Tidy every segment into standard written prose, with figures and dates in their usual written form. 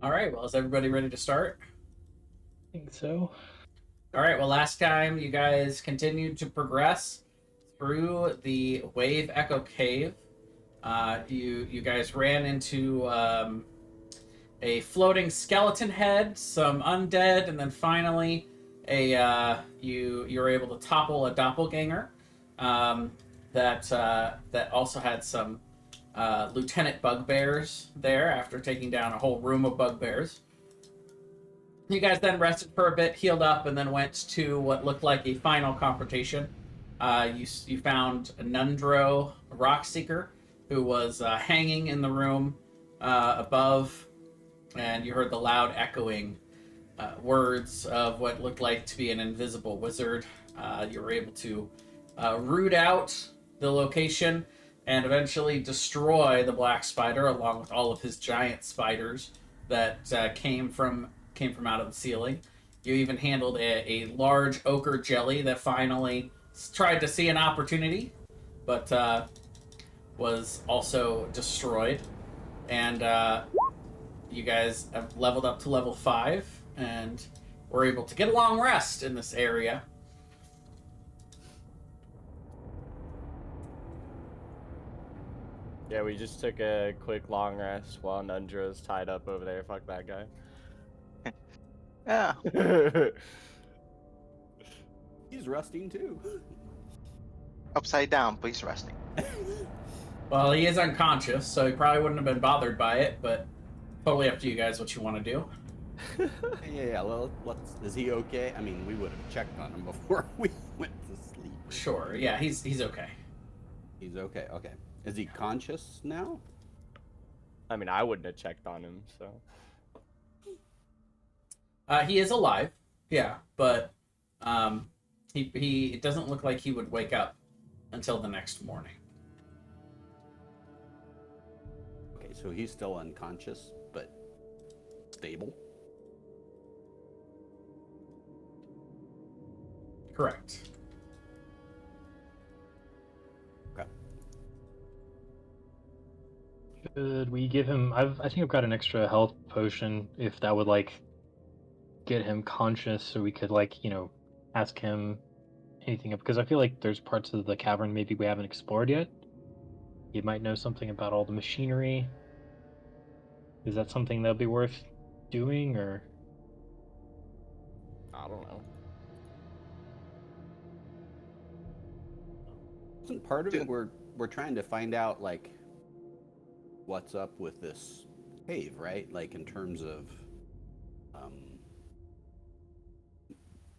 All right, well, is everybody ready to start? Think so. All right, well, last time you guys continued to progress through the Wave Echo Cave. You guys ran into a floating skeleton head, some undead, and then finally you were able to topple a doppelganger um, that also had some lieutenant bugbears there after taking down a whole room of bugbears. You guys then rested for a bit, healed up, and then went to what looked like a final confrontation. You found Nundro Rockseeker, who was hanging in the room above, and you heard the loud echoing words of what looked like to be an invisible wizard. You were able to root out the location and eventually destroy the black spider along with all of his giant spiders that came from out of the ceiling. You even handled a large ochre jelly that finally tried to see an opportunity, but was also destroyed. And you guys have leveled up to level 5 and were able to get a long rest in this area. Yeah, we just took a quick long rest while Nundra's tied up over there. Fuck that guy. Yeah. He's resting too. Upside down, please resting. Well, he is unconscious, so he probably wouldn't have been bothered by it, but totally up to you guys what you want to do. Yeah. Well, is he okay? I mean, we would have checked on him before we went to sleep. Sure, yeah, he's okay. He's okay. Okay. Is he conscious now? I mean, I wouldn't have checked on him, so. He is alive, yeah, but he it doesn't look like he would wake up until the next morning. Okay, so he's still unconscious, but stable. Correct. Okay. Should we give him? I think I've got an extra health potion. If that would get him conscious, so we could ask him anything, because I feel like there's parts of the cavern maybe we haven't explored yet. He might know something about all the machinery. Is that something that'd be worth doing, or? I don't know. Isn't part of it we're trying to find out what's up with this cave, right? Like in terms of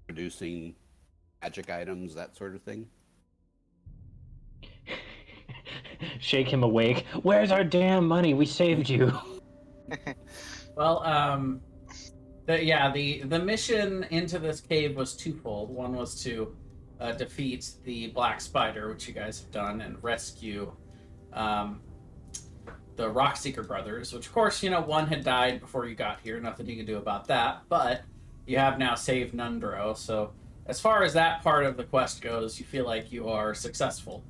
producing magic items, that sort of thing. Shake him awake. Where's our damn money? We saved you. Well, the mission into this cave was twofold. One was to defeat the Black Spider, which you guys have done, and rescue the Rockseeker brothers, which, of course, one had died before you got here. Nothing you can do about that, but you have now saved Nundro, so as far as that part of the quest goes, you feel like you are successful.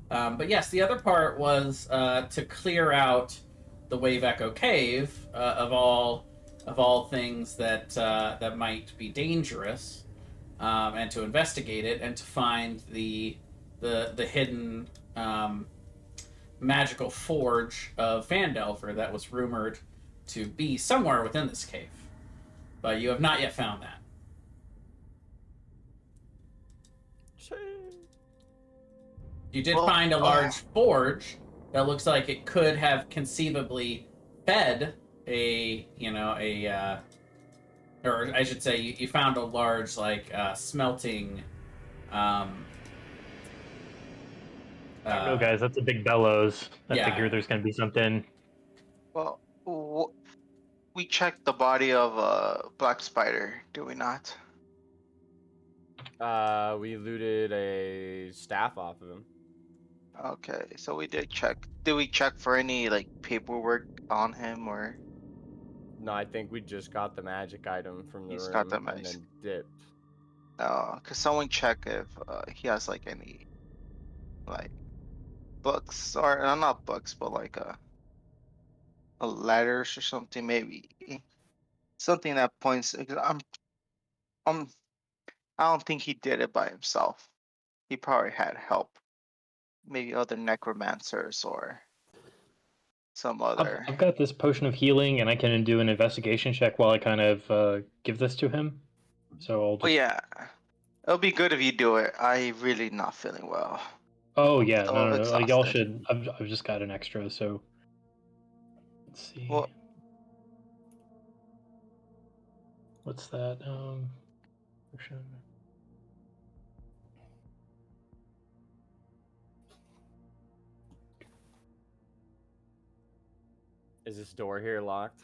But yes, the other part was to clear out the Wave Echo Cave of all things that might be dangerous, and to investigate it and to find the hidden magical forge of Phandelver that was rumored to be somewhere within this cave. But you have not yet found that. You did find a large forge that looks like it could have conceivably fed or I should say, you found a large smelting. I don't know, guys. That's a big bellows. I figure there's gonna be something. Well, we checked the body of Black Spider, do we not? We looted a staff off of him. Okay, so we did check. Did we check for any paperwork on him or? No, I think we just got the magic item from the He's room got the and magic. then dipped. Cause someone check if he has any books or not books, but a letters or something maybe. something that points. I'm, I don't think he did it by himself. He probably had help, maybe other necromancers or some other. I've got this potion of healing, and I can do an investigation check while I kind of give this to him. So I'll Oh just. yeah, it'll be good if you do it. I really not feeling well. Oh I'm yeah, so no, no, no. Like y'all exhausted. should. I've just got an extra, so let's see. Well, What's that? Potion. Is this door here locked?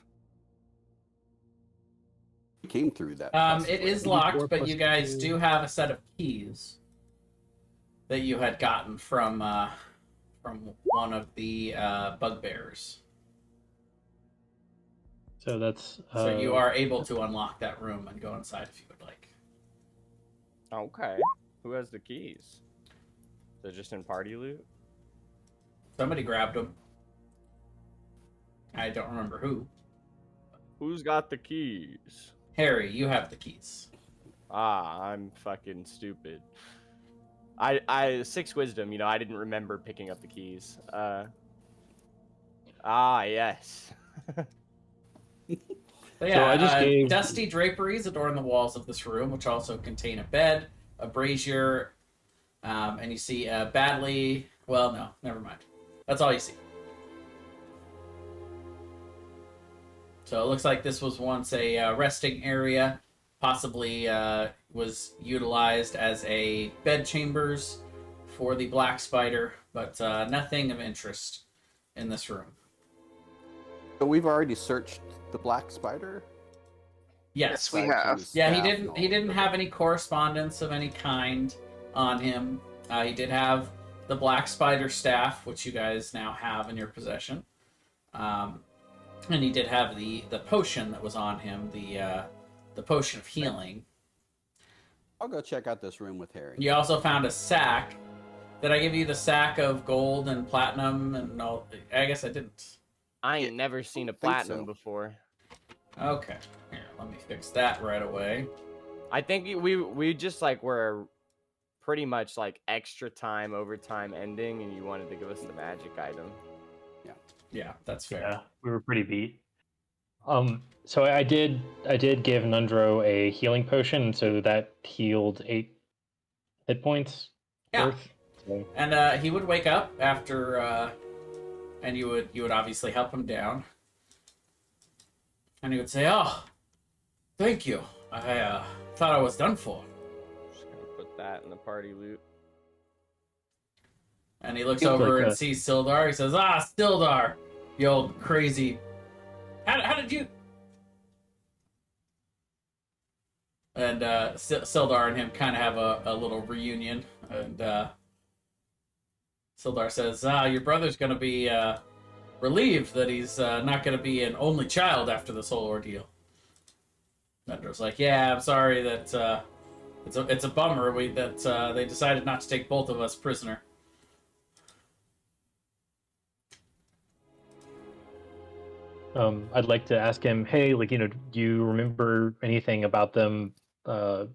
We came through that. It is Maybe locked, 4 but plus you guys 2. do have a set of keys that you had gotten from one of the bugbears. So that's. So you are able to unlock that room and go inside if you would like. Okay. Who has the keys? They're just in party loot? Somebody grabbed them. I don't remember who. Who's got the keys? Harry, you have the keys. Ah, I'm fucking stupid. I 6 wisdom, you know, I didn't remember picking up the keys. Yes. But yeah, I just gave. dusty draperies adorn the walls of this room, which also contain a bed, a brazier, and you see a badly... Well, no, never mind. That's all you see. So it looks like this was once a resting area, possibly was utilized as a bed chambers for the black spider, but nothing of interest in this room. So we've already searched the black spider. Yes, we have. Yeah, Staff and he all. didn't have any correspondence of any kind on him. He did have the black spider staff, which you guys now have in your possession. And he did have the potion that was on him, the potion of healing. I'll go check out this room with Harry. You also found a sack. Did I give you the sack of gold and platinum and all? I guess I didn't. I ain't never seen a think platinum so. before. Okay, here, let me fix that right away. I think we just like were pretty much like extra time overtime ending, and you wanted to give us the magic item. Yeah, that's fair. Yeah, we were pretty beat. So I did give Nundro a healing potion, so that healed 8 hit points Yeah. worth. So, And he would wake up after, and you would obviously help him down. And he would say, "Oh, thank you. I thought I was done for." Just gonna put that in the party loot. And he looks Feels over like and a- sees Sildar. He says, "Ah, Sildar, you old crazy. How did you?" And Sildar and him kind of have a little reunion. And Sildar says, "Your brother's going to be relieved that he's not going to be an only child after this whole ordeal." Nundro's like, "Yeah, I'm sorry that it's a bummer that they decided not to take both of us prisoner." I'd like to ask him, hey, like, do you remember anything about them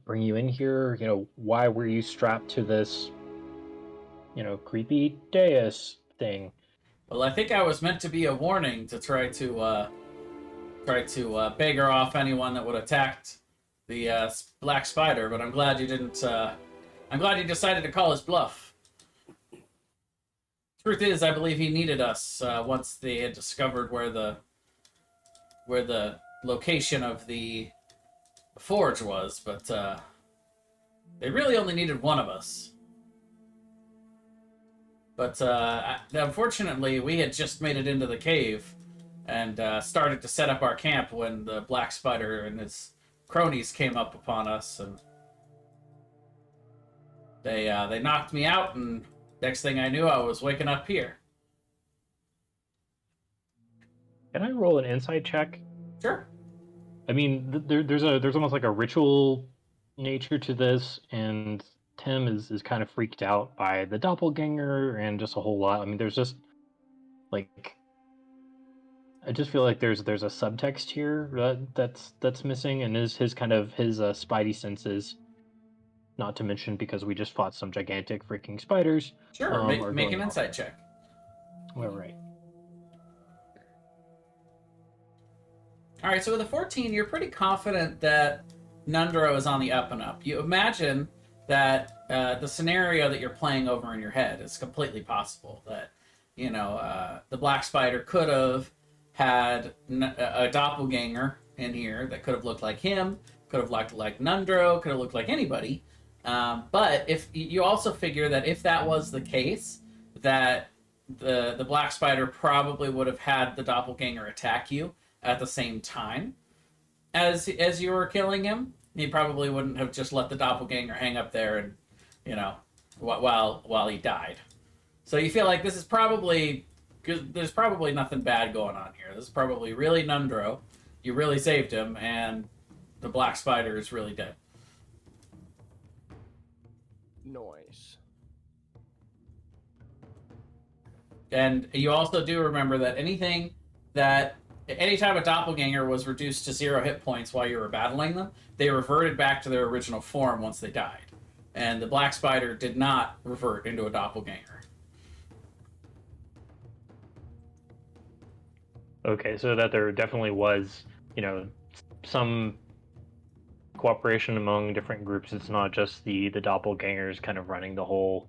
bringing you in here? Why were you strapped to this, creepy dais thing? Well, I think I was meant to be a warning to try to beggar off anyone that would attacked the black spider. But I'm glad you didn't. I'm glad you decided to call his bluff. Truth is, I believe he needed us once they had discovered where the location of the forge was. But they really only needed one of us. But unfortunately, we had just made it into the cave and started to set up our camp when the black spider and his cronies came up upon us, and they knocked me out. And next thing I knew, I was waking up here. Can I roll an insight check? Sure. I mean, there's almost like a ritual nature to this, and Tim is kind of freaked out by the doppelganger and just a whole lot. I mean, there's just like I just feel like there's a subtext here that's missing, and his kind of his spidey senses. Not to mention because we just fought some gigantic freaking spiders. Sure, Are make going an off. insight check. All right. All right, so with a 14, you're pretty confident that Nundro is on the up and up. You imagine that the scenario that you're playing over in your head is completely possible. That, the Black Spider could have had a doppelganger in here that could have looked like him, could have looked like Nundro, could have looked like anybody. But if you also figure that if that was the case, that the Black Spider probably would have had the doppelganger attack you at the same time as you were killing him. He probably wouldn't have just let the doppelganger hang up there and, while he died. So you feel like this is probably, because there's probably nothing bad going on here. This is probably really Nundro. You really saved him, and the Black Spider is really dead. Noise. And you also do remember that anytime a doppelganger was reduced to 0 hit points while you were battling them, they reverted back to their original form once they died. And the Black Spider did not revert into a doppelganger. Okay, so that there definitely was, some cooperation among different groups. It's not just the doppelgangers kind of running the whole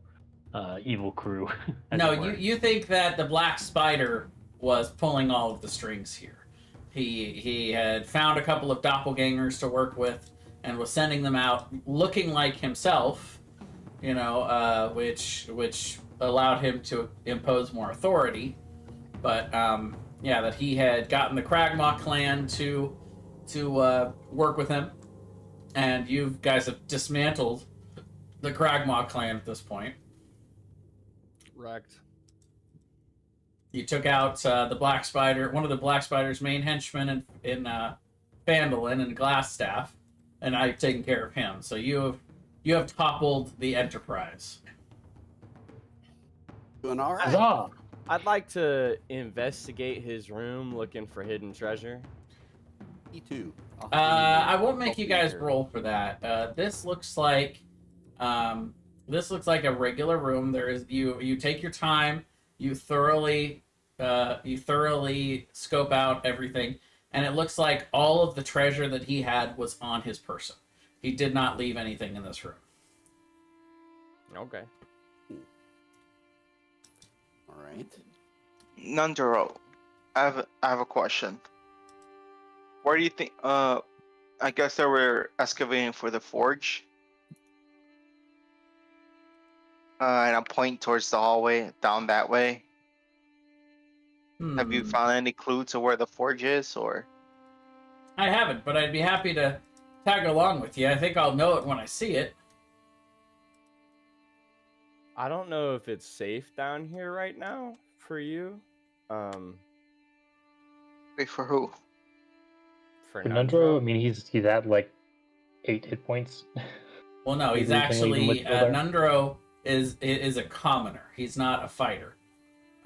evil crew. No, you think that the Black Spider was pulling all of the strings here. He had found a couple of doppelgangers to work with and was sending them out looking like himself, which allowed him to impose more authority. But that he had gotten the Kragmaw clan to work with him, and you guys have dismantled the Kragmaw clan at this point. Wrecked. You took out the Black Spider, one of the Black Spider's main henchmen in Phandalin and Glassstaff, and I've taken care of him. So you have toppled the Enterprise. Doing all right. Huzzah! I'd like to investigate his room looking for hidden treasure. Me too. I won't make you guys roll for that. This looks like a regular room. There is you take your time, you thoroughly scope out everything, and it looks like all of the treasure that he had was on his person. He did not leave anything in this room. Okay. All right. Nundro, I have a question. Where do you think? I guess they were excavating for the forge. And I'm pointing towards the hallway down that way. Have you found any clue to where the forge is, or? I haven't, but I'd be happy to tag along with you. I think I'll know it when I see it. I don't know if it's safe down here right now for you. Wait, for who? For Nundro, I Nundro. mean, he's at like 8 hit points. Well, no, he's actually Nundro is a commoner. He's not a fighter.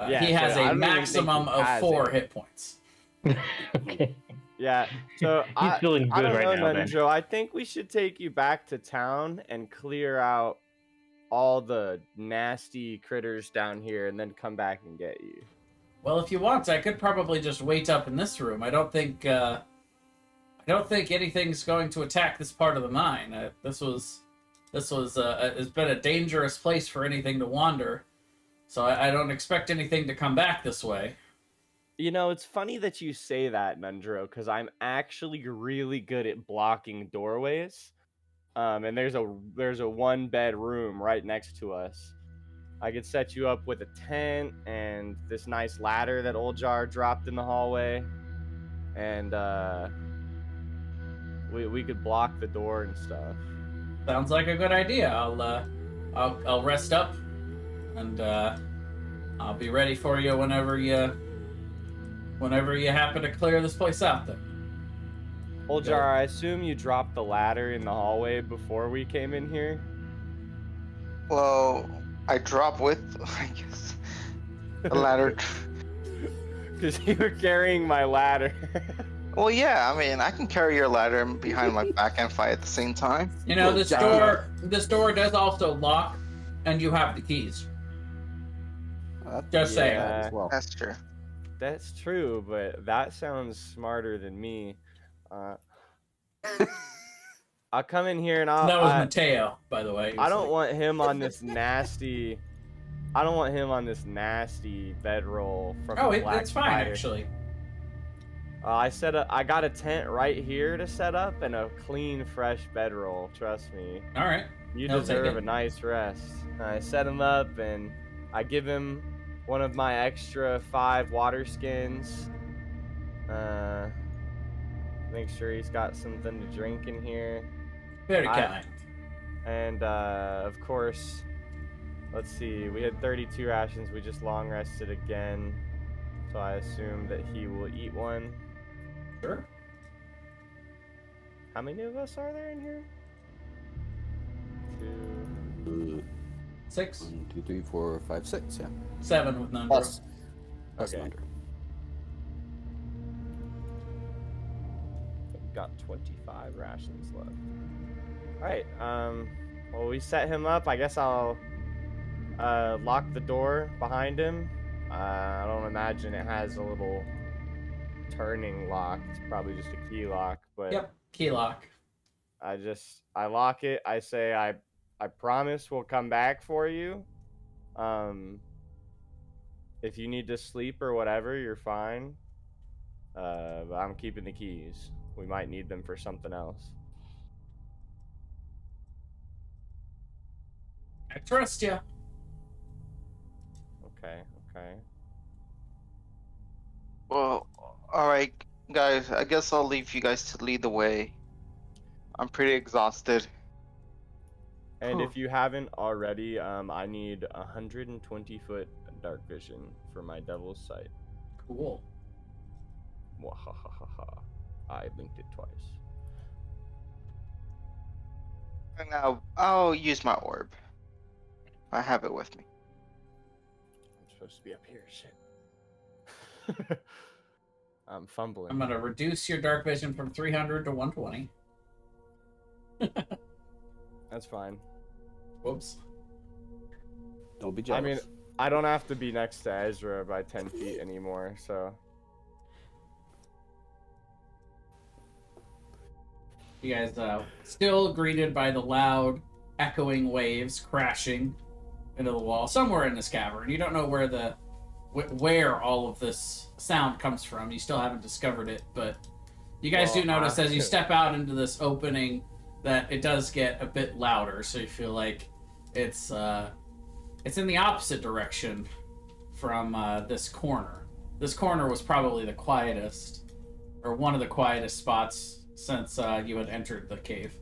He has a maximum of 4 hit points. Okay. Yeah, so He's feeling I good don't right know, now, then. Nundro. I think we should take you back to town and clear out all the nasty critters down here, and then come back and get you. Well, if you want, I could probably just wait up in this room. I don't think anything's going to attack this part of the mine. This has been a dangerous place for anything to wander, so I don't expect anything to come back this way. It's funny that you say that, Nundro, because I'm actually really good at blocking doorways. And there's a 1-bed room right next to us. I could set you up with a tent and this nice ladder that Old Jar dropped in the hallway, and we could block the door and stuff. Sounds like a good idea. I'll rest up, and I'll be ready for you whenever you happen to clear this place out. Then. Old Jar, I assume you dropped the ladder in the hallway before we came in here. Well, I dropped with, I guess, the ladder. Because you were carrying my ladder. Well, yeah. I mean, I can carry your ladder behind my back and fight at the same time. You know, Little giant. this door does also lock, and you have the keys. Just saying. Yeah. As well. That's true. That's true, but that sounds smarter than me. I'll come in here and That was Mateo, by the way. He I was don't like, want him on this nasty. I don't want him on this nasty bedroll from Oh, the black it's fine spider. actually. I got a tent right here to set up and a clean, fresh bedroll. Trust me. All right. You I'll take deserve it. a nice rest. I set him up and I give him one of my extra 5 water skins. Make sure he's got something to drink in here. Very kind. And of course, let's see, we had 32 rations. We just long rested again. So I assume that he will eat one. Sure. How many of us are there in here? 2. 6, 1, 2, 3, 4, 5, 6. Yeah. 7 with none. Plus Okay. under. We've got 25 rations left. Alright, well, we set him up. I guess I'll lock the door behind him. I don't imagine it has a little turning lock. It's probably just a key lock, but Yep. Key lock. I lock it. I say I promise we'll come back for you. If you need to sleep or whatever, you're fine. But I'm keeping the keys. We might need them for something else. I trust you. Okay. Well, all right, guys. I guess I'll leave you guys to lead the way. I'm pretty exhausted. And if you haven't already, I need 120-foot dark vision for my devil's sight. Cool. Wahahaha. I linked it twice. And now I'll use my orb. I have it with me. I'm supposed to be up here. Shit. I'm fumbling. I'm gonna reduce your dark vision from 300 to 120. That's fine. Whoops. Don't be jealous. I mean, I don't have to be next to Ezra by 10 feet anymore, so. You guys still greeted by the loud, echoing waves crashing into the wall somewhere in this cavern. You don't know where all of this sound comes from. You still haven't discovered it, but you guys do notice as you step out into this opening that it does get a bit louder. So you feel like it's in the opposite direction from this corner. This corner was probably the quietest, or one of the quietest spots since you had entered the cave.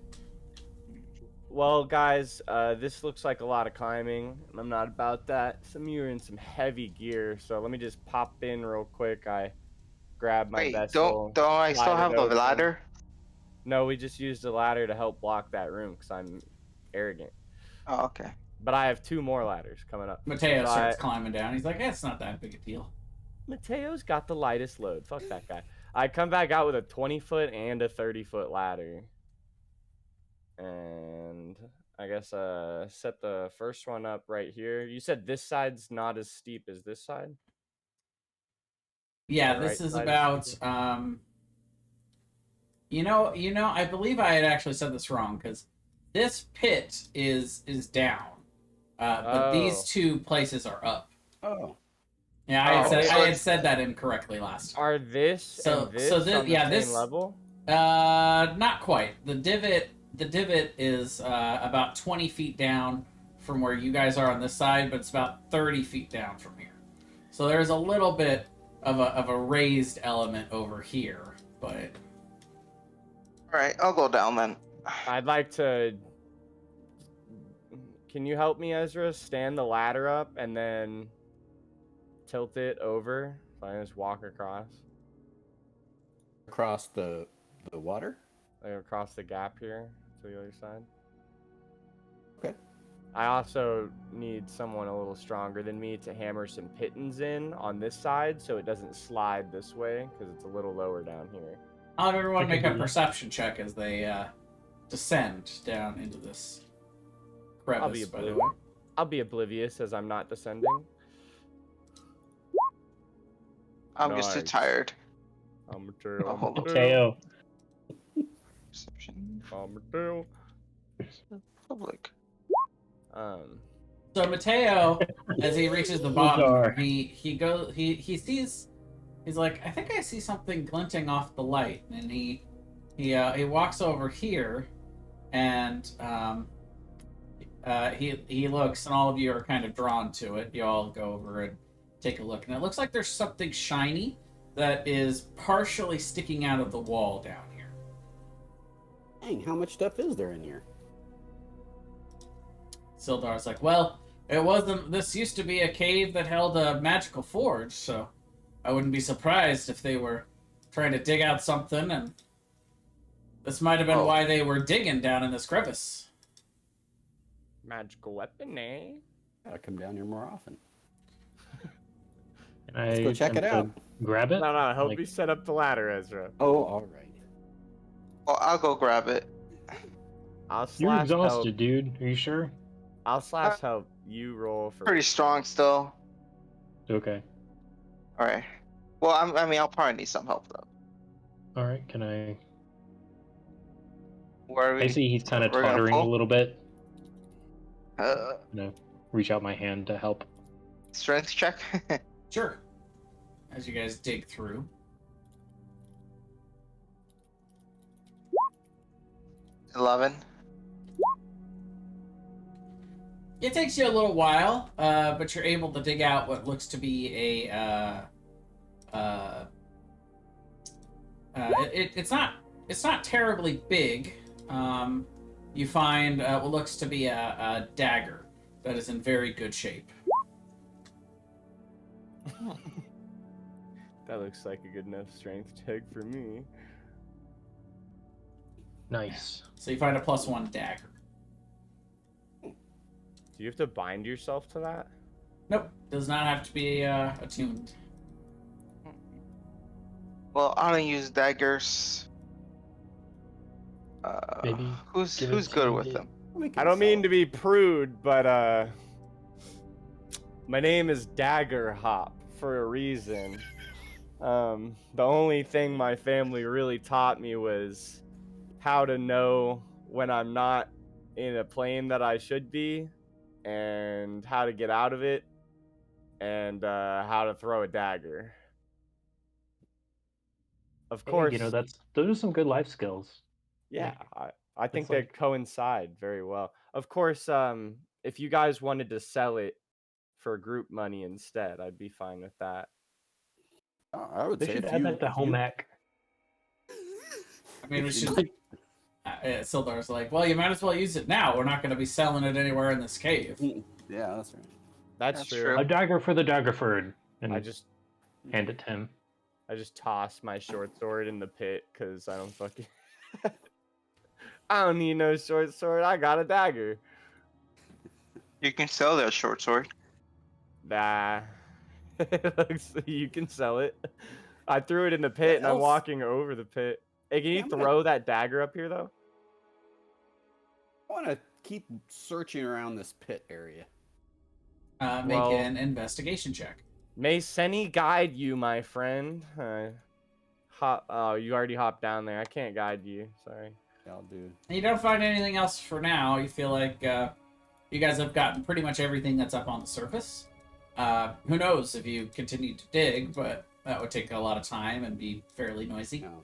Well, guys, this looks like a lot of climbing. I'm not about that. Some of you are in some heavy gear, so let me just pop in real quick. I grab my Wait, vessel. don't I still slide have it the open. ladder? No, we just used a ladder to help block that room because I'm arrogant. Oh, okay. But I have 2 more ladders coming up. Mateo So starts climbing down. He's like, it's not that big a deal. Mateo's got the lightest load. Fuck that guy. I come back out with a 20-foot and a 30-foot ladder. And I guess set the first one up right here. You said this side's not as steep as this side? Yeah, The this right is side about steep? you know, I believe I had actually said this wrong because this pit is down. But these Oh. 2 places are up. Oh. Yeah, I had said that incorrectly last time. Are this So- and this so thi- on the yeah, same this- level? Not quite. The divot is about 20 feet down from where you guys are on this side, but it's about 30 feet down from here. So there's a little bit of a raised element over here, but All right, I'll go down then. I'd like to. Can you help me, Ezra? Stand the ladder up and then tilt it over. So I just walk across, Across the water? like across the gap here to the other side. Okay. I also need someone a little stronger than me to hammer some pittons in on this side so it doesn't slide this way because it's a little lower down here. I'll have I everyone can make do a that. perception check as they descend down into this crevice, by the way. I'll be oblivious as I'm not descending. I'm just too Nice. tired. I'm Mateo. Oh, hold on. Mateo. Perception. Mateo. Public. So Mateo, as he reaches the bottom, Bizarre. he sees, he's like, I think I see something glinting off the light, and he walks over here, and he looks, and all of you are kind of drawn to it. You all go over and take a look, and it looks like there's something shiny that is partially sticking out of the wall down here. Dang, how much stuff is there in here? Sildar's like, well, it wasn't. This used to be a cave that held a magical forge, so I wouldn't be surprised if they were trying to dig out something, and this might have been Oh. why they were digging down in this crevice. Magical weapon, eh? Gotta come down here more often. Can I Let's go check it attempt to grab it? No, help Like- me set up the ladder, Ezra. Oh, all right. Well, I'll go grab it. I'll You're slash exhausted, help. dude. Are you sure? I'll slash help. You roll for. Pretty strong still. Okay. All right. Well, I mean, I'll probably need some help though. All right. Can I? Where are we? I see he's kind of We're gonna tottering a pull? little bit. Uh, Reach out my hand to help. strength check. Sure. As you guys dig through. 11. It takes you a little while, but you're able to dig out what looks to be it's not terribly big. You find what looks to be a dagger that is in very good shape. That looks like a good enough strength check for me. Nice. So you find a +1 dagger. Do you have to bind yourself to that? Nope, does not have to be attuned. Well, I don't use daggers. Maybe Who's give it good to with me. them? I don't mean to be prude, but my name is Dagger Hop for a reason. The only thing my family really taught me was how to know when I'm not in a plane that I should be, and how to get out of it, and how to throw a dagger. Of Hey, course, those are some good life skills. yeah, I think it's they like- coincide very well. Of course, if you guys wanted to sell it for group money instead, I'd be fine with that. I would They say should if add you, that to if home you- ec. I mean, we if you should. like- Sildar's like, well, you might as well use it now. We're not going to be selling it anywhere in this cave. Yeah, that's right. That's, That's true. true. A dagger for the Daggerford. And I just hand it to him. toss my short sword in the pit because I don't fucking. I don't need no short sword. I got a dagger. You can sell that short sword. Nah. You can sell it. I threw it in the pit and I'm else? walking over the pit. Hey, can you Yeah, I'm gonna- throw that dagger up here though? I want to keep searching around this pit area. Make Well- an investigation check. May Seni guide you, my friend. Oh, you already hopped down there. I can't guide you. Sorry. I'll do. You don't find anything else for now. You feel like you guys have gotten pretty much everything that's up on the surface. Who knows if you continue to dig, but that would take a lot of time and be fairly noisy. No.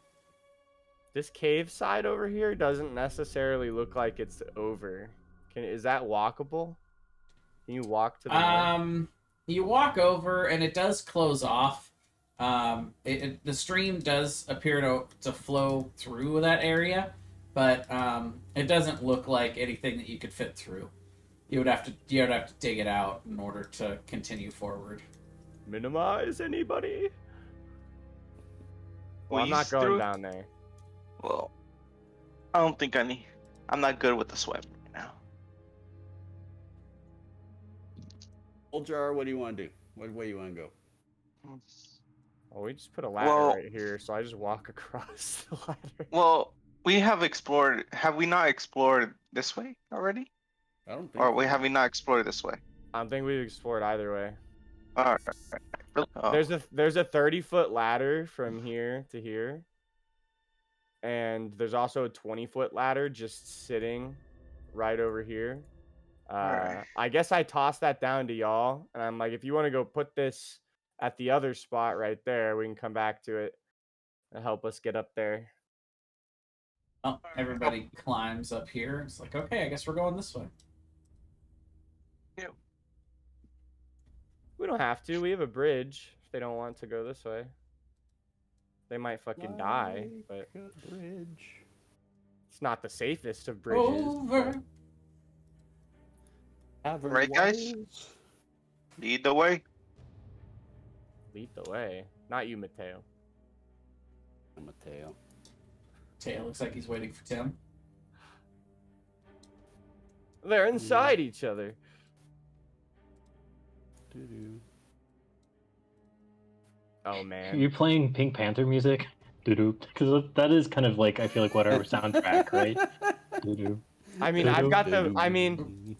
This cave side over here doesn't necessarily look like it's over. Is that walkable? Can you walk to the north? You walk over and it does close off. The stream does appear to flow through that area, but it doesn't look like anything that you could fit through. You would have to dig it out in order to continue forward. Minimize anybody? Well, I'm Squeeze not going through? down there. Well, I don't think I need. I'm not good with the swipe right now. Old Jar, what do you want to do? What way you want to go? Well, we just put a ladder Well, right here, so I just walk across the ladder. well, we have explored. Have we not explored this way already? I don't think Or we have we not explored this way? I don't think we've explored either way. All right. Really? Oh. There's a 30-foot ladder from here to here, and there's also a 20-foot ladder just sitting right over here. Alright. I guess I tossed that down to y'all, and I'm like, if you want to go put this at the other spot right there, we can come back to it and help us get up there. Oh, everybody climbs up here. It's like, okay, I guess we're going this way. We don't have to. We have a bridge. If they don't want to go this way, they might fucking die. But a bridge. it's not the safest of bridges. Over. Right, guys? Lead the way. Lead the way. Not you, Mateo. Mateo. Tail looks like he's waiting for Tim. They're inside each other. Doo-doo. Oh man. Are you playing Pink Panther music? Doo-doo. Because that is kind of like, I feel like, what our soundtrack, right? Doo-doo. I mean, I've got the. I mean,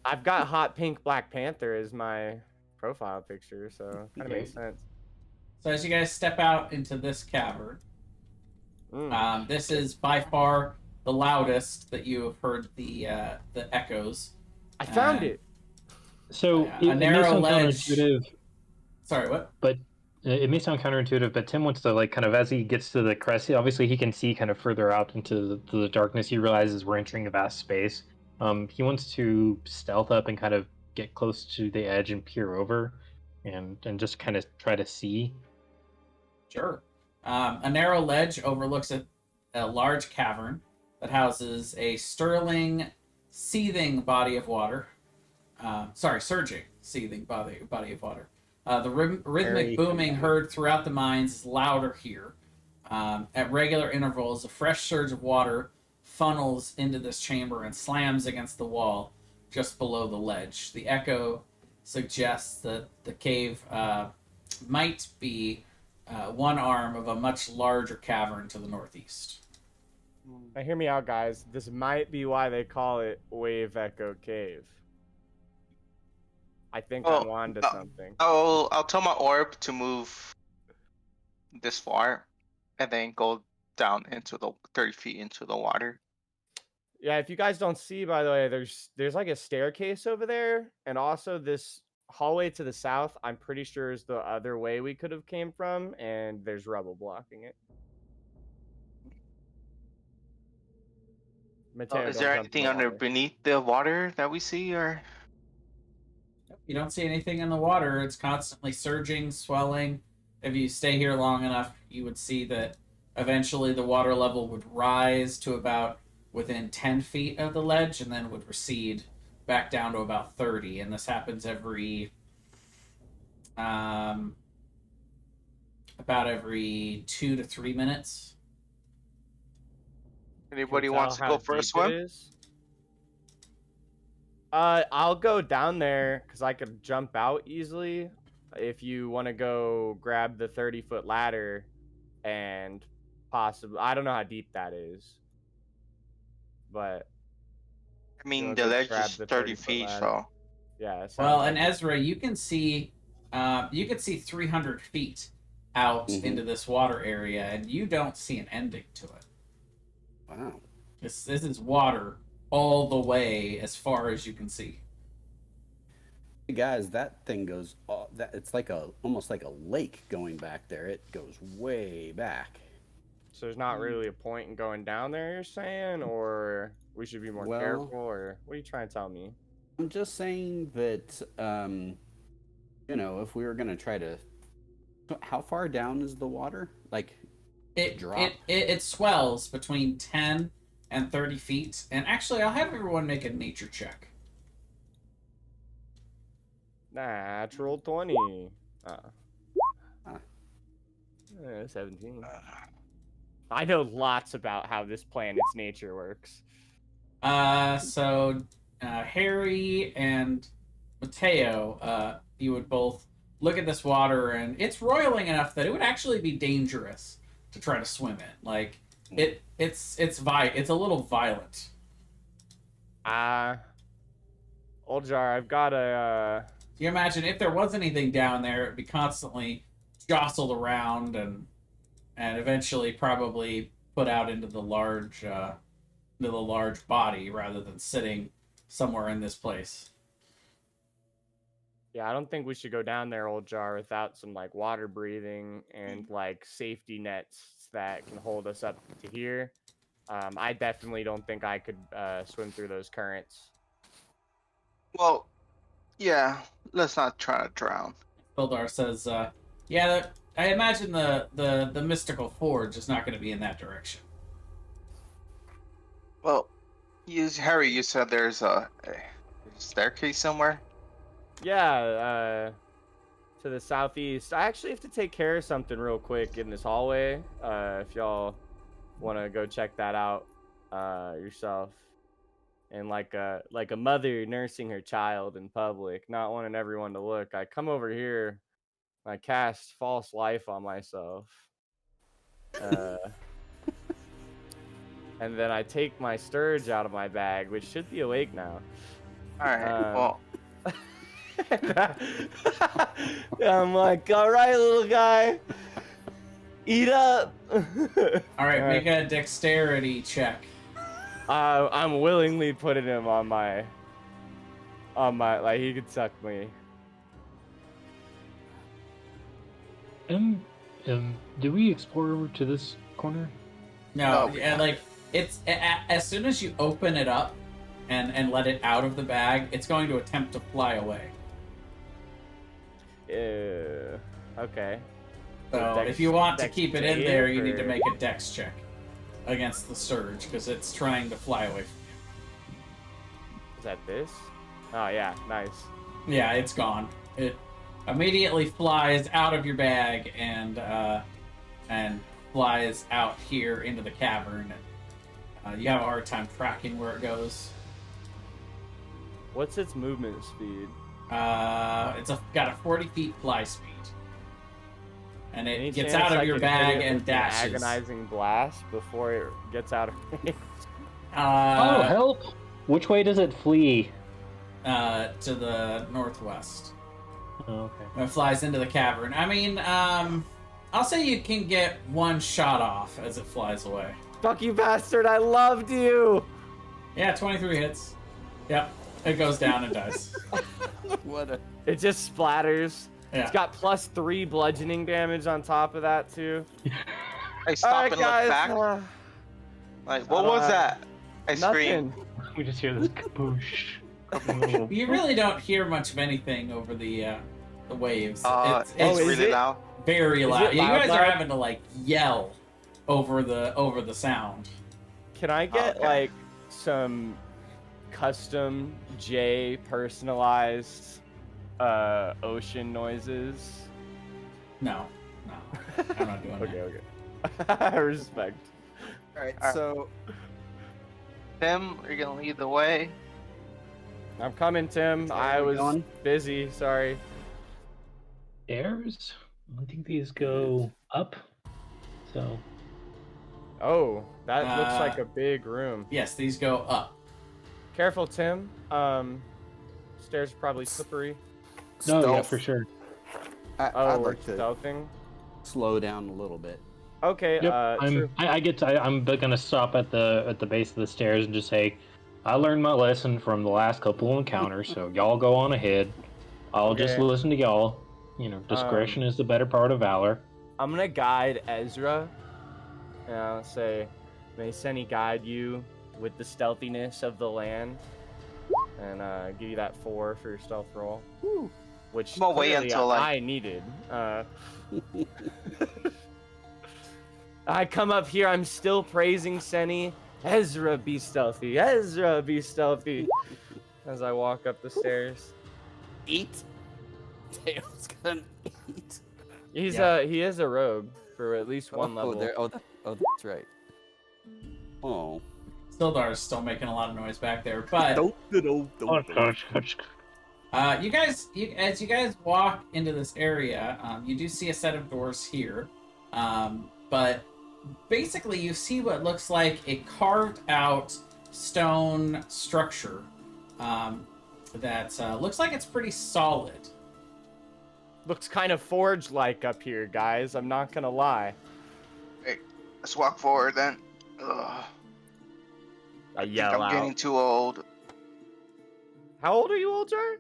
I've got hot pink Black Panther as my profile picture, so kind of makes sense. So as you guys step out into this cavern, this is by far the loudest that you have heard the echoes. I found it. So Yeah, it a may narrow sound ledge. counterintuitive, Sorry, what? but it may sound counterintuitive, but Tim wants to, like, kind of, as he gets to the crest, obviously he can see kind of further out into the darkness. He realizes we're entering a vast space. He wants to stealth up and kind of get close to the edge and peer over and just kind of try to see. Sure. A narrow ledge overlooks a large cavern that houses a sterling, seething body of water. Surging, seething body of water. The rhythmic booming heard throughout the mines is louder here. At regular intervals, a fresh surge of water funnels into this chamber and slams against the wall just below the ledge. The echo suggests that the cave might be one arm of a much larger cavern to the northeast. Now, hear me out, guys. This might be why they call it Wave Echo Cave. I think I'm on to something. I'll tell my orb to move this far, and then go down into the 30 feet into the water. Yeah, if you guys don't see, by the way, there's like a staircase over there, and also this hallway to the south. I'm pretty sure is the other way we could have came from, and there's rubble blocking it. Mateo, Is there anything beneath the water that we see, or? You don't see anything in the water. It's constantly surging, swelling. If you stay here long enough, you would see that eventually the water level would rise to about within 10 feet of the ledge and then would recede back down to about 30. And this happens about every 2 to 3 minutes. Anybody wants to go for a swim? I'll go down there because I could jump out easily. If you want to go grab the 30-foot ladder and possibly, I don't know how deep that is, but I mean, the ledge is 30 feet, so yeah. Well, and Ezra, you can see 300 feet out into this water area, and you don't see an ending to it. Wow. This is water all the way as far as you can see. Hey guys, that thing goes. It's like almost like a lake going back there. It goes way back. So there's not really a point in going down there, you're saying, or we should be more careful, or what are you trying to tell me? I'm just saying that, if we were gonna try to, how far down is the water? Like, it swells between 10 and 30 feet. And actually, I'll have everyone make a nature check. Natural 20. 17. I know lots about how this planet's nature works. So Harry and Mateo, you would both look at this water, and it's roiling enough that it would actually be dangerous to try to swim in. Like it's a little violent. Old Jar, I've got a. You imagine if there was anything down there, it'd be constantly jostled around and eventually probably put out into the large body rather than sitting somewhere in this place. Yeah, I don't think we should go down there, Old Jar, without some like water breathing and like safety nets that can hold us up to here. I definitely don't think I could swim through those currents. Well, yeah. Let's not try to drown. Sildar says, "Yeah, I imagine the mystical forge is not going to be in that direction." Well, Harry, you said there's a staircase somewhere. Yeah, to the southeast. I actually have to take care of something real quick in this hallway. If y'all want to go check that out yourself. And like a mother nursing her child in public, not wanting everyone to look, I come over here, I cast false life on myself. And then I take my Sturge out of my bag, which should be awake now. All right. Well, I'm like, all right, little guy, eat up. All right, make a dexterity check. I'm willingly putting him on my, like he could suck me. Do we explore over to this corner? No, Oh, yeah, like it's as soon as you open it up and let it out of the bag, it's going to attempt to fly away. Okay. So if you want to keep it in there, you need to make a dex check against the surge because it's trying to fly away from Is that this? Oh yeah, nice. you. Yeah, it's gone. It immediately flies out of your bag and flies out here into the cavern. You have a hard time tracking where it goes. What's its movement speed? Got a 40 feet fly speed. And Any it gets chance out of I your could hit bag it and with an dashes. agonizing blast before it gets out of range. Oh, help! Which way does it flee? To the northwest. Oh, okay. It flies into the cavern. I mean, I'll say you can get one shot off as it flies away. Fuck you, bastard! I loved you. Yeah, 23 hits. Yep, it goes down and dies. What a... It just splatters. Yeah. It's got +3 bludgeoning damage on top of that too. I stop Alright, and look guys, back. Like, what was that? I scream. Nothing. We just hear this kaboosh. You really don't hear much of anything over the waves. It's is really it? loud. Very Is loud. it You guys loud? are having to like yell over the sound. Can I get Okay. like some custom J personalized ocean noises? No, I'm not doing Okay, that. okay. Respect. All right, Alright. so Tim, are you gonna lead the way? I'm coming, Tim. So I we're was going? busy. Sorry. Stairs? I think these go up. So Oh, that looks Uh, like a big room. Yes, these go up. Careful, Tim. Stairs are probably slippery. no, yeah, stealth. for sure. I'd Oh, we're like to stealthing. slow down a little bit. Okay. Yep, True. I'm gonna stop at the base of the stairs and just say, I learned my lesson from the last couple of encounters, so y'all go on ahead. I'll just Okay. listen to y'all. You know, discretion is the better part of valor. I'm gonna guide Ezra. And I'll say, may Seni guide you with the stealthiness of the land, and give you that 4 for your stealth roll. Whew. Which I'm gonna wait clearly until, like- I needed. I come up here. I'm still praising Seni. Ezra, be stealthy. Ezra, be stealthy. As I walk up the stairs. Eat. Tails gonna eat. He is a rogue for at least one level. That's right. Oh. Sildar's still making a lot of noise back there, but As you guys walk into this area, you do see a set of doors here, but basically you see what looks like a carved out stone structure that looks like it's pretty solid. Looks kind of forge-like up here, guys. I'm not gonna lie. Hey, let's walk forward then. Ugh. I think yell I'm out. getting too old. How old are you, Oljar?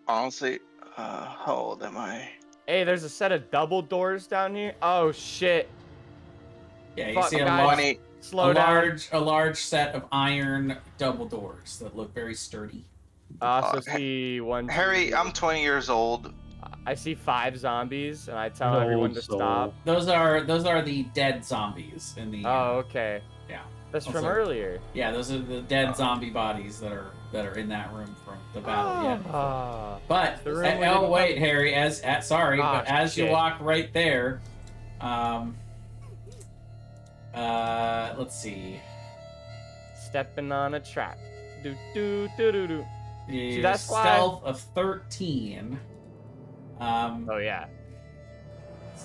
Honestly, how old am I? Hey, there's a set of double doors down here. Oh shit! Yeah, you Fuck, see guys. Slow down. a large set of iron double doors that look very sturdy. I also see one. Harry, two, I'm 20 years old. I see 5 zombies, and I tell An everyone old to soul. stop. Those are the dead zombies in the. Oh, okay. Yeah. That's Also- from earlier. Yeah, those are the dead zombie bodies that are in that room from the battle. Yeah. Ah. But The room we oh didn't wait, Harry, sorry, Ah, but as you shit. walk right there, let's see. Stepping on a trap. Do do do do do. Your that slide? stealth of 13. Oh yeah.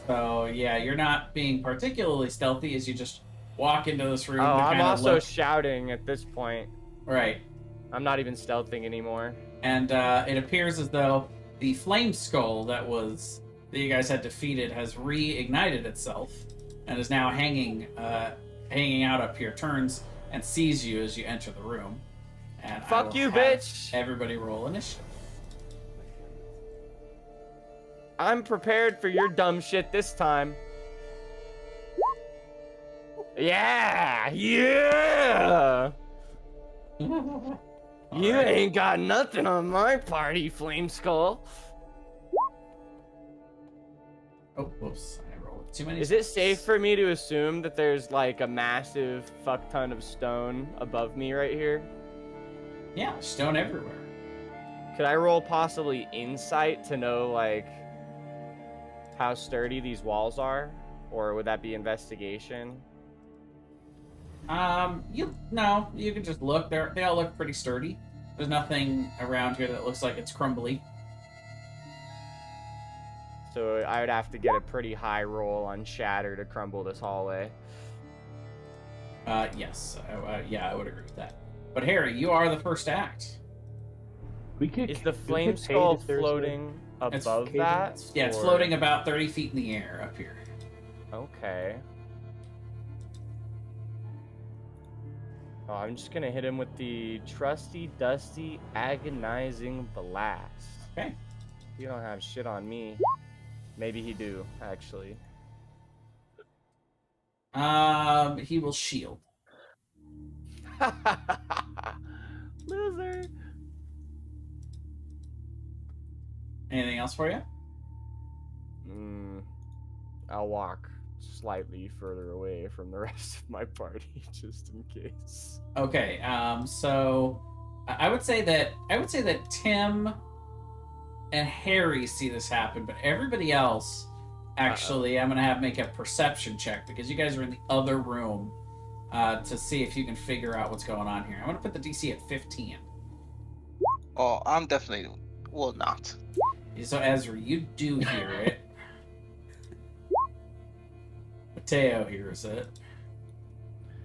So yeah, you're not being particularly stealthy as you just walk into this room. Oh, to I'm kind of also look. shouting at this point. Right. I'm not even stealthing anymore. And it appears as though the flame skull that you guys had defeated has reignited itself and is now hanging out up here. Turns and sees you as you enter the room. And I Fuck will you, have bitch! Everybody roll initiative. I'm prepared for your dumb shit this time. Yeah! Yeah! You ain't got nothing on my party, Flame Skull. Oh, whoops! I rolled too many. Is it safe for me to assume that there's like a massive fuck ton of stone above me right here? Yeah, stone everywhere. Could I roll possibly insight to know like how sturdy these walls are? Or would that be investigation? You can just look. They all look pretty sturdy. There's nothing around here that looks like it's crumbly. So I would have to get a pretty high roll on shatter to crumble this hallway. Yes. I would agree with that. But Harry, you are the first act. We could. Is the we could flame pay skull if there's a- floating It's above caving. that? Yeah, it's or- floating about 30 feet in the air up here. Okay. Oh, I'm just gonna hit him with the trusty, dusty, agonizing blast. Okay. You don't have shit on me. Maybe he do, actually. He will shield. Loser. Anything else for you? I'll walk slightly further away from the rest of my party, just in case. Okay. So I would say that Tim and Harry see this happen, but everybody else, actually, I'm gonna have make a perception check because you guys are in the other room to see if you can figure out what's going on here. I'm gonna put the DC at 15. Oh, I'm definitely will not. So Ezra, you do hear it. Mateo hears it,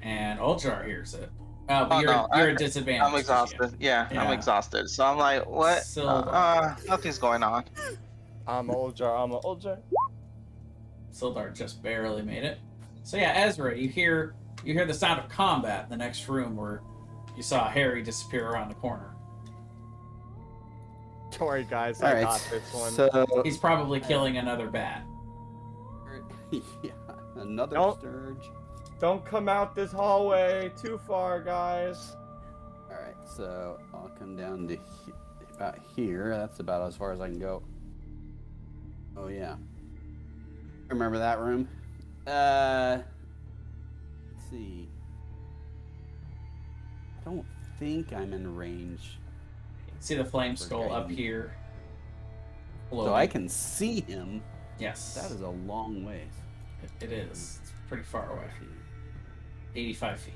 and Uljar hears it. But Oh, you're no, at disadvantage. I'm exhausted. Yeah, I'm Yeah. exhausted. So I'm like, what? Sildar. Nothing's going on. I'm a Oljar. Sildar just barely made it. So yeah, Ezra, you hear the sound of combat in the next room where you saw Harry disappear around the corner. Don't worry, guys. All I right. got this one. So He's probably killing another bat. yeah, another Nope. Sturge. Don't come out this hallway too far, guys. All right, so I'll come down to about here. That's about as far as I can go. Oh yeah. Remember that room? Let's see. I don't think I'm in range, See the flame skull Okay. up here. so I can see him. Yes, That is a long ways. it is. It's pretty far away. 85 feet.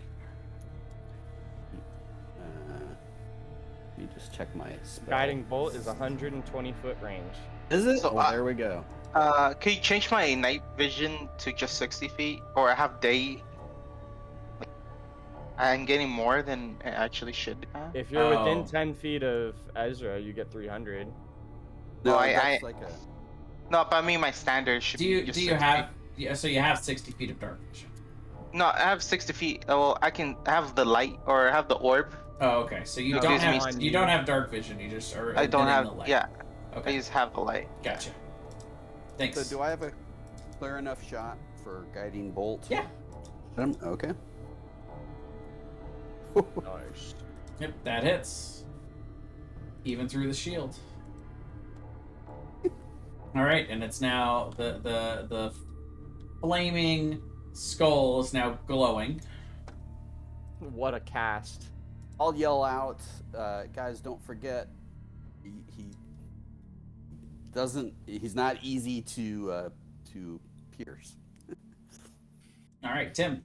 me just check my spell. Guiding bolt is 120 foot range. Is it? So, oh, there we go. Can you change my night vision to just 60 feet, or I have day? Like, I'm getting more than I actually should have. If you're within Oh. 10 feet of Ezra, you get 300. No, I- that's like a. No, but I mean my standard should Do be you just do you 60. have? Yeah, so you have 60 feet of dark vision. No, I have 60 feet. Well, I can have the light or have the orb. Oh, okay. So you It don't gives me- have you don't have dark vision. You just are. I don't getting have. the light. Yeah, I Okay. just have the light. Gotcha. Thanks. So do I have a clear enough shot for guiding bolt? Yeah. Okay. Nice. Yep, that hits. Even through the shield. All right, and it's now the flaming skull is now glowing. What a cast. I'll yell out, guys, don't forget, he doesn't, he's not easy to pierce. All right, Tim.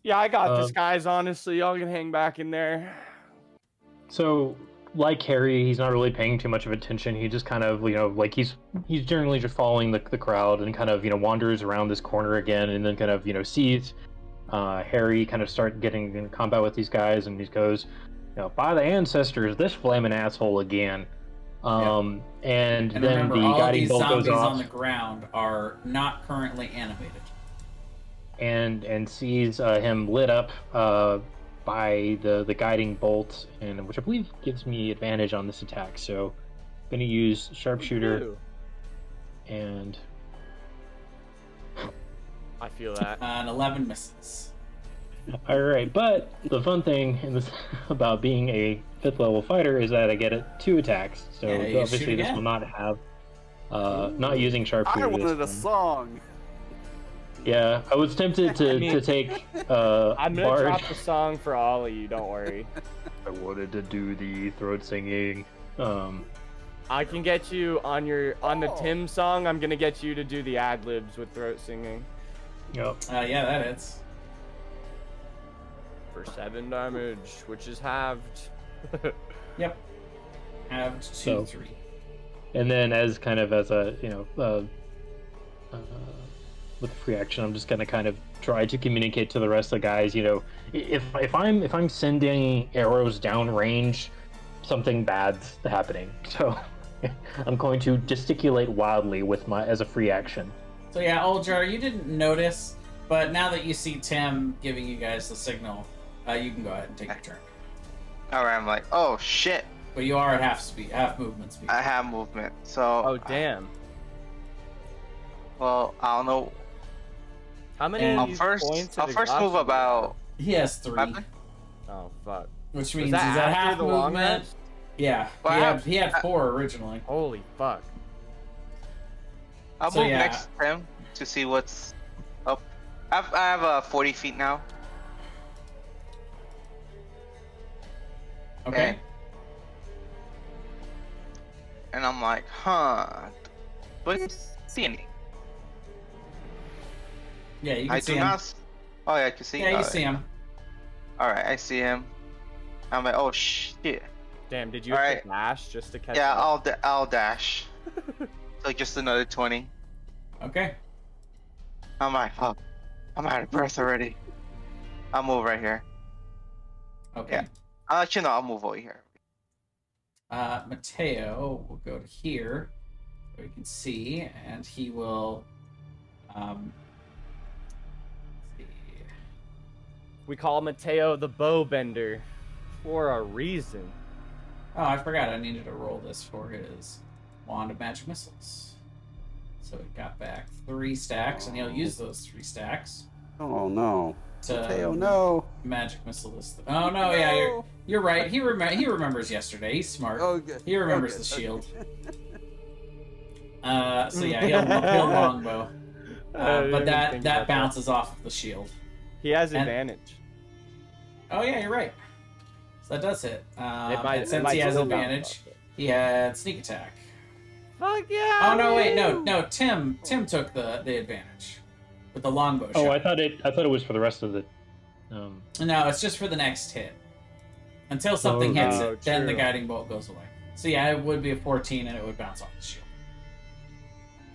Yeah, I got this, guys. Honestly, y'all can hang back in there. So, like Harry, he's not really paying too much of attention. He just kind of, like he's generally just following the crowd and kind of, wanders around this corner again and then kind of, sees Harry kind of start getting in combat with these guys, and he goes, by the ancestors, this flaming asshole again. And then remember, the all of guiding these bolt goes zombies off on the ground are not currently animated. and sees him lit up by the guiding bolt, and which I believe gives me advantage on this attack. So I'm gonna use sharpshooter, Ooh, and I feel that. And 11 misses. all right. But the fun thing in this about being a 5th level fighter is that I get 2 attacks. So Yeah, you obviously shoot this again. will not have not using sharpshooter. I wanted a this time. song. Yeah, I was tempted to take I'm gonna Bard. drop the song for all of you. Don't worry. I wanted to do the throat singing. I can get you on the Oh. Tim song. I'm gonna get you to do the ad libs with throat singing Yep. Yeah, that hits. for 7 damage, which is halved. Yep. Have 2, So- 3. And then as a with free action, I'm just gonna kind of try to communicate to the rest of the guys. If I'm sending arrows downrange, something bad's happening. So I'm going to gesticulate wildly with as a free action. So yeah, Oljar, you didn't notice, but now that you see Tim giving you guys the signal, you can go ahead and take your turn. All right, I'm like, oh shit, But you are at half movement speed. I have movement. So. Oh damn! Well, I don't know. How many And of I'll these first, points I'll of first move exhaustion about. He has 3, Pardon? Oh fuck! which Was means that he's at after half the long movement. rest? Yeah, Well, he had I- 4 originally. Holy fuck! I'll So, move yeah. next to him to see what's up. I have 40 feet now. Okay. And I'm like, huh. Do I see any? Yeah, you can I see do him. not. Oh yeah, I can see. Yeah, you see him. All right, I see him. I'm like, oh shit. Damn! Did you All have right. to dash just to catch Yeah, up? I'll dash. So just another 20. Okay. I'm like, fuck. I'm out of breath already. I'll move right here. Okay. Yeah. Actually, no, I'll move over here. Mateo will go to here, so you can see, and he will. Let's see. We call Mateo the Bowbender for a reason. Oh, I forgot. I needed to roll this for his wand of magic missiles. So he got back 3 stacks, and he'll use those 3 stacks Oh no. to Mateo, no. magic missile this. Oh no, yeah, you're right. He remembers yesterday. He's smart. Oh, good. He remembers Okay, the okay. shield. So yeah, he'll longbow. I didn't But even that think about bounces off of the shield. He has And- advantage. Oh yeah, you're right. So that does hit. might- And since might he has still bounce advantage, off it. he had sneak attack. Fuck yeah! Oh no, wait, no. Tim took the advantage with the longbow shot. Oh, I thought it was for the rest of the. No, it's just for the next hit. Until something Oh, hits okay. it, then the True. guiding bolt goes away. So yeah, it would be a 14 and it would bounce off the shield.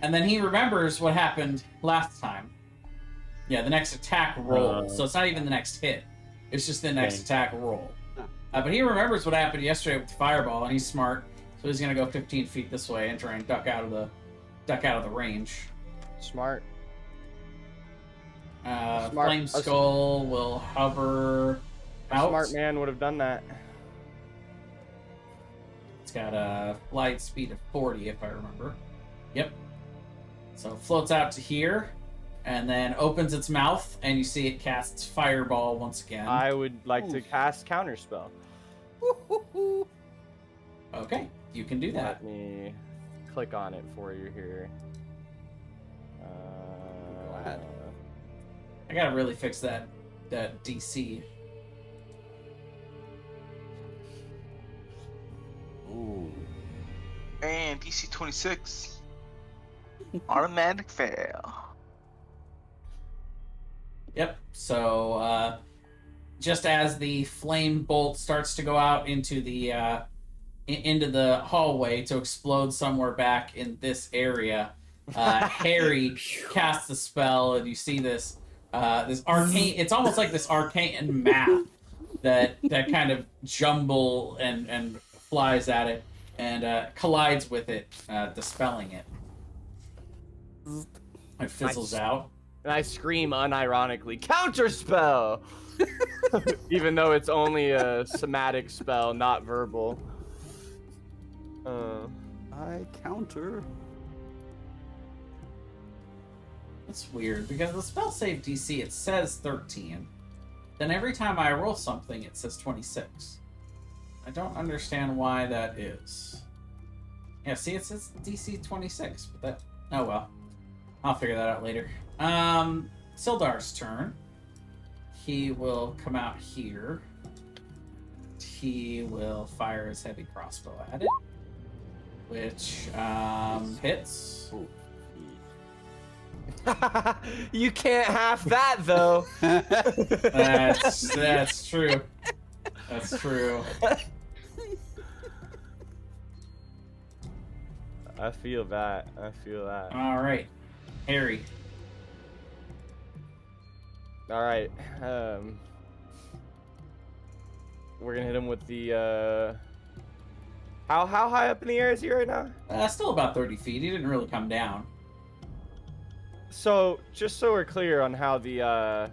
And then he remembers what happened last time. Yeah, the next attack roll. So it's not even the next hit. It's just the next Okay. attack roll. Huh. But he remembers what happened yesterday with the fireball, and he's smart. So he's gonna go 15 feet this way and try and duck out of the range. Smart. Smart. Flame Skull will hover A out. smart man would have done that. It's got a flight speed of 40, if I remember. Yep. So it floats out to here, and then opens its mouth, and you see it casts Fireball once again. I would like to cast Counterspell. Okay, you can do that. Let me click on it for you here. Go ahead. I gotta really fix that DC. Ooh. And DC 26. Automatic fail. Yep. So just as the flame bolt starts to go out into the hallway to explode somewhere back in this area, Harry casts the spell, and you see this arcane. It's almost like this arcane math that kind of jumble and flies at it and collides with it, dispelling it. It fizzles out. And I scream unironically, Counterspell! Even though it's only a somatic spell, not verbal. I counter. That's weird, because the spell save DC, it says 13. Then every time I roll something, it says 26. I don't understand why that is. Yeah, see, it says DC 26, but that... Oh, well. I'll figure that out later. Sildar's turn. He will come out here. He will fire his heavy crossbow at it, which hits. Ooh. You can't half that, though. That's true. That's true. I feel that. I feel that. All right, Harry. All right. We're gonna hit him with the. How high up in the air is he right now? Still about 30 feet. He didn't really come down. So just so we're clear on how the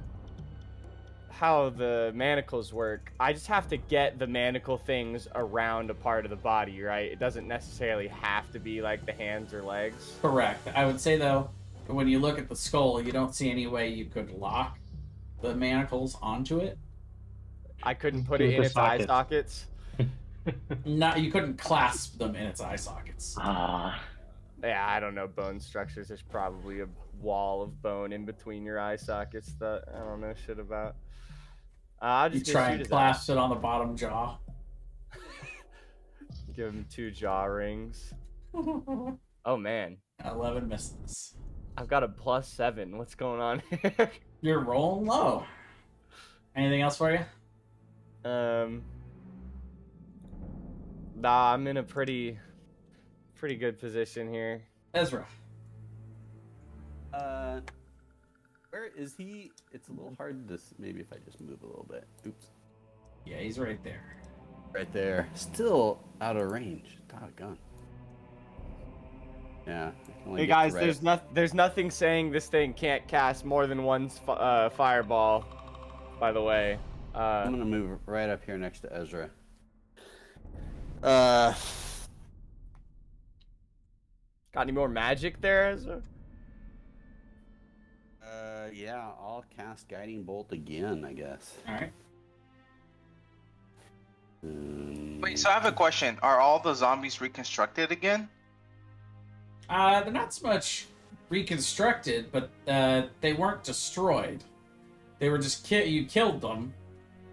manacles work, I just have to get the manacle things around a part of the body, right? It doesn't necessarily have to be like the hands or legs. Correct. I would say, though, when you look at the skull, you don't see any way you could lock the manacles onto it. I couldn't put Do it in the its eye sockets. sockets. You couldn't clasp them in its eye sockets. Ah. Yeah, I don't know bone structures. There's probably a wall of bone in between your eye sockets that I don't know shit about. I'll You just try shoot and his clasp it on the bottom jaw. eye. Give him 2 jaw rings. Oh man, 11 misses. I've got a +7. What's going on here? You're rolling low. Anything else for you? Nah, I'm in a pretty good position here. Ezra. Where is he? It's a little hard to maybe if I just move a little bit. Oops. Yeah, he's right there. Right there. Still out of range. Doggone. Yeah. I can only Hey get guys, right. there's nothing saying this thing can't cast more than one fireball. By the way, I'm gonna move right up here next to Ezra. got any more magic there, Ezra? Yeah, I'll cast Guiding Bolt again, I guess. All right. Wait, so I have a question. Are all the zombies reconstructed again? They're not so much reconstructed, but they weren't destroyed. They were just you killed them.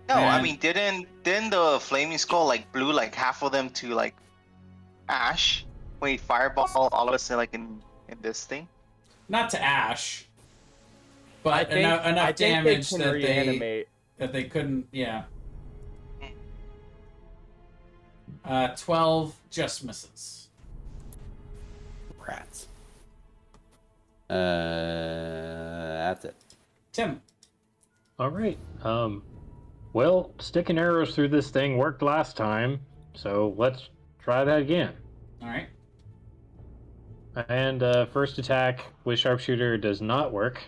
No, I And- mean, didn't the flaming skull like blew like half of them to like ash when he fireball all of us like in this thing? Not to ash, but I think enough they damage can that reanimate. they couldn't. Yeah. 12 just misses. Rats. That's it. Tim. All right. Well, sticking arrows through this thing worked last time, so let's try that again. All right. And first attack with sharpshooter does not work.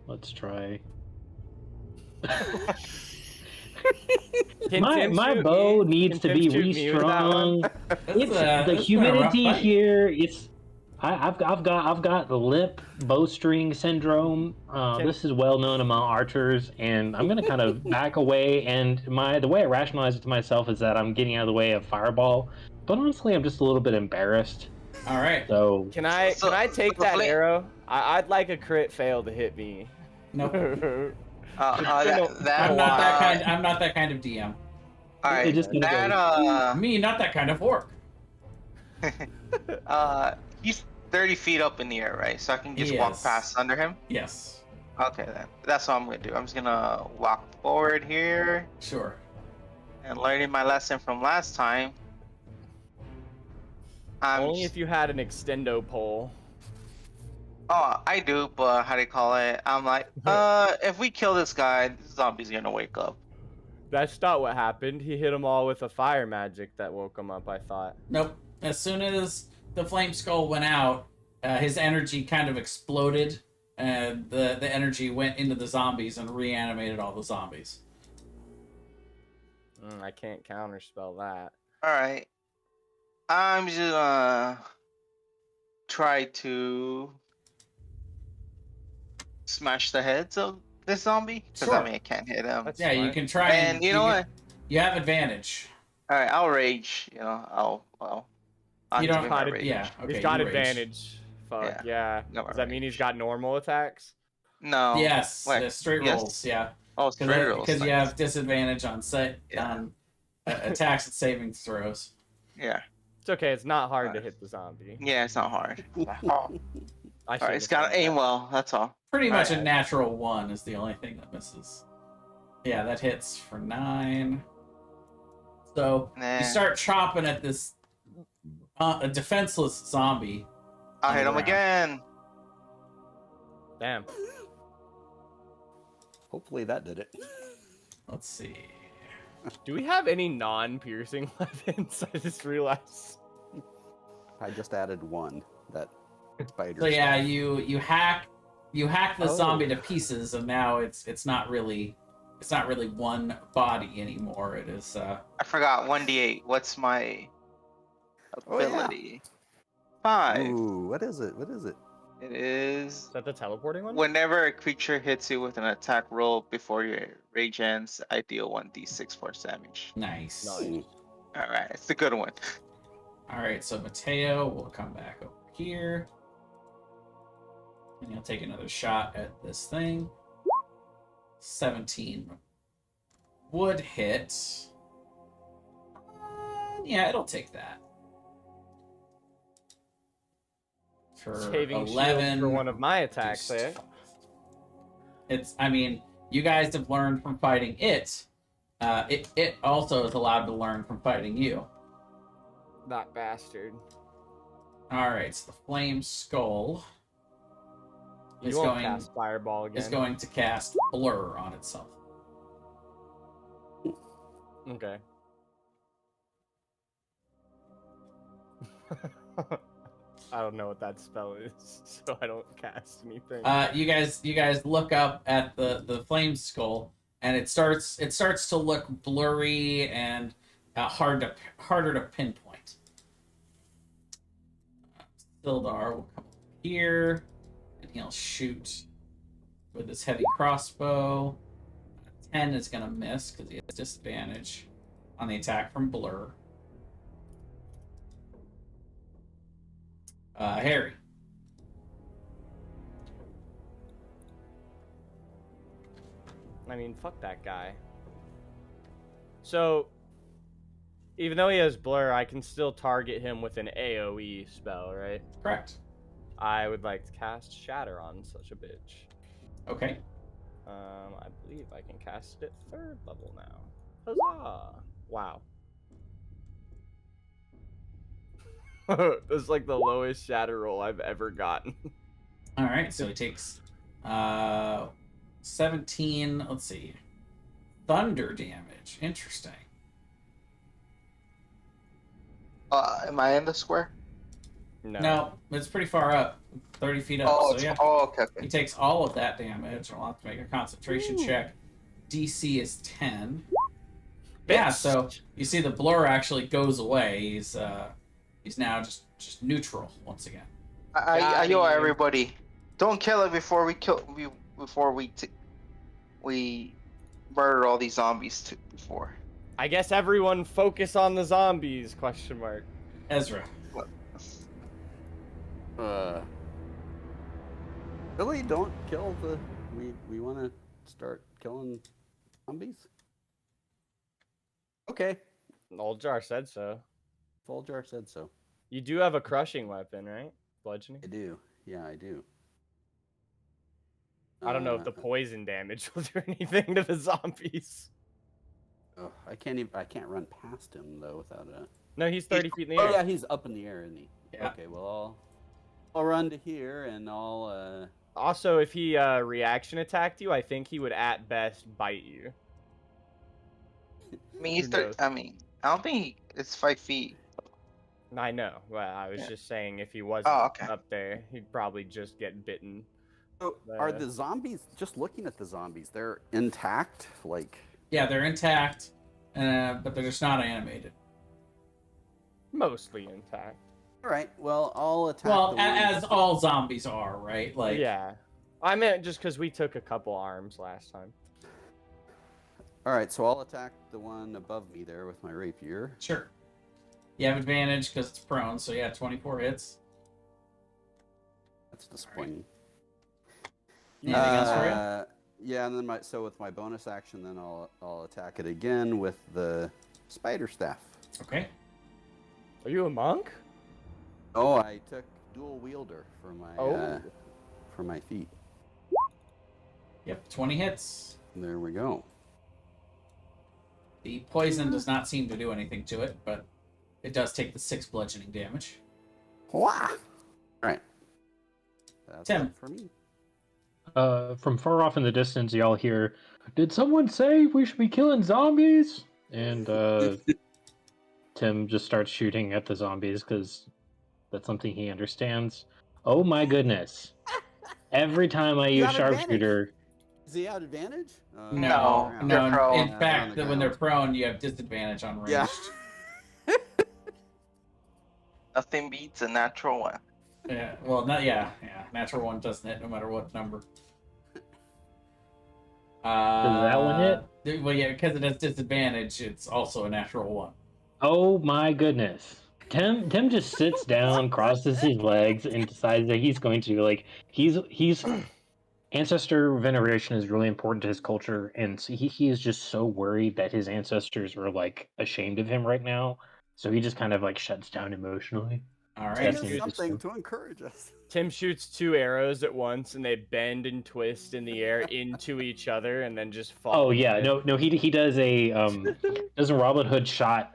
Let's try. My bow needs to be restrung. It's the humidity here. I've got the lip bowstring syndrome. This is well known among archers, and I'm gonna kind of back away. And the way I rationalize it to myself is that I'm getting out of the way of fireball. But honestly, I'm just a little bit embarrassed. All right. So Can I take that arrow? I'd like a crit fail to hit me. Nope. that, I'm not that kind of DM. all right. Me, not that kind of orc. He's 30 feet up in the air, right? So I can just walk past under him? Yes. Okay, then. That's what I'm going to do. I'm just going to walk forward here. Sure. And learning my lesson from last time. Only if you had an extendo pole. Oh, I do, but how do you call it? I'm like, if we kill this guy, the zombie's going to wake up. That's not what happened. He hit them all with a fire magic that woke him up, I thought. Nope. As soon as the flame skull went out, his energy kind of exploded, and the energy went into the zombies and reanimated all the zombies. I can't counterspell that. All right. I'm just gonna try to smash the heads of this zombie, because Sure. I mean I can't hit him. That's Yeah, smart. you can try. And you know what? You have advantage. All right, I'll rage. I'll You don't activate my have to. rage. Yeah. Okay. He's got you rage. advantage. Fuck yeah. No, Does that mean he's got normal attacks? No. Yes. Wait, the straight yes. rolls. Yeah. Oh, straight rolls. Because you nice. have disadvantage on attacks and saving throws. Yeah. It's okay. It's not hard to hit the zombie. Yeah, it's not hard. I All right, it's got to aim well. That's all. Pretty All much a right. natural 1 is the only thing that misses. Yeah, that hits for 9. So Nah. you start chopping at this a defenseless zombie. I'll hit him Underground. again. Damn. Hopefully that did it. Let's see. Do we have any non-piercing weapons? I just realized. I just added one. That spider. So yeah, stuff. you hack the Oh. zombie to pieces, and now it's not really one body anymore. It is I forgot 1d8. What's my Oh, yeah. ability? 5. Ooh, what is it? What is it? It is Is that the teleporting one? whenever a creature hits you with an attack roll before your rage ends, I deal 1d6 force damage. nice. Nice. All right, it's a good one. All right, so Mateo will come back over here, and he'll take another shot at this thing. 17 would hit. Yeah, it'll take that. For Saving 11 shield for one of my attacks, eh? I mean, you guys have learned from fighting it. It also is allowed to learn from fighting you. That bastard. All right, so the flame skull You won't cast fireball again. is going to cast blur on itself. Okay. I don't know what that spell is, so I don't cast anything. You guys look up at the flame skull, and it starts to look blurry and harder to pinpoint. Sildar will come here, and he'll shoot with his heavy crossbow. 10 is gonna miss because he has disadvantage on the attack from blur. Harry. I mean, fuck that guy. So, even though he has blur, I can still target him with an AoE spell, right? Correct. I would like to cast Shatter on such a bitch. Okay. I believe I can cast it at 3rd level now. Huzzah! Wow. That's like the lowest shatter roll I've ever gotten. All right, so he takes 17. Let's see, thunder damage. Interesting. Am I in the square? No, it's pretty far up, 30 feet up. Oh, So yeah, okay. he takes all of that damage. I'll have to make a concentration check. DC is 10. Yeah, so you see the blur actually goes away. He's now just neutral once again. Yo, everybody, don't kill it before we murder all these zombies before. I guess everyone focus on the zombies, ? Ezra. Really, don't kill the. We want to start killing zombies. Okay, Oljar said so. Voljar said so. You do have a crushing weapon, right? Bludgeoning? I do. Yeah, I do. I don't know if the poison damage will do anything to the zombies. Oh, I can't run past him though without a. No, he's 30 feet in the air. Oh yeah, he's up in the air, isn't he? Yeah. Okay, well I'll run to here and I'll. Also, if he reaction attacked you, I think he would at best bite you. I mean, Who knows? I don't think it's 5 feet. I know. Well, I was Yeah. just saying if he wasn't Oh, okay. up there, he'd probably just get bitten. So are the zombies? Just looking at the zombies, they're intact. Like. Yeah, they're intact, but they're just not animated. Mostly intact. All right. Well, I'll attack. Well, the one as all zombies are, right? Like, Yeah. I meant just because we took a couple arms last time. All right, so I'll attack the one above me there with my rapier. Sure. You have advantage because it's prone, so yeah, 24 hits. That's disappointing. Anything else for you? Yeah, and then with my bonus action, then I'll attack it again with the spider staff. Okay. Are you a monk? Oh, I took dual wielder for my feet. Yep, 20 hits. There we go. The poison does not seem to do anything to it, but it does take the 6 bludgeoning damage. Wow. All right. That's Tim. it for me. From far off in the distance, y'all hear, "Did someone say we should be killing zombies?" And Tim just starts shooting at the zombies because that's something he understands. Oh my goodness. Every time I use got advantage. sharpshooter... Is he out advantage? No. they're prone. In Yeah, fact, on the when they're ground. prone, you have disadvantage on ranged. Yeah. Nothing beats a natural one. Yeah, well, natural one doesn't hit no matter what number. Does that one hit? Well, yeah, because it has disadvantage, it's also a natural one. Oh my goodness. Tim just sits down, crosses his legs, and decides that he's going to, like, he's ancestor veneration is really important to his culture, and so he is just so worried that his ancestors are, like, ashamed of him right now, so he just kind of, like, shuts down emotionally. All right. That's Give us interesting. something to encourage us. Tim shoots 2 arrows at once, and they bend and twist in the air into each other, and then just fall. Oh yeah, no, he does a Robin Hood shot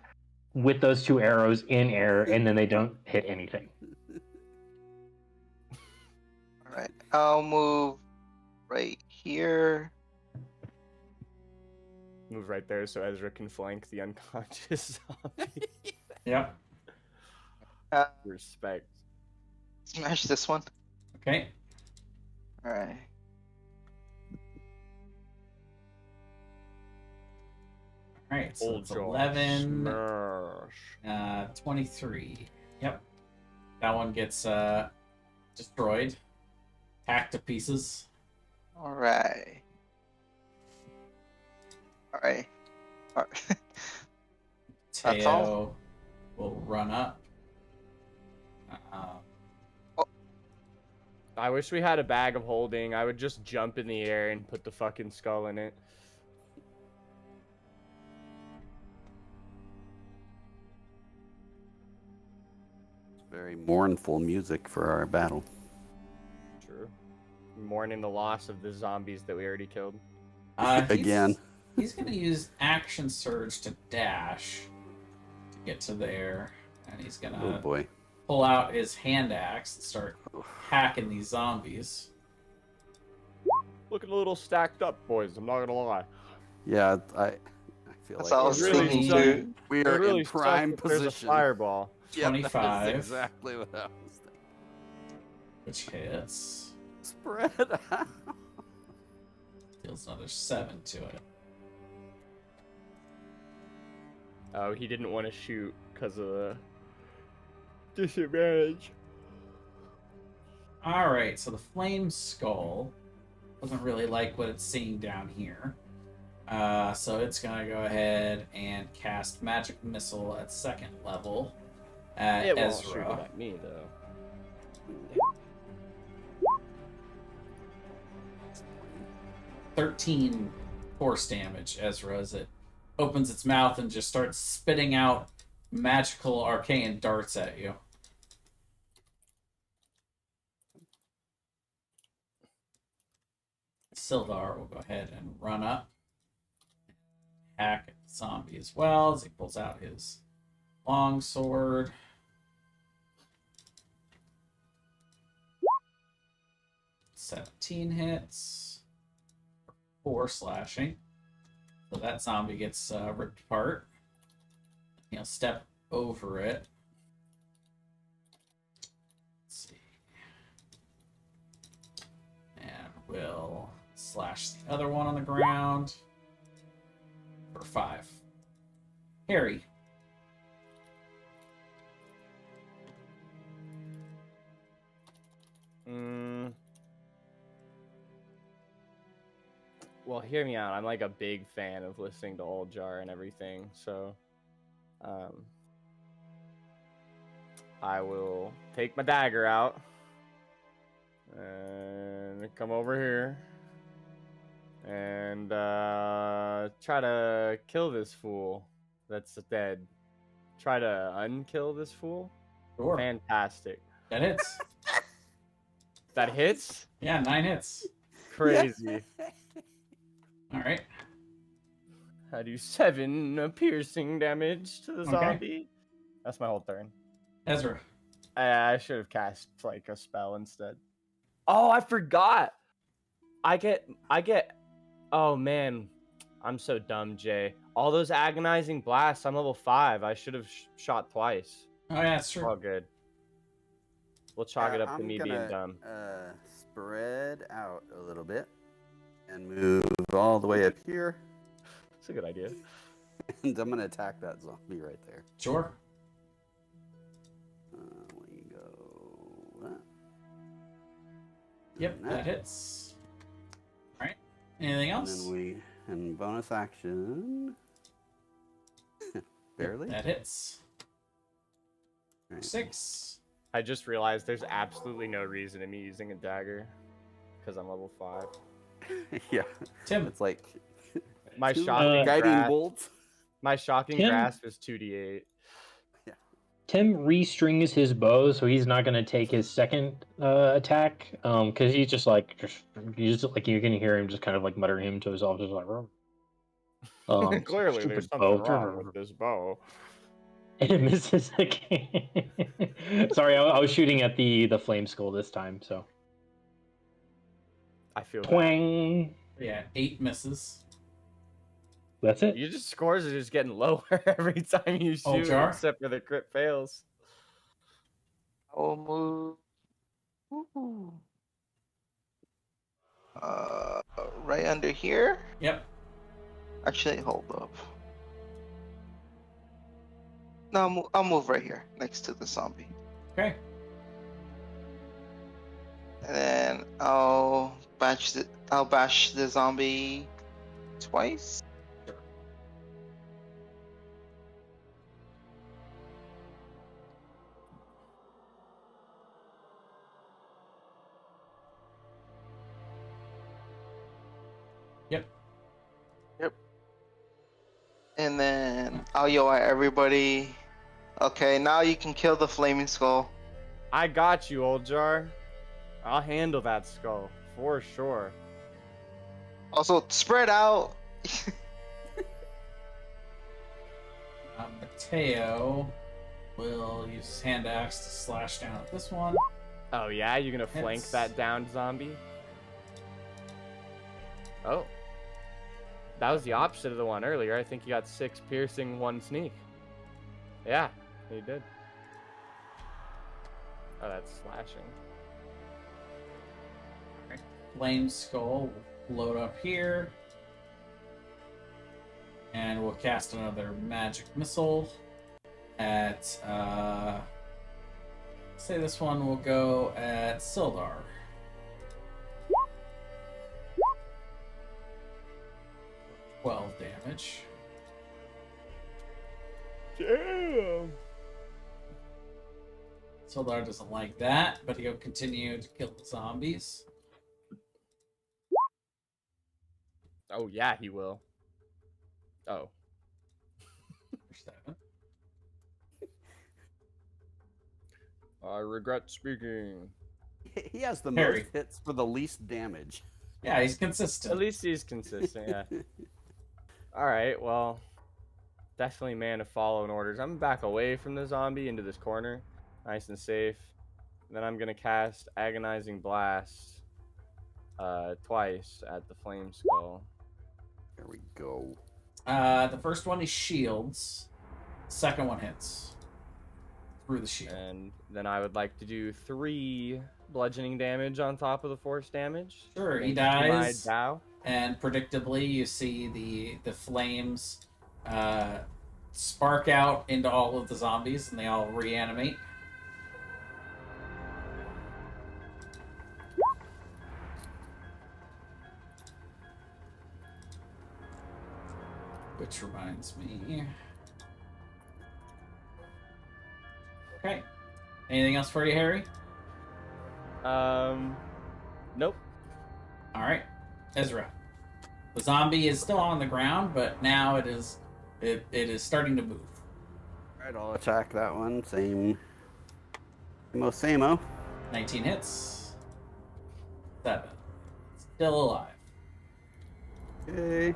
with those 2 arrows in air, and then they don't hit anything. All right, I'll move right here. Move right there so Ezra can flank the unconscious zombie. Yep. Respect. Smash this one. Okay. All right. All right. So Old it's Josh. 11, Smash. 23. Yep. That one gets destroyed, hacked to pieces. All right. All right. All right. That's all? Teo will run up. I wish we had a bag of holding. I would just jump in the air and put the fucking skull in it. Very mournful music for our battle. True. Mourning the loss of the zombies that we already killed. Again. He's going to use action surge to dash to get to there, and he's going Oh to boy. pull out his hand axe and start hacking these zombies. Looking a little stacked up, boys. I'm not gonna lie. Yeah, I feel That's like what I was really thinking sucks. too. we It are really in prime sucks if there's a position. fireball. Yep, that is 25. exactly what I was thinking. Which hits. Spread out. Deals another 7 to it. Oh, he didn't want to shoot because of the disadvantage. Alright, so the Flame Skull doesn't really like what it's seeing down here. So it's going to go ahead and cast Magic Missile at 2nd level at It won't shoot Ezra. it at me though. 13 force damage, Ezra, as it opens its mouth and just starts spitting out magical arcane darts at you. Sildar will go ahead and run up, hack at the zombie as well as he pulls out his long sword. Hits. 4 slashing. So that zombie gets ripped apart. He'll step over it. Let's see. And we'll slash the other one on the ground for 5. Harry. Well, hear me out. I'm like a big fan of listening to Old Jar and everything, so I will take my dagger out and come over here and try to kill this fool that's dead. Try to unkill this fool. Sure. Fantastic. That hits. That hits? Yeah, 9 hits. Crazy. All right. I do 7 piercing damage to the Okay. zombie. That's my whole turn. Ezra. I should have cast like a spell instead. Oh, I forgot. I get. Oh man, I'm so dumb, Jay. All those agonizing blasts. I'm level 5. I should have shot twice. Oh yeah, that's true. All good. We'll chalk it up to I'm me gonna, being dumb. Spread out a little bit and move all the way up here, That's a good idea. and I'm gonna attack that zombie right there. Sure. We go. Yep, that hits. All right. Anything And else? then and bonus action. Barely. That hits. All right. 6. I just realized there's absolutely no reason in me using a dagger because I'm level 5. Yeah, Tim. it's like My two shocking guiding grasp. bolts. My shocking Tim? grasp is 2d8. Tim restrings his bow, so he's not going to take his second attack. Because he's just like you can hear him just kind of like muttering to himself, just like. Clearly, stupid there's something bow. wrong with this bow. And it misses again. Sorry, I was shooting at the flame skull this time. So. I feel bad. Twang. Yeah, 8 misses. That's it. You just scores are just getting lower every time you Oh, shoot, Jar? except for the crit fails. I'll move. Woo-hoo. Right under here. Yep. Actually, hold up. No, I'll move right here next to the zombie, Okay. and then I'll bash the zombie twice. Sure. Yep. And then I'll yell at everybody. Okay, now you can kill the flaming skull. I got you, Old Jar. I'll handle that skull for sure. Also, spread out. Mateo will use his hand axe to slash down at this one. Oh yeah, you're gonna flank Hits. that downed zombie? Oh. That was the opposite of the one earlier. I think he got 6 piercing, 1 sneak. Yeah, he did. Oh, that's slashing. Flame Skull will load up here. And we'll cast another magic missile at, say this one will go at Sildar. $12 damage. Damn! Sildar doesn't like that, but he'll continue to kill the zombies. Oh yeah, he will. Oh. I regret speaking. He has the Harry. most hits for the least damage. Yeah, he's consistent. At least he's consistent, yeah. Alright, well, definitely man of following orders. I'm back away from the zombie into this corner. Nice and safe. Then I'm going to cast Agonizing Blast twice at the Flame Skull. There we go. The first one is shields. Second one hits. Through the shield. And then I would like to do 3 bludgeoning damage on top of the force damage. Sure, he Thanks to my dies. Dow. And predictably, you see the flames spark out into all of the zombies, and they all reanimate. Which reminds me. Okay. Anything else for you, Harry? Nope. All right, Ezra. The zombie is still on the ground, but now it is starting to move. Alright, I'll attack that one. Same-o. 19 hits. 7. Still alive. Okay.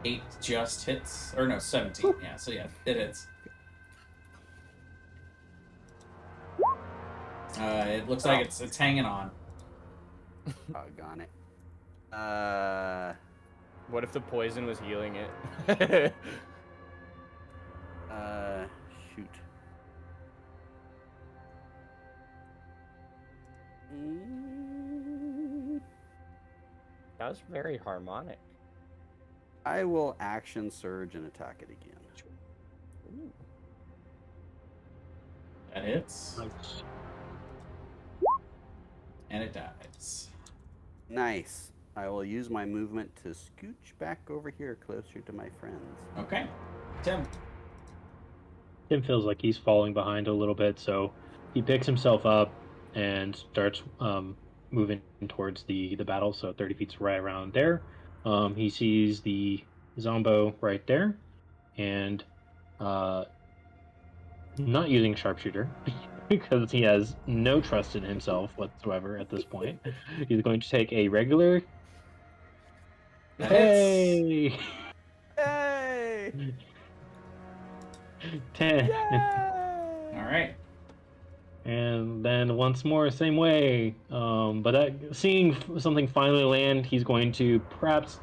8 just hits. Or no, 17. Yeah, so yeah, it hits. It looks like it's hanging on. Doggone it. What if the poison was healing it? Shoot. That was very harmonic. I will action surge and attack it again. Ooh. That hits. Nice. And it dies. Nice. I will use my movement to scooch back over here closer to my friends. Okay. Tim. Tim feels like he's falling behind a little bit, so he picks himself up and starts moving towards the battle. So 30 feet's right around there. He sees the Zombo right there, and not using sharpshooter because he has no trust in himself whatsoever at this point. He's going to take a regular. That hits. Hey! Hey! 10. All right. And then once more, same way. But seeing something finally land, he's going to perhaps,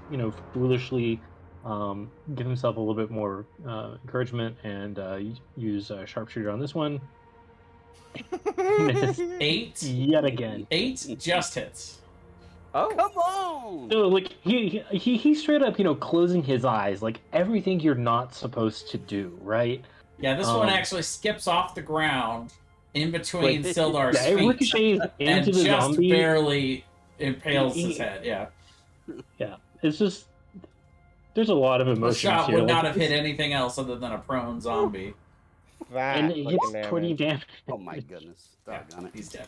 foolishly give himself a little bit more encouragement and use a sharpshooter on this one. Miss 8. yet again. 8 just hits. Oh, Come on! So like he straight up, closing his eyes, like everything you're not supposed to do, right? Yeah, this one actually skips off the ground in between Wait, Sildar's Yeah, it feet ricochets and into the just zombie. barely impales his head. Yeah, Yeah, it's just there's a lot of the emotions shot here. would not like, have hit anything else other than a prone zombie. that and it fucking hits 20 damage. Oh my goodness. Yeah, Doggone it. he's dead.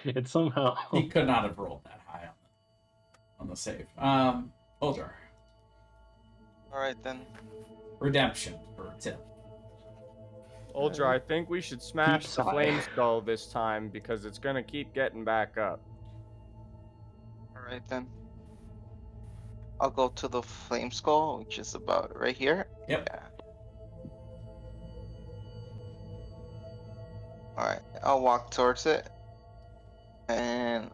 It's somehow He could not have rolled that high on the save. Uldrar. Alright then. Redemption for Tim. Uldra, I think we should smash Keep the sight. flame skull this time because it's gonna keep getting back up. Alright then. I'll go to the flame skull, which is about right here. Yep. Yeah. Alright, I'll walk towards it. And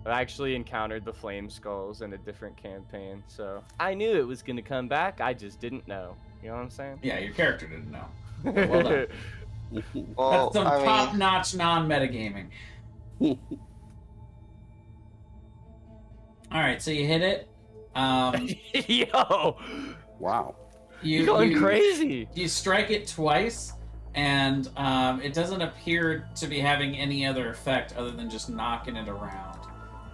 I actually encountered the flame skulls in a different campaign, so I knew it was gonna come back. I just didn't know. You know what I'm saying? Yeah, your character didn't know. Well done. well, That's some I mean, top-notch non-metagaming. All right, so you hit it. Yo, Wow. you're going crazy. You strike it twice, and it doesn't appear to be having any other effect other than just knocking it around.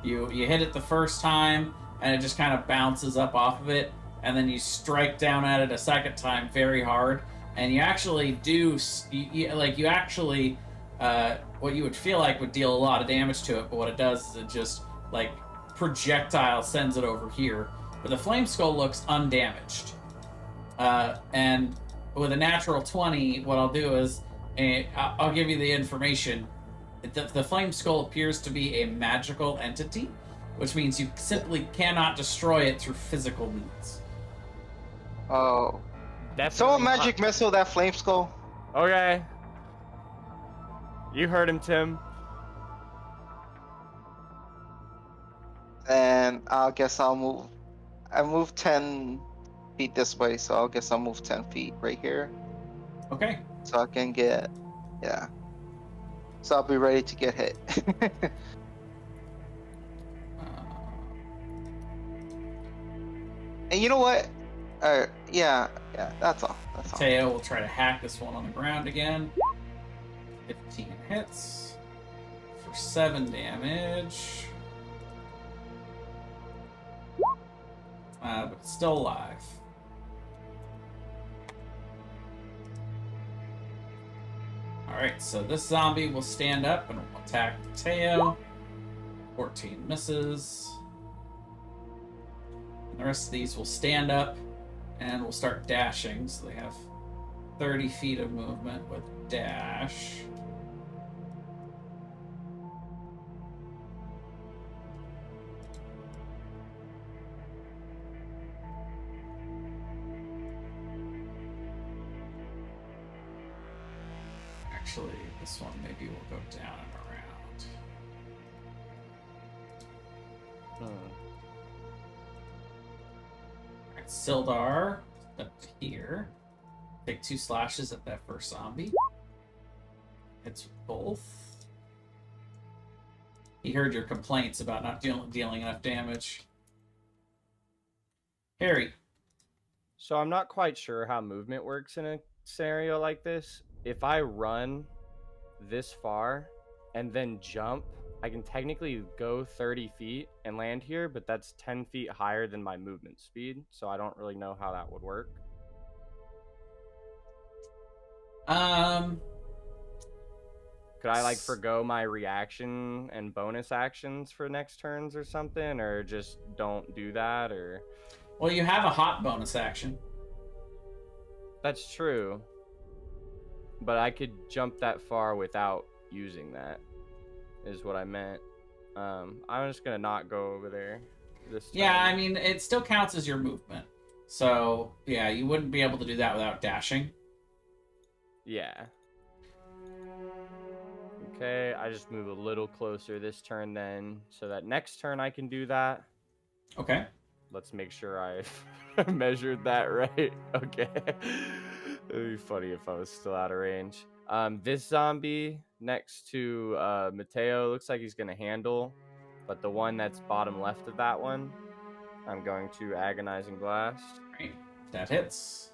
You hit it the first time, and it just kind of bounces up off of it, and then you strike down at it a second time very hard, and you actually do what you would feel like would deal a lot of damage to it, but what it does is it just like projectile sends it over here. But the flame skull looks undamaged, and with a natural 20, what I'll do is I'll give you the information. The flame skull appears to be a magical entity, which means you simply cannot destroy it through physical means. oh. That's So a magic missile, that flame skull. Okay. You heard him, Tim. And I guess I'll move. I moved 10 feet this way, so I guess I'll move 10 feet right here. Okay. So I can get, yeah. So I'll be ready to get hit. And you know what? Yeah, that's all. That's all. Teo will try to hack this one on the ground again. 15 hits for 7 damage. But it's still alive. Alright, so this zombie will stand up and will attack Teo. 14 misses. And the rest of these will stand up and will start dashing, so they have 30 feet of movement with dash. Actually, this one maybe will go down and around. Alright, Sildar, up to here. Take 2 slashes at that first zombie. Hits with both. He heard your complaints about not dealing enough damage. Harry. So I'm not quite sure how movement works in a scenario like this. If I run this far and then jump, I can technically go 30 feet and land here, but that's 10 feet higher than my movement speed, so I don't really know how that would work. Could I forgo my reaction and bonus actions for next turns or something, or just don't do that, or? Well, you have a hot bonus action. That's true. But I could jump that far without using that, is what I meant. I'm just gonna not go over there this time. Yeah, I mean, it still counts as your movement. So, yeah, you wouldn't be able to do that without dashing. Yeah. Okay, I just move a little closer this turn then, so that next turn I can do that. Okay. Let's make sure I measured that right. Okay. It'd be funny if I was still out of range. This zombie next to Mateo looks like he's gonna handle, but the one that's bottom left of that one, I'm going to Agonizing Blast. Right. That hits.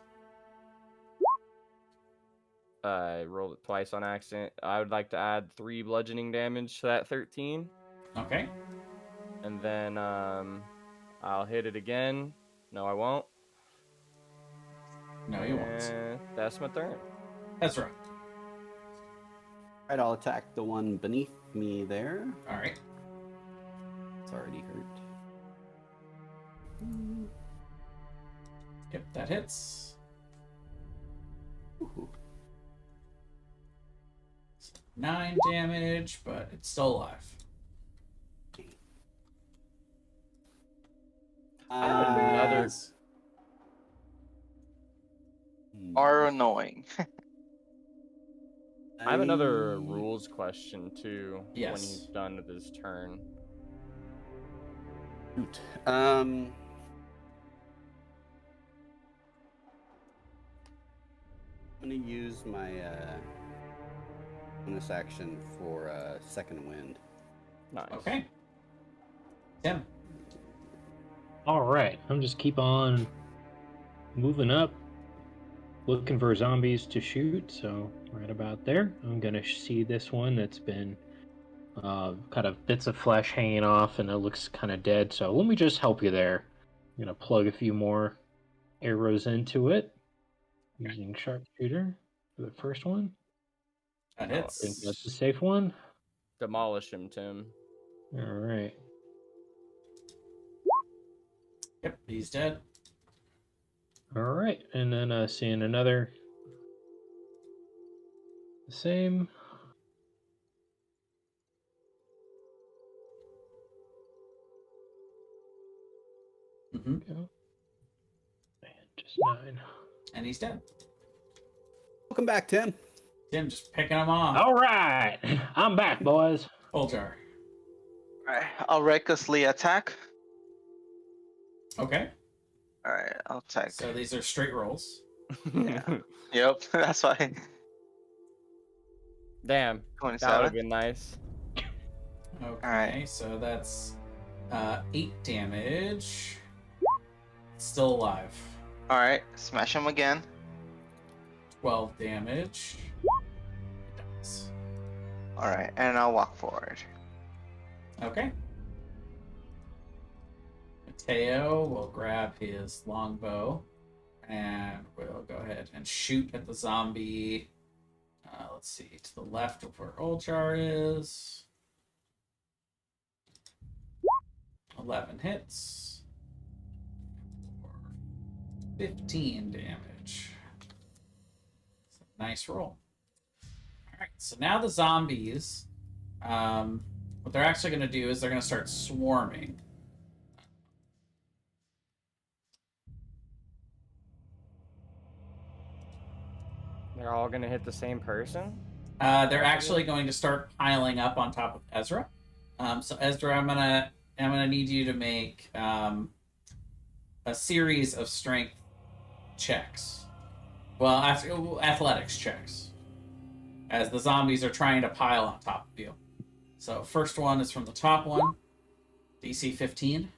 I rolled it twice on accident. I would like to add 3 bludgeoning damage to that 13. Okay. And then I'll hit it again. No, I won't. No, you won't. That's my turn. That's right. Alright, I'll attack the one beneath me there. Alright. It's already hurt. Yep, that hits. Ooh. 9 damage, but it's still alive. I have another. Are annoying. I have another rules question too. Yes. When he's done with his turn. Shoot. I'm gonna use my bonus action for second wind. Nice. Okay. Tim. All right, I'm just keep on moving up, looking for zombies to shoot. So right about there, I'm gonna see this one that's been kind of bits of flesh hanging off, and it looks kind of dead. So let me just help you there. I'm gonna plug a few more arrows into it using sharpshooter for the first one. That I think that's a hits. safe one. Demolish him, Tim. All right. Yep, he's dead. All right, and then seeing another the same. Mm-hmm. Go. And just 9. And he's dead. Welcome back, Tim. Tim just picking him off. All right, I'm back, boys. Full jar. Alright, I'll recklessly attack. Okay. Alright, I'll attack. So these are straight rolls. Yeah. Yep, that's why. Damn. That would 27. have been nice. Okay, Alright. so that's 8 damage. Still alive. Alright, smash him again. 12 damage. It dies. Alright, and I'll walk forward. Okay. Mateo will grab his longbow and we'll go ahead and shoot at the zombie. Let's see, to the left of where Olchar is. 11 hits. For 15 damage. Nice roll. Alright, so now the zombies, what they're actually going to do is they're going to start swarming. They're all gonna hit the same person? They're actually going to start piling up on top of Ezra. So Ezra, I'm gonna need you to make a series of strength checks. Well, athletics checks, as the zombies are trying to pile on top of you. So first one is from the top one, DC 15.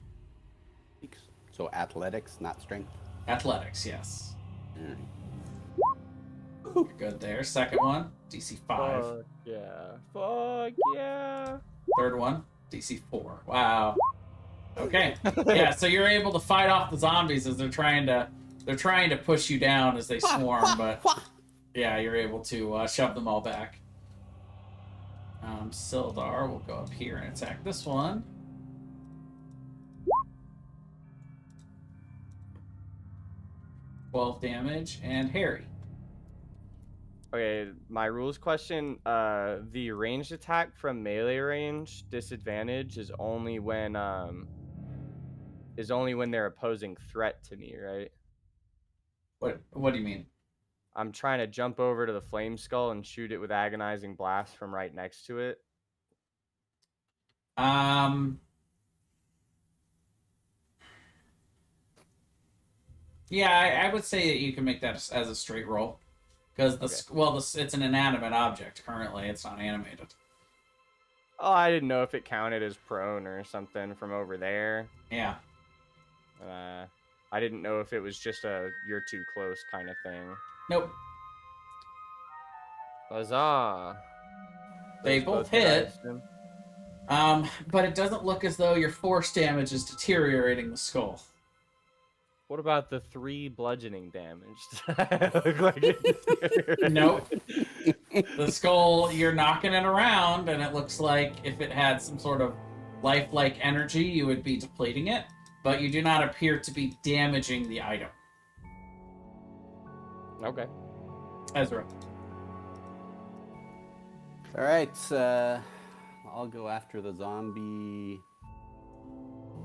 So athletics, not strength. Athletics, yes. Alright. You're good there. Second one, DC 5. Fuck yeah. Fuck yeah. Third one, DC 4. Wow. Okay. Yeah, so you're able to fight off the zombies as they're trying to push you down as they swarm, but yeah, you're able to shove them all back. Sildar will go up here and attack this one. $12 damage, and Harry. Okay, my rules question. The ranged attack from melee range disadvantage is only when they're opposing threat to me, right? What do you mean? I'm trying to jump over to the flame skull and shoot it with agonizing blast from right next to it. Yeah, I would say that you can make that as a straight roll. Because it's an inanimate object currently. It's not animated. Oh, I didn't know if it counted as prone or something from over there. Yeah. I didn't know if it was just a you're too close kind of thing. Nope. Huzzah! They Those both hit. I assume. But it doesn't look as though your force damage is deteriorating the skull. What about the 3 bludgeoning damage? Look like it Nope. The skull, you're knocking it around, and it looks like if it had some sort of lifelike energy, you would be depleting it, but you do not appear to be damaging the item. Okay. Ezra. All right, I'll go after the zombie.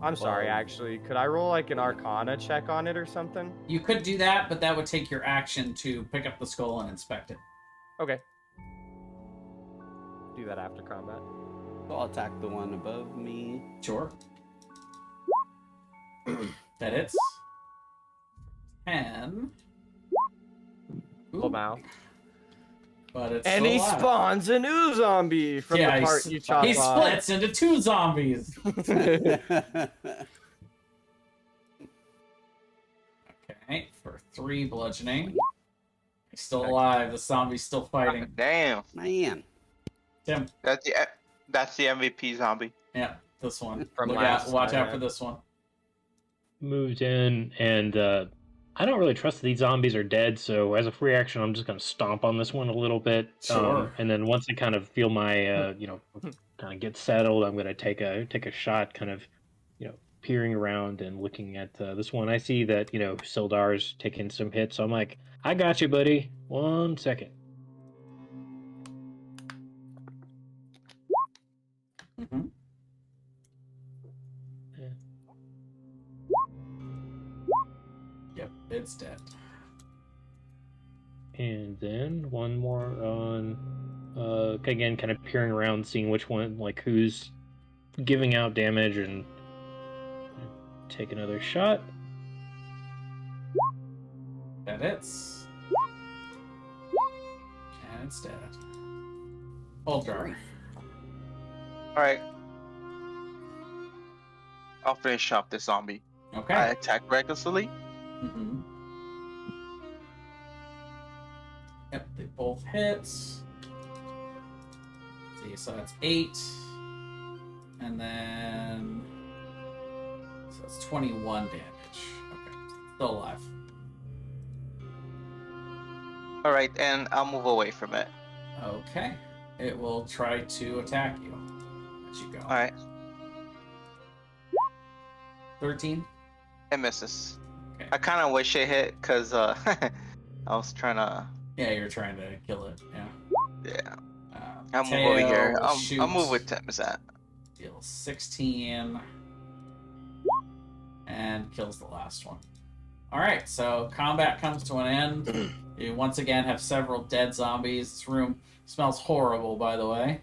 I'm sorry, actually. Could I roll like an Arcana check on it or something? You could do that, but that would take your action to pick up the skull and inspect it. Okay. do that after combat. So I'll attack the one above me. Sure. That hits. 10. Full mouth. But it's And still he alive. spawns a new zombie from the part you chop he off. splits into 2 zombies. Okay, for 3 bludgeoning. He's still alive. The zombie's still fighting. Damn. Man. Tim. That's the MVP zombie. Yeah, this one. From Look last out, watch time, out yeah. for this one. Moved in, and I don't really trust that these zombies are dead, so as a free action, I'm just going to stomp on this one a little bit. Sure. And then once I kind of feel my, kind of get settled, I'm going to take a shot, kind of, peering around and looking at this one. I see that, Sildar's taking some hits, so I'm like, I got you, buddy. 1 second. Mm-hmm. Yep, it's dead. And then one more on, again, kind of peering around, seeing which one, like, who's giving out damage, and take another shot. That hits. And it's dead. Hold jar. Alright. I'll finish off this zombie. Okay. I attack recklessly. Mm-hmm. Yep, they both hit. See, so that's 8. And then... So that's 21 damage. Okay, still alive. Alright, and I'll move away from it. Okay. It will try to attack you as you go. Alright. 13? It misses. Okay. I kind of wish it hit because I was trying to. Yeah, you're trying to kill it. Yeah. Yeah. I'll move over here. I'll move with Tim's at. Deals 16 and kills the last one. All right, so combat comes to an end. You once again have several dead zombies. This room smells horrible, by the way.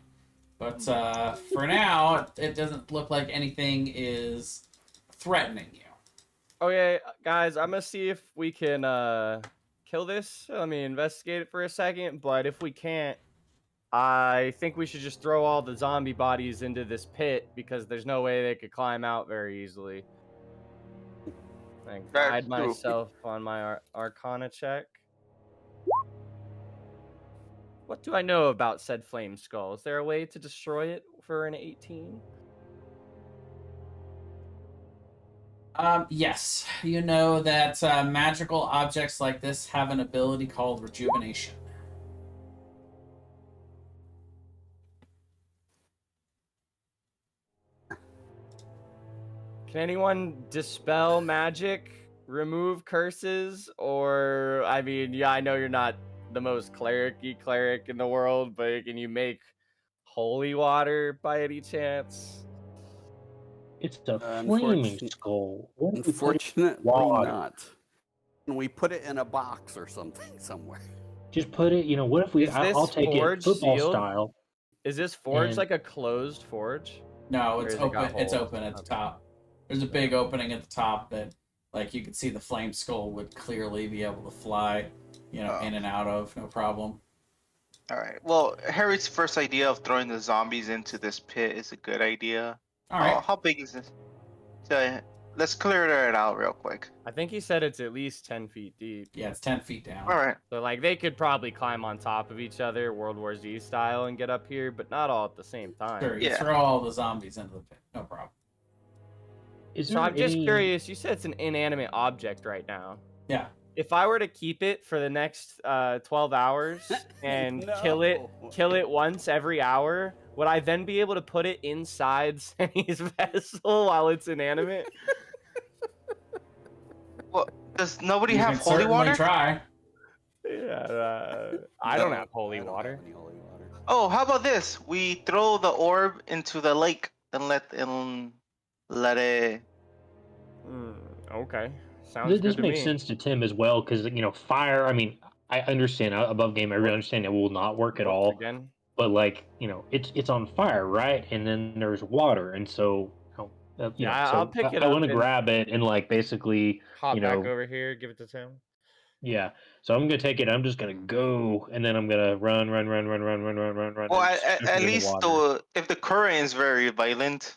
But for now, it doesn't look like anything is threatening you. Okay, guys, I'm gonna see if we can kill this. Let me investigate it for a second, but if we can't, I think we should just throw all the zombie bodies into this pit because there's no way they could climb out very easily. I guide myself on my Arcana check. What do I know about said flame skull? Is there a way to destroy it for an 18? Yes, you know that magical objects like this have an ability called rejuvenation. Can anyone dispel magic, remove curses, or, I mean, yeah, I know you're not the most cleric-y cleric in the world, but can you make holy water by any chance? It's a flaming skull. Unfortunately water? not. Can we put it in a box or something somewhere? Just put it, what if we, I'll take it football sealed? style. Is this forge And- like a closed forge? No, Or it's has it got open. It's holes? open at the Okay. top. There's a big opening at the top that, like, you could see the flame skull would clearly be able to fly, in and out of, no problem. Alright. Well, Harry's first idea of throwing the zombies into this pit is a good idea. All right. How big is this? So, let's clear it out real quick. I think he said it's at least 10 feet deep. Yeah, it's 10 feet down. Alright. So, like, they could probably climb on top of each other, World War Z style, and get up here, but not all at the same time. Sure, you Yeah. throw all the zombies into the pit. No problem. Is So there I'm just any- curious, you said it's an inanimate object right now. Yeah. If I were to keep it for the next 12 hours and kill it once every hour, would I then be able to put it inside Senny's vessel while it's inanimate? Well, does nobody You have can holy certainly water? try. Yeah, I don't have holy I don't water. have any holy water. Oh, how about this? We throw the orb into the lake and let it. Okay, sounds This good to makes me. sense to Tim as well, because fire. I mean, I understand above game. I really understand it will not work at Once all. Again. but like it's on fire, right? And then there's water, and so Yeah, I'll pick it I up want to and grab it and like basically hop back over here, give it to Tim. yeah. So I'm gonna take it. I'm just gonna go, and then I'm gonna run, Well, and just chuck at it in the least water. if the current is very violent,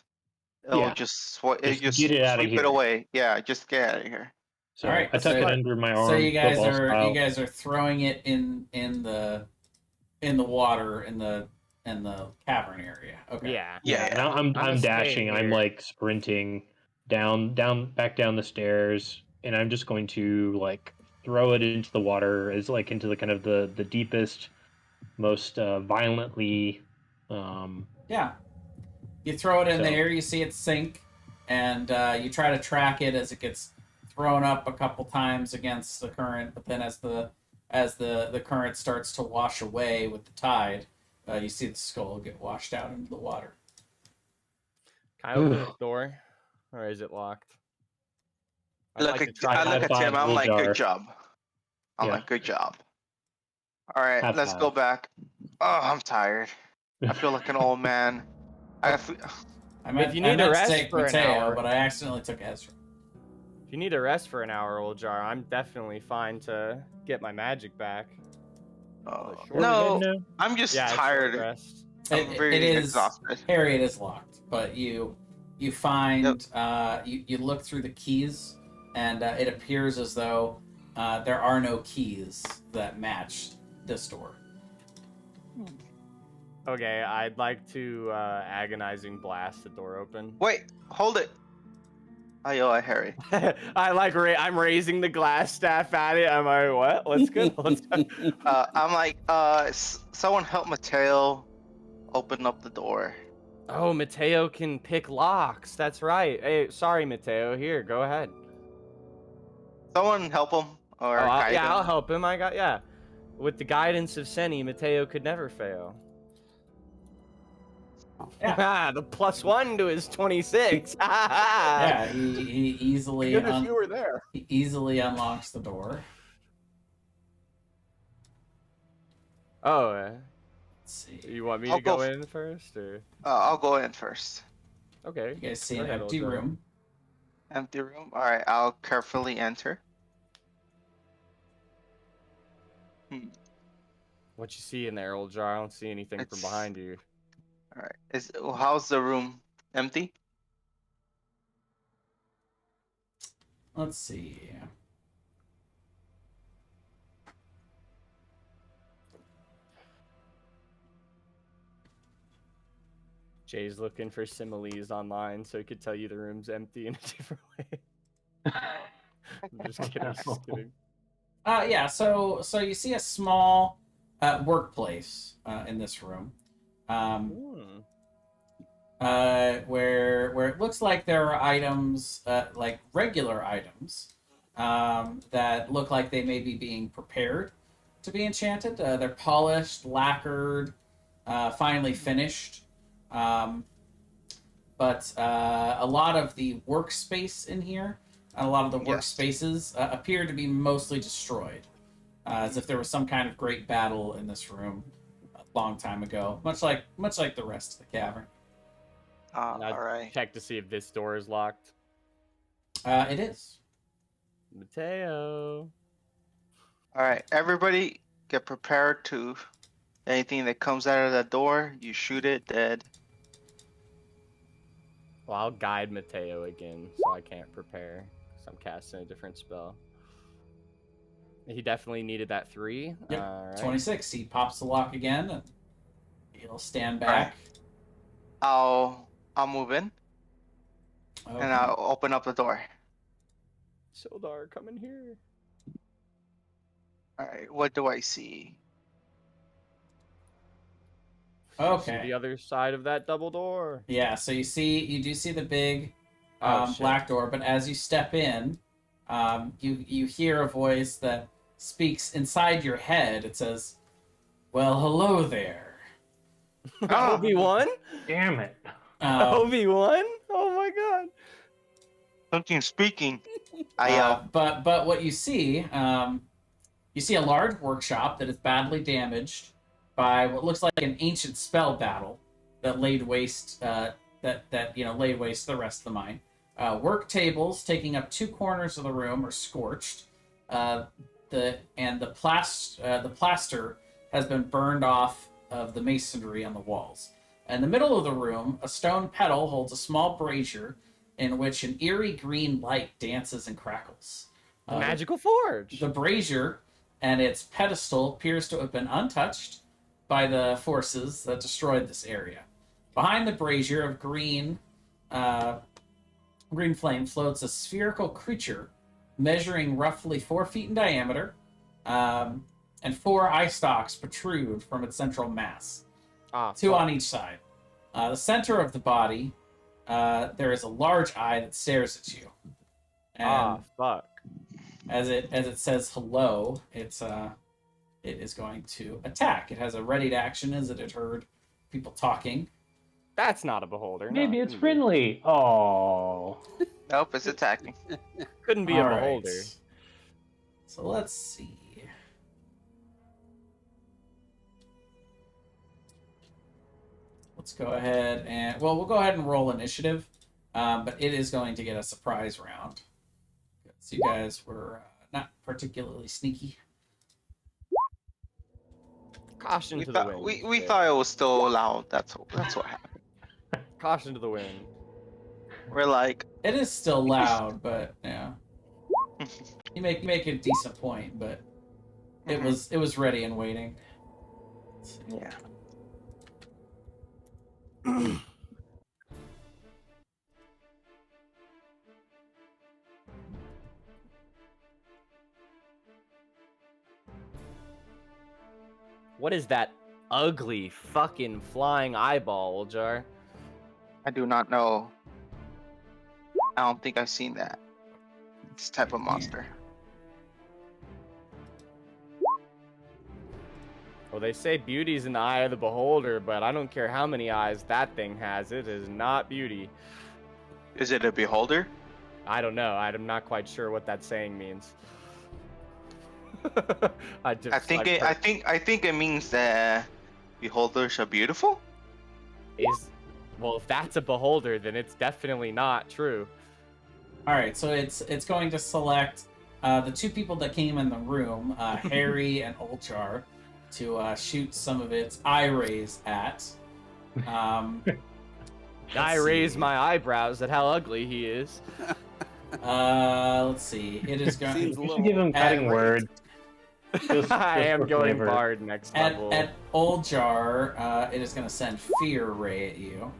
it'll Yeah, it just just get it out of sweep it here. away. Yeah, just get out of here. So All right, I tuck it under my so arm, football style. you guys are throwing it in the water in the cavern area. Okay. Yeah. Yeah, and I'm I'm staying dashing. I'm here. like sprinting back down the stairs, and I'm just going to like throw it into the water, as like into the kind of the deepest, most violently. Yeah. You throw it in So there. You see it sink, and you try to track it as it gets thrown up a couple times against the current. But then as the current starts to wash away with the tide, you see the skull get washed out into the water. Can I open this door, or is it locked? I'd Look like at to try. I look at Tim. I'm like, good job. I'm Yeah. like, good job. All right, High let's five. go back. Oh, I'm tired. I feel like an old man. If you need a to rest take for an Mateo, hour. but I accidentally took Ezra. If you need a rest for an hour, old jar, I'm definitely fine to get my magic back. Oh, Short no, No. I'm just Yeah, it's short tired. rest. I'm very exhausted. Harry, it is locked, but you find you look through the keys, and it appears as though there are no keys that match this door. Okay, I'd like to agonizing blast the door open. Wait, hold it. Ayo, Harry. I'm raising the glass staff at it. I'm like, what? What's good? I'm like, someone help Mateo open up the door. Oh, Mateo can pick locks. That's right. Hey, sorry, Mateo. Here, go ahead. Someone help him or guide him. I'll help him. With the guidance of Seni, Mateo could never fail. Yeah. The +1 to his 26. Yeah, he easily Good if you were there. he easily unlocks the door. Oh, Let's see. you want me I'll to go go in first, or? I'll go in first. Okay. You guys see Go an ahead, empty old Joe. room. Empty room. All right, I'll carefully enter. What you see in there, old jar? I don't see anything from It's- behind you. All right. How's the room? Empty? Let's see. Jay's looking for similes online so he could tell you the room's empty in a different way. I'm just kidding. Just kidding. Yeah. So you see a small workplace in this room, where it looks like there are items, like regular items, that look like they may be being prepared to be enchanted. They're polished, lacquered, finely finished. But a lot of the workspace in here, a lot of the workspaces appear to be mostly destroyed, as if there was some kind of great battle in this room a long time ago, much like the rest of the cavern. All right. Check to see if this door is locked. It is. Mateo. All right, everybody, get prepared to. Anything that comes out of that door, you shoot it dead. Well, I'll guide Mateo again, so I can't prepare. Because I'm casting a different spell. He definitely needed that 3. Yep. Right. 26. He pops the lock again, and he'll stand back. I'll move in, Okay. and I'll open up the door. Sildar, come in here. All right, what do I see? Okay. See the other side of that double door. Yeah, so you do see the big Oh, black door, but as you step in, you hear a voice that speaks inside your head. It says, "Well, hello there." Obi-Wan? Damn it. Obi-Wan? Oh my god. Something speaking. But what you see a large workshop that is badly damaged. by what looks like an ancient spell battle that laid waste laid waste the rest of the mine. Work tables taking up 2 corners of the room are scorched. The plaster has been burned off of the masonry on the walls. In the middle of the room, a stone pedal holds a small brazier in which an eerie green light dances and crackles. The magical forge. The brazier and its pedestal appears to have been untouched by the forces that destroyed this area. Behind the brazier of green flame floats a spherical creature measuring roughly 4 feet in diameter, and 4 eye stalks protrude from its central mass, 2 on each side. The center of the body, there is a large eye that stares at you. And fuck. As it says hello, it is going to attack. It has a ready to action as it had heard people talking. That's not a beholder. Maybe no, it's friendly. Oh. Nope, it's attacking. Couldn't be All a right. beholder. So let's see. Let's go ahead and we'll go ahead and roll initiative, but it is going to get a surprise round. So you guys were not particularly sneaky. Caution We to the thought wind. we thought it was still allowed. That's what happened. Caution to the wind. We're like, It is still loud, but yeah, you make a decent point, but it was ready and waiting. yeah. What is that ugly fucking flying eyeball, Uljar? I do not know. I don't think I've seen that. This type of monster. Well, they say beauty's in the eye of the beholder, but I don't care how many eyes that thing has. It is not beauty. Is it a beholder? I don't know. I'm not quite sure what that saying means. I think it means that beholders are beautiful. Well, if that's a beholder, then it's definitely not true. All right, so it's going to select the 2 people that came in the room, Harry and Ulchar, to shoot some of its eye rays at. I raise my eyebrows at how ugly he is. Let's see. It is going. Seems a You little should give him cutting word. I am for going flavor. bard next level. At Uljar, it is going to send Fear Ray at you.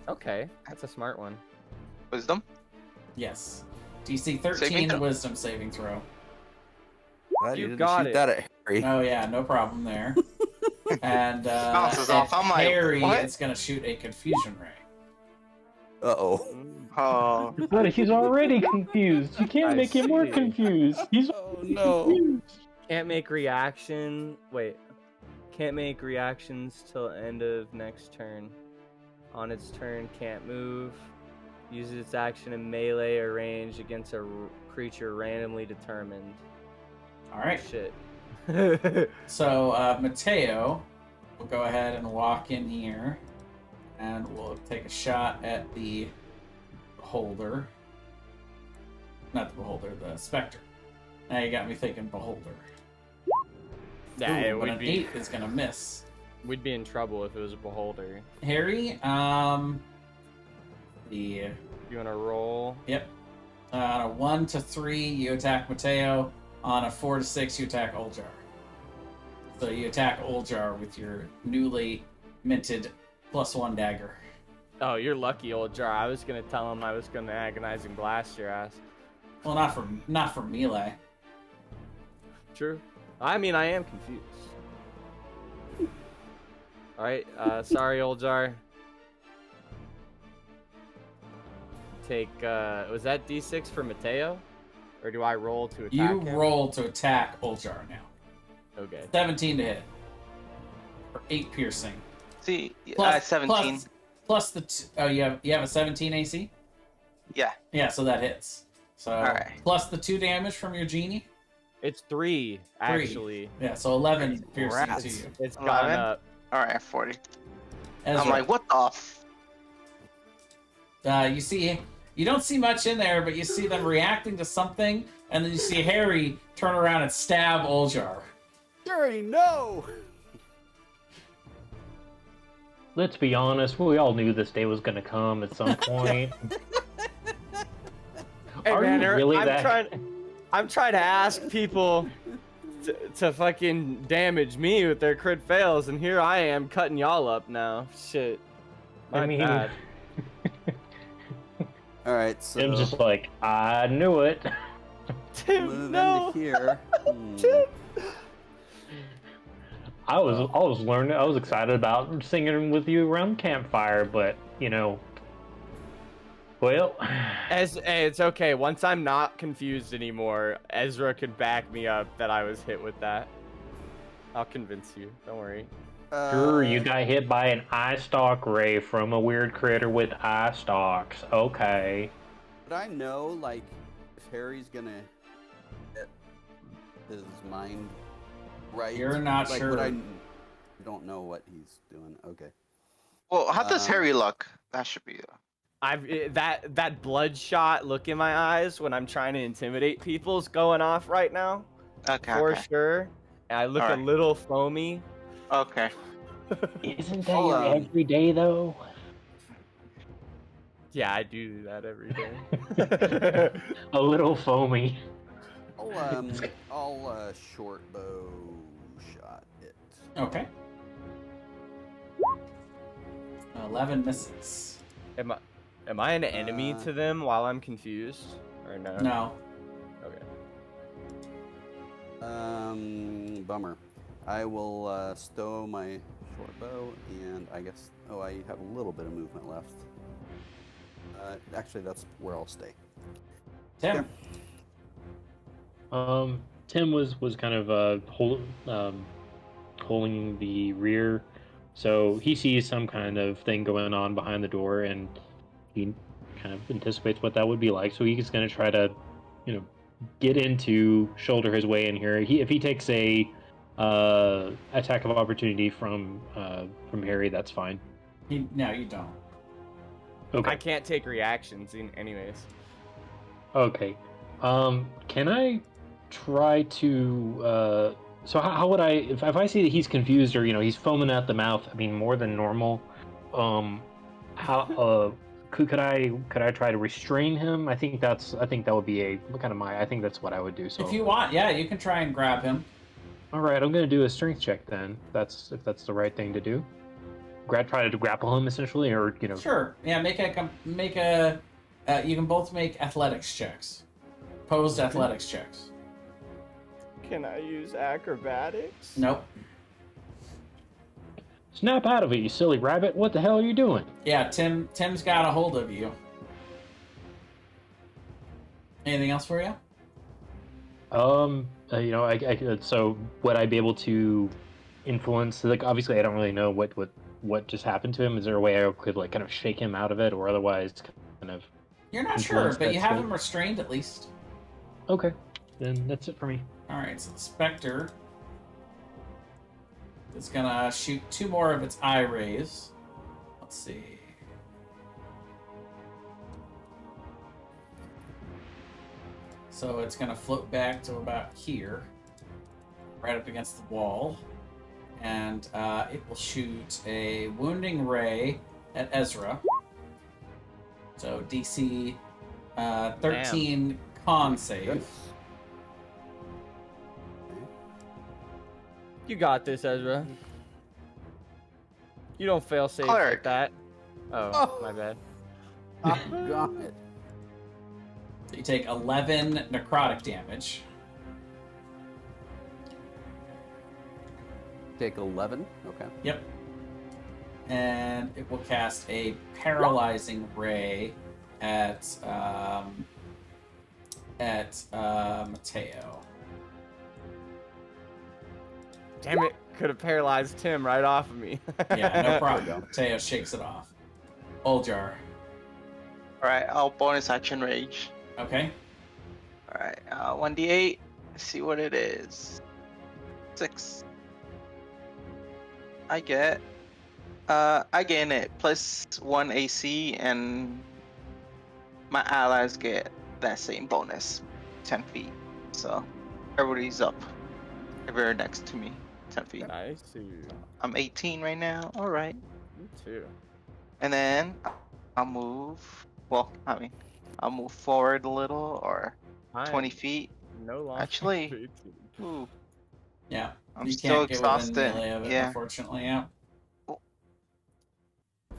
Okay, that's a smart one. Wisdom. Yes. DC Saving 13 throw. Wisdom saving throw. Glad You didn't got shoot it. that at Harry. Oh yeah, no problem there. And Bounces at off. I'm like, Harry, what? it's going to shoot a Confusion Ray. Uh-oh. Oh, But he's already confused. You can't I make him more see. confused. He's Oh, no. confused. Can't make reaction. Wait. Can't make reactions till end of next turn. On its turn, can't move. Uses its action in melee or range against a creature randomly determined. All right. Shit. So Mateo will go ahead and walk in here, and we'll take a shot at the beholder. Not the beholder, the specter. Now you got me thinking beholder. Yeah, it Ooh, but would an be. 8 is gonna miss. We'd be in trouble if it was a beholder. Harry, You wanna roll? Yep. On a 1 to 3, you attack Mateo. On a 4 to 6, you attack Uljar. So you attack Uljar with your newly minted +1 dagger. Oh, you're lucky, old jar. I was gonna tell him I was gonna agonizing blast your ass. Well, not for melee. True. I mean, I am confused. All right. Sorry, old jar. Take. Was that D6 for Mateo, or do I roll to attack You him? roll to attack Uljar now. Okay. 17 to hit. For 8 piercing. see, Plus 17. Plus the you have a 17 AC? Yeah. Yeah, so that hits. So Alright. plus the 2 damage from your genie. It's 3, actually. Yeah, so 11 piercing to Rats. you. It's 11? gone up. All right, 40. Ezra, I'm like, what the? you see, you don't see much in there, but you see them reacting to something, and then you see Harry turn around and stab Oljar. Harry, no! Let's be honest, we all knew this day was going to come at some point. Hey, Are man, you really I'm trying to ask people to fucking damage me with their crit fails, and here I am cutting y'all up now. Shit. I mean, bad. All right, so Tim's just like, I knew it. Tim, move no. into here. Tim. I was excited about singing with you around the campfire, but you know, well, Hey, it's okay. Once I'm not confused anymore, Ezra can back me up that I was hit with that. I'll convince you. Don't worry. sure, you got hit by an eye stalk ray from a weird critter with eye stalks. Okay. But I know, like, if Harry's gonna get his mind right. You're not like, sure. But I don't know what he's doing. Okay. Well, how does Harry look? That should be. That bloodshot look in my eyes when I'm trying to intimidate people's going off right now. Okay. For Okay. sure. And I look Alright. a little foamy. Okay. Isn't that Hold your on. everyday though? Yeah, I do that every day. A little foamy. I'll short bow shot it. Okay. 11 misses. Am I an enemy to them while I'm confused? Or no? No. Okay. Bummer. I will stow my short bow, and I guess. Oh, I have a little bit of movement left. Actually, that's where I'll stay. Tim. Tim was kind of holding the rear, so he sees some kind of thing going on behind the door, and he kind of anticipates what that would be like. So he's going to try to, you know, get into, shoulder his way in here. If he takes a attack of opportunity from Harry, that's fine. No, you don't. Okay. I can't take reactions anyways. Okay. Can I try to so how would I if I see that he's confused or he's foaming at the mouth, I mean more than normal, how could I try to restrain him? I think that would be I think that's what I would do. So If you want, yeah, you can try and grab him. all right, I'm going to do a strength check then. If that's the right thing to do. Try to grapple him essentially, or Sure. Yeah, make a. You can both make athletics checks. Opposed athletics checks. Can I use acrobatics? Nope. Snap out of it, you silly rabbit! What the hell are you doing? Yeah, Tim's got a hold of you. Anything else for you? So would I be able to influence? Like, obviously, I don't really know what just happened to him. Is there a way I could kind of shake him out of it, or otherwise kind of? You're not sure, influence but that you have state? him restrained at least. Okay, then that's it for me. All right, so the Spectre is gonna shoot 2 more of its eye rays. Let's see. So it's gonna float back to about here, right up against the wall, and it will shoot a wounding ray at Ezra. So DC 13 con save. You got this, Ezra. You don't fail saves Cleric. like that. Oh, my bad. Oh, got it. So you take 11 necrotic damage. Take 11. Okay. Yep. And it will cast a paralyzing ray at Mateo. Damn it. Could have paralyzed Tim right off of me. Yeah, no problem. Mateo shakes it off. Oljar. All right. I'll bonus action rage. Okay. All right. 1d8. Let's see what it is. 6. I gain it +1 AC, and my allies get that same bonus, 10 feet. So everybody's up. Everywhere next to me, 10 feet. I see. I'm 18 right now. All right. Me too. And then I'll move. Well, I'll move forward a little, or 20 I'm feet. no longer Actually, 18. ooh, Yeah. I'm You still can't get within exhausted. melee of it, Yeah. unfortunately. Yeah.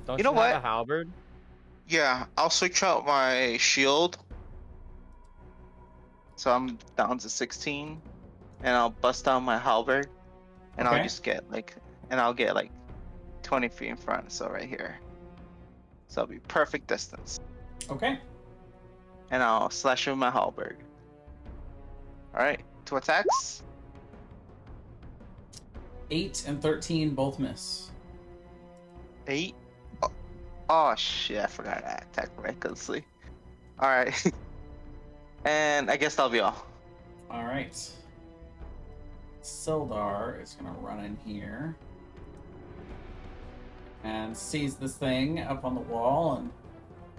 Don't You know have what? a halberd? Yeah, I'll switch out my shield. So I'm down to 16, and I'll bust down my halberd, and I'll Okay. just get I'll get like 20 feet in front. So right here. So I'll be perfect distance, Okay. and I'll slash with my halberd. All right, 2 attacks. 8 and 13 both miss. 8. Oh shit! I forgot I attacked recklessly. All right, and I guess that'll be all. All right. Sildar is going to run in here and sees this thing up on the wall and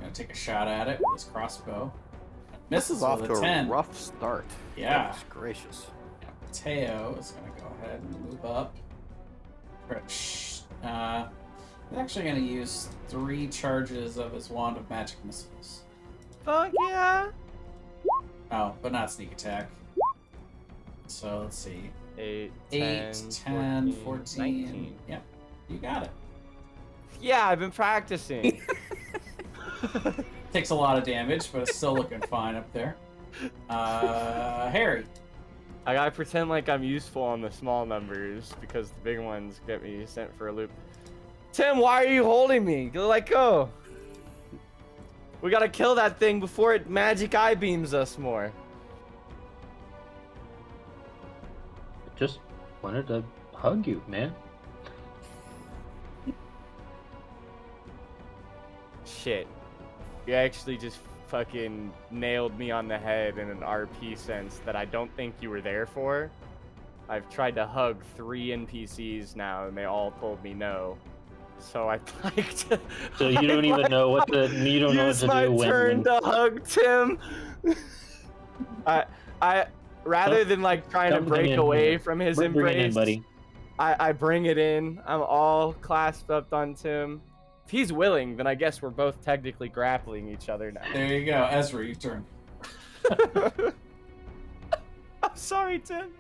going to take a shot at it with his crossbow. This Misses is off with to a 10. a rough start. Yeah. Goodness gracious. Yeah, Mateo is going to go ahead and move up. He's actually going to use 3 charges of his Wand of Magic Missiles. Fuck yeah! Oh, but not sneak attack. So let's see. 8, 10, 14. 19. Yep, you got it. Yeah, I've been practicing. Takes a lot of damage, but it's still looking fine up there. Harry. I gotta pretend like I'm useful on the small numbers because the big ones get me sent for a loop. Tim, why are you holding me? Let go. We gotta kill that thing before it magic eye beams us more. Just wanted to hug you, man. Shit. You actually just fucking nailed me on the head in an RP sense that I don't think you were there for. I've tried to hug 3 NPCs now and they all told me no. So I'd like to. So you don't even know what to. You don't know what Use to my do turn to hug Tim. I rather than like trying to Come break in away here. from his Bring it embrace, in, buddy. I bring it in. I'm all clasped up on Tim. If he's willing, then I guess we're both technically grappling each other now. There you go. Ezra, your turn. I'm sorry, Tim.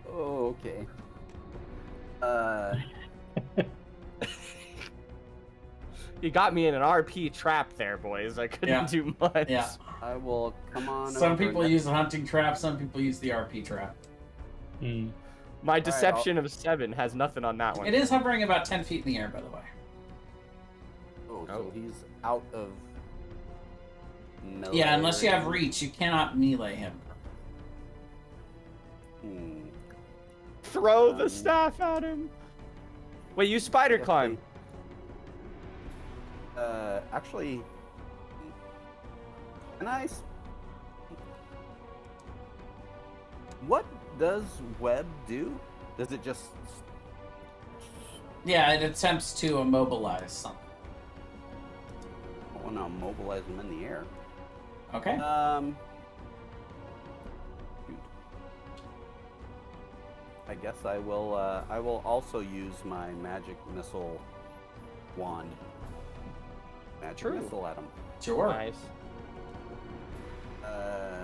Oh, okay. You got me in an RP trap there, boys. I couldn't Yeah. do much. Yeah. I will come on. Some over people next- use the hunting trap, some people use the RP trap. Hmm. My right, deception of 7 has nothing on that one. It is hovering about 10 feet in the air, by the way. Oh, so Oh. he's out of. Melee Yeah, unless you have range. reach, you cannot melee him. Hmm. Throw the staff at him. Wait, you spider Yes, climb. Actually, can I? What does web do? Does it just? Yeah, it attempts to immobilize something. Oh no, mobilize them in the air. Okay. Shoot. I guess I will. I will also use my magic missile wand. Magic True. missile at him. Sure. Nice. Let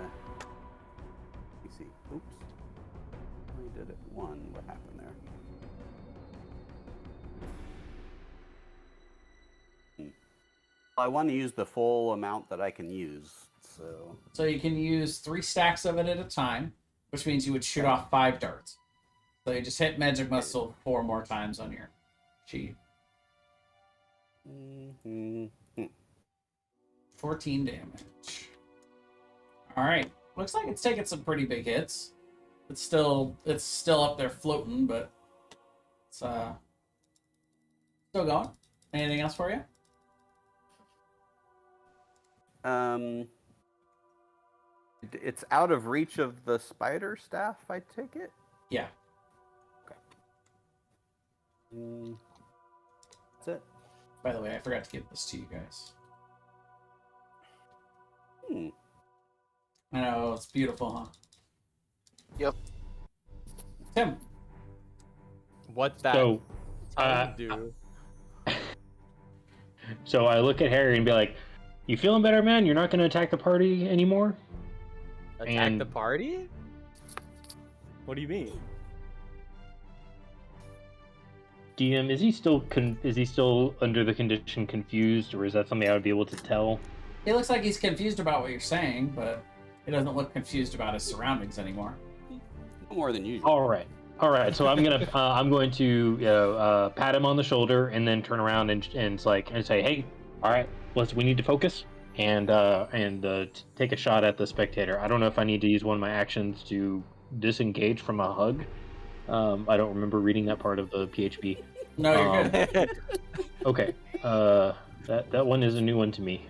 me see. Oops. We did it. 1. What happened there? I want to use the full amount that I can use, so. So you can use 3 stacks of it at a time, which means you would shoot off 5 darts. So you just hit magic missile 4 more times on your sheet. Mm-hmm. 14 damage. Alright. Looks like it's taking some pretty big hits. It's still up there floating, but it's still going. Anything else for you? It's out of reach of the spider staff, I take it? Yeah. That's it. By the way, I forgot to give this to you guys. Hmm. I know, it's beautiful, huh? Yep. Tim. What that So, tongue do? so I look at Harry and be like, "You feeling better, man? You're not going to attack the party anymore?" Attack the party? What do you mean? DM, is he still under the condition confused, or is that something I would be able to tell? He looks like he's confused about what you're saying, but he doesn't look confused about his surroundings anymore. No more than usual. All right. So I'm going to pat him on the shoulder and then turn around and say, "Hey, all right, we need to focus and take a shot at the spectator." I don't know if I need to use one of my actions to disengage from a hug. I don't remember reading that part of the PHP. No, you're good. Okay. That one is a new one to me.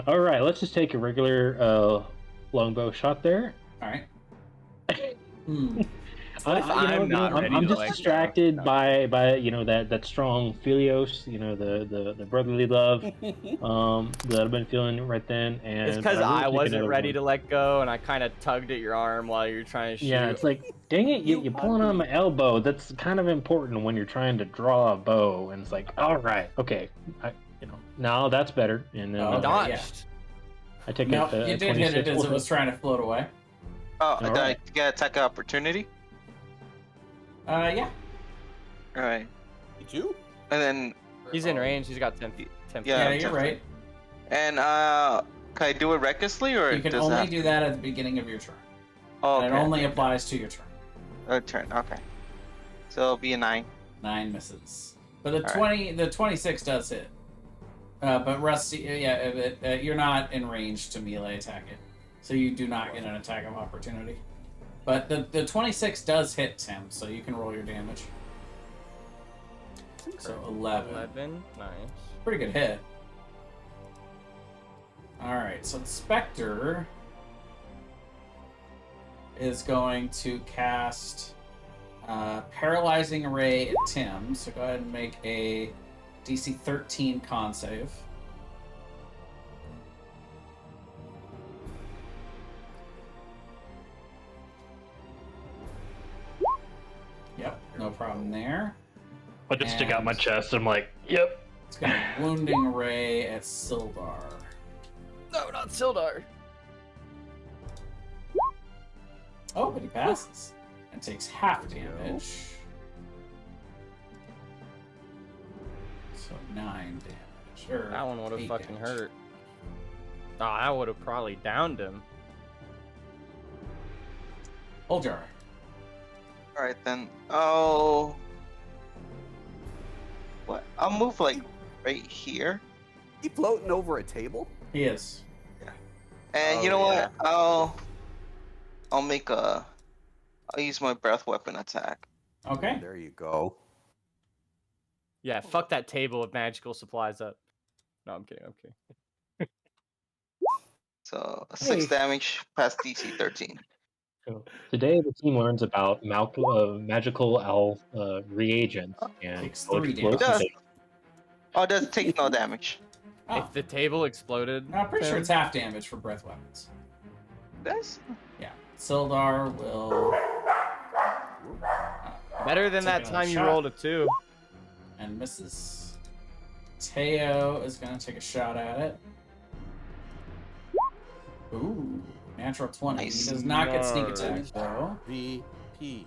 All right, let's just take a regular longbow shot there. All right. Hmm. I'm just distracted by that strong Philios, the brotherly love that I've been feeling right then. And It's because really I take wasn't another ready one. to let go, and I kind of tugged at your arm while you're trying to shoot. Yeah, it's like, dang it, you're pulling on my elbow. That's kind of important when you're trying to draw a bow. And it's like, all right, okay, now that's better. And then Okay, dodged. yeah. I take No, a you did hit it 26 as it was trying to float away. Oh, All did I get attack of opportunity? Yeah. All right. Did you? And then He's in range. He's got 10 feet. 10 feet. Yeah, Yeah, you're right. and can I do it recklessly or You can does only that... do that at the beginning of your turn. Oh, And okay. it only applies to your turn. Turn. Okay. So it'll be a 9. 9 misses. But the All 26 does hit. But Rusty, you're not in range to melee attack it, so you do not get an attack of opportunity. But the 26 does hit Tim, so you can roll your damage. So 11. 11. Nice. Pretty good hit. Alright, so the Spectre is going to cast Paralyzing Ray at Tim. So go ahead and make a DC 13 con save. Yep, no problem there. I just stick out my chest. I'm like, yep. It's got a Wounding Ray at Sildar. No, not Sildar. Oh, but he passes. And takes half damage. So 9 damage. Or That one would have 8 fucking damage. hurt. Oh, I would have probably downed him. Oljar. All right then. Oh. What? I'll move like right here. He floating over a table? He is. And you Oh, know yeah. what? I'll use my breath weapon attack. Okay. There you go. Yeah, fuck that table with magical supplies up. No, I'm kidding. So 6 Hey. damage past DC 13. So today the team learns about magical reagents and Takes how it 3 explodes damage. and Oh, it does take no damage. Oh, If the table exploded, I'm pretty sure it's half damage for breath weapons. This? Yeah. Sildar will. better than Take that another time you shot. rolled a 2. And misses. Teo is going to take a shot at it. Ooh, natural 20. Nice. He does not get sneak Nice. attack, though. VP.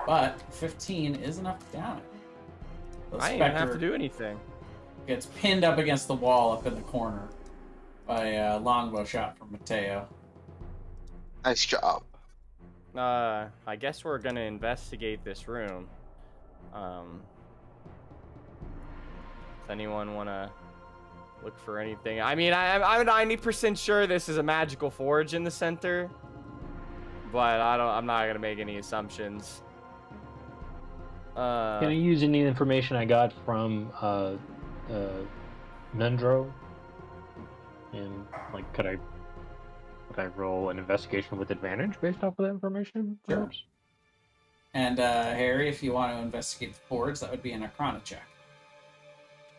But 15 is enough to down it. The I didn't even have to Spectre do anything. gets pinned up against the wall up in the corner by a longbow shot from Mateo. Nice job. I guess we're gonna investigate this room. Does anyone wanna look for anything? I mean, I'm 90% sure this is a magical forge in the center, but I'm not gonna make any assumptions. Can I use any information I got from Nundro? And like, could I roll an investigation with advantage based off of that information? Sure. Perhaps? And Harry, if you want to investigate the forge, that would be an Arcana check.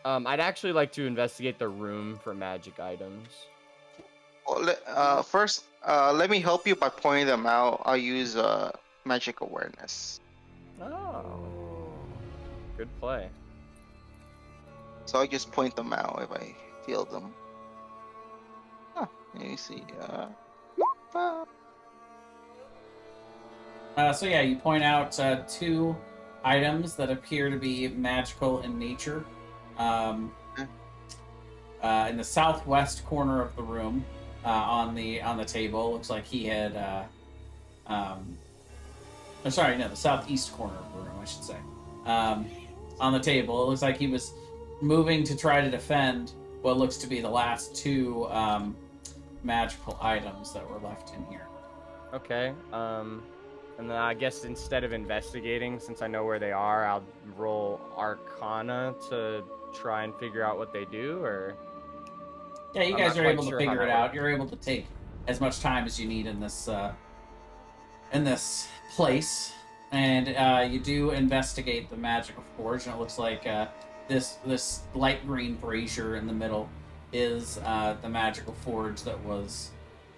I'd actually like to investigate the room for magic items. Well, first, let me help you by pointing them out. I'll use magic awareness. Oh, good play. So I just point them out if I feel them. Let me see. So yeah, you point out 2 items that appear to be magical in nature. In the southwest corner of the room, on the table, looks like he had. The southeast corner of the room, I should say. On the table, it looks like he was moving to try to defend what looks to be the last 2 magical items that were left in here. Okay. And then I guess instead of investigating, since I know where they are, I'll roll Arcana to try and figure out what they do, or... Yeah, you I'm guys not are quite able to sure figure how it that out. works. You're able to take as much time as you need in this place, and you do investigate the magical forge, and it looks like this light green brazier in the middle is the magical forge that was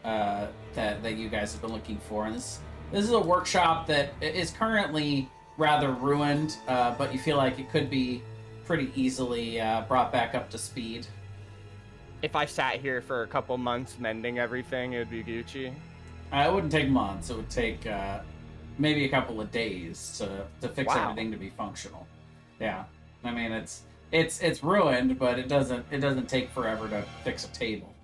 that you guys have been looking for. And this is a workshop that is currently rather ruined, but you feel like it could be pretty easily brought back up to speed. If I sat here for a couple months mending everything, it would be Gucci. It wouldn't take months. It would take maybe a couple of days to fix everything to be functional. Yeah, I mean it's ruined, but it doesn't take forever to fix a table.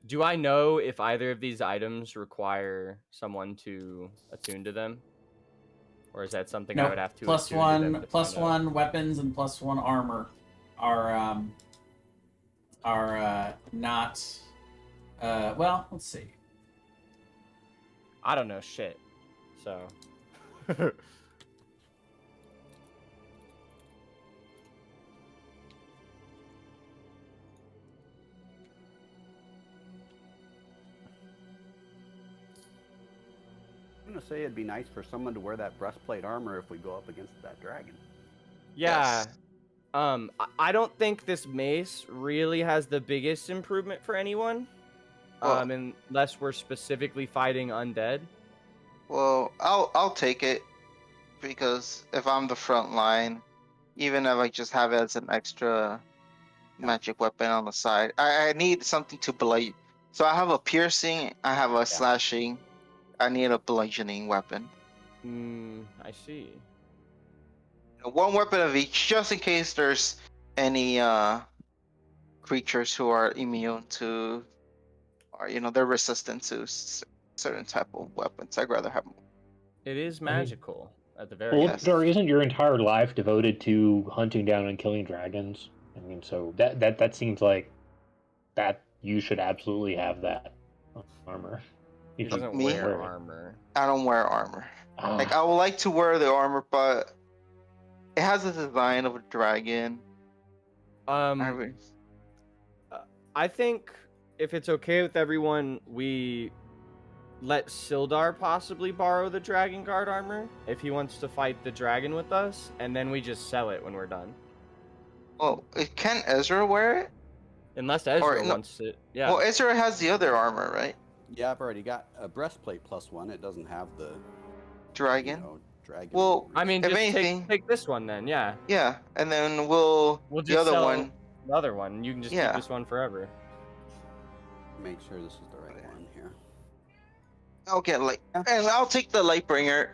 Do I know if either of these items require someone to attune to them, or is that something I would have to attune to them to plus find out? 1 weapons and plus 1 armor are not. Well, let's see. I don't know shit, so. I'm gonna say it'd be nice for someone to wear that breastplate armor if we go up against that dragon. Yeah. Yes. I don't think this mace really has the biggest improvement for anyone. Well- Unless we're specifically fighting undead. Well, I'll take it because if I'm the front line, even if I just have it as an extra magic weapon on the side, I need something to blight. So I have a piercing, I have a slashing, I need a bludgeoning weapon. I see. 1 weapon of each, just in case there's any creatures who are immune to, or they're resistant to certain type of weapons. I'd rather have more. It is magical at the very Well, least. Dar, isn't your entire life devoted to hunting down and killing dragons? I mean, so that seems like that you should absolutely have that armor. He doesn't Me? wear armor. I don't wear armor. Ah. Like, I would like to wear the armor, but it has the design of a dragon. I think if it's okay with everyone, we let Sildar possibly borrow the Dragon Guard armor if he wants to fight the dragon with us, and then we just sell it when we're done. Well, can Ezra wear it? Unless Ezra wants it. Yeah. Well, Ezra has the other armor, right? Yeah, I've already got a breastplate +1. It doesn't have the Dragon. Dragon. Well, I mean, if just anything, take this one then, yeah. Yeah, and then we'll just the other sell one. the other one. You can just keep this one forever. Make sure this is the right one here. I'll get and I'll take the Lightbringer.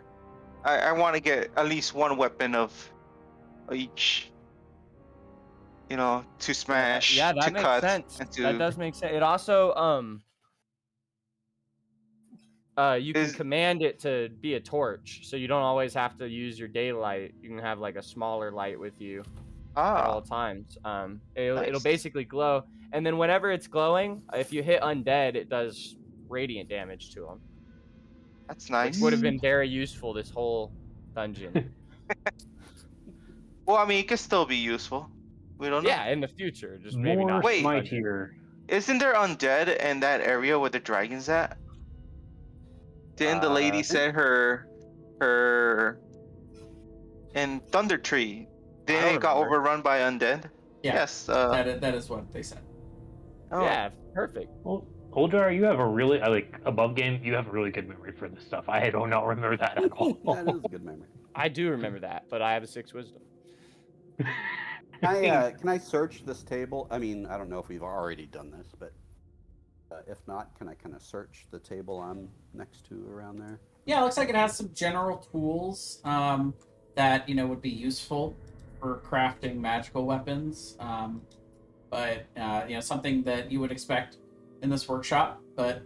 I want to get at least 1 weapon of each. To smash, Yeah, that to makes cut, sense. and to... That does make sense. It also you can command it to be a torch, so you don't always have to use your daylight. You can have like a smaller light with you at all times. It'll basically glow, and then whenever it's glowing, if you hit undead, it does radiant damage to them. That's nice. Which would have been very useful this whole dungeon. Well, I mean, it could still be useful. We don't know. Yeah, in the future, just maybe More not. Wait. smite here. Isn't there undead in that area where the dragon's at? Didn't the lady say her in Thunder Tree? I Didn't don't it got remember. overrun by undead? Yeah, Yes. that is what they said. Oh, Yeah, perfect. Well, Oldjar, you have a really above game. You have a really good memory for this stuff. I do not remember that at all. That is a good memory. I do remember that, but I have a 6 wisdom. Can I search this table? I mean, I don't know if we've already done this, but if not, can I kind of search the table I'm next to around there? Yeah, it looks like it has some general tools that would be useful for crafting magical weapons, but something that you would expect in this workshop. But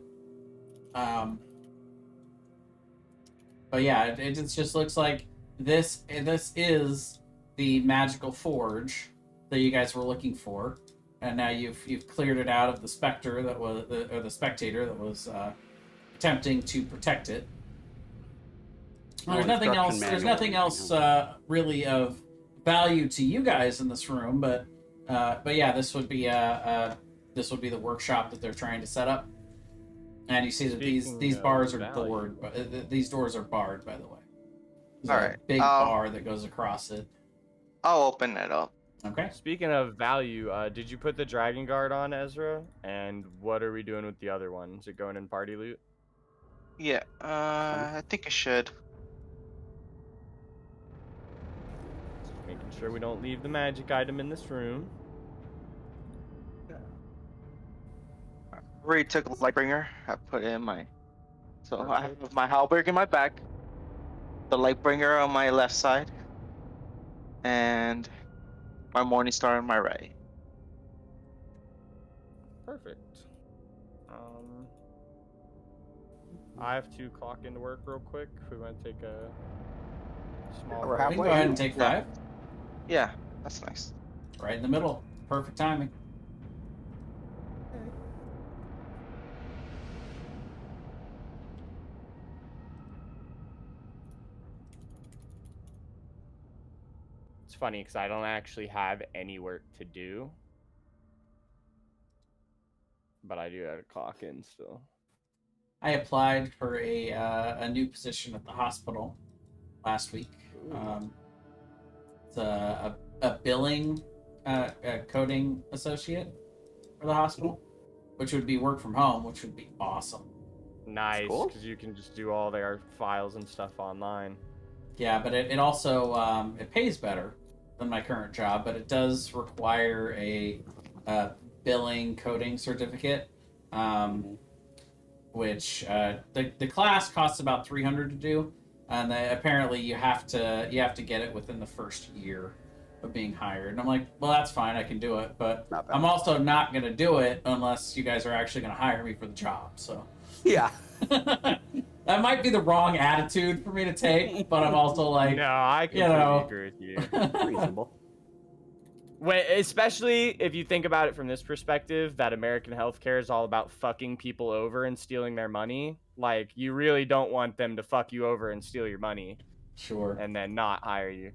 yeah, it just looks like this is the magical forge that you guys were looking for, and now you've cleared it out of the specter that was or the spectator that was attempting to protect it. No There's nothing else. instruction There's manual or nothing anything, else really of value to you guys in this room, but yeah, this would be the workshop that they're trying to set up. And you see that these Speaking bars of are value. board. These doors are barred, by the way. There's All a right, big bar that goes across it. I'll open it up. Okay. Speaking of value, did you put the Dragon Guard on, Ezra? And what are we doing with the other one? Is it going in party loot? Yeah. I think I should. Making sure we don't leave the magic item in this room. Already took Lightbringer. I put it in my. So I have my halberd in my back, the Lightbringer on my left side, and my Morning Star on my right. Perfect. I have to clock into work real quick. If we want to take a small We're break. We can halfway. go ahead and take 5. Yeah, that's nice. Right in the middle. Perfect timing. It's funny because I don't actually have any work to do, but I do have to clock in still. I applied for a new position at the hospital last week. It's a billing coding associate for the hospital, which would be work from home, which would be awesome. Nice, cool. because you can just do all their files and stuff online. Yeah, but it also it pays better than my current job, but it does require a billing coding certificate, which the class costs about $300 to do, and apparently you have to get it within the first year of being hired. And I'm like, well, that's fine, I can do it, but Not bad. I'm also not going to do it unless you guys are actually going to hire me for the job. So Yeah. that might be the wrong attitude for me to take, but I'm also like, No, I completely agree with you. Reasonable. Especially if you think about it from this perspective, that American healthcare is all about fucking people over and stealing their money. Like, you really don't want them to fuck you over and steal your money Sure. and then not hire you.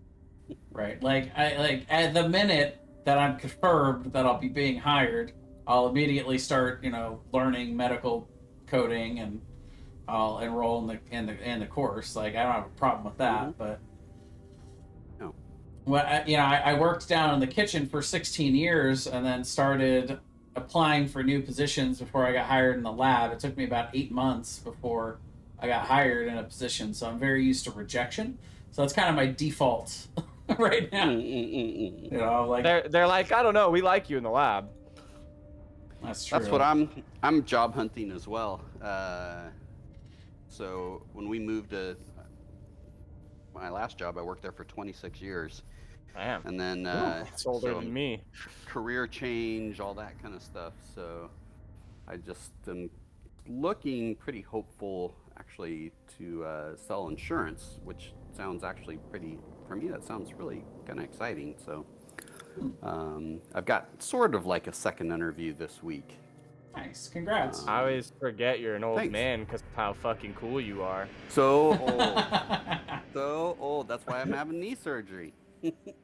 Right. Like at the minute that I'm confirmed that I'll be being hired, I'll immediately start, learning medical coding, and I'll enroll in the course. Like, I don't have a problem with that, but No. well, I worked down in the kitchen for 16 years and then started applying for new positions before I got hired in the lab. It took me about 8 months before I got hired in a position, so I'm very used to rejection. So that's kind of my default right now. Like They're like, I don't know, we like you in the lab. that's true. That's what I'm job hunting as well. So when we moved to my last job, I worked there for 26 years. Damn. And then It's older so than me. career change, all that kind of stuff. So I just am looking pretty hopeful actually to sell insurance, which sounds actually pretty, for me, that sounds really kind of exciting. So I've got sort of like a second interview this week. Nice. Congrats. I always forget you're an old Thanks. man because of how fucking cool you are. So old. So old. That's why I'm having knee surgery.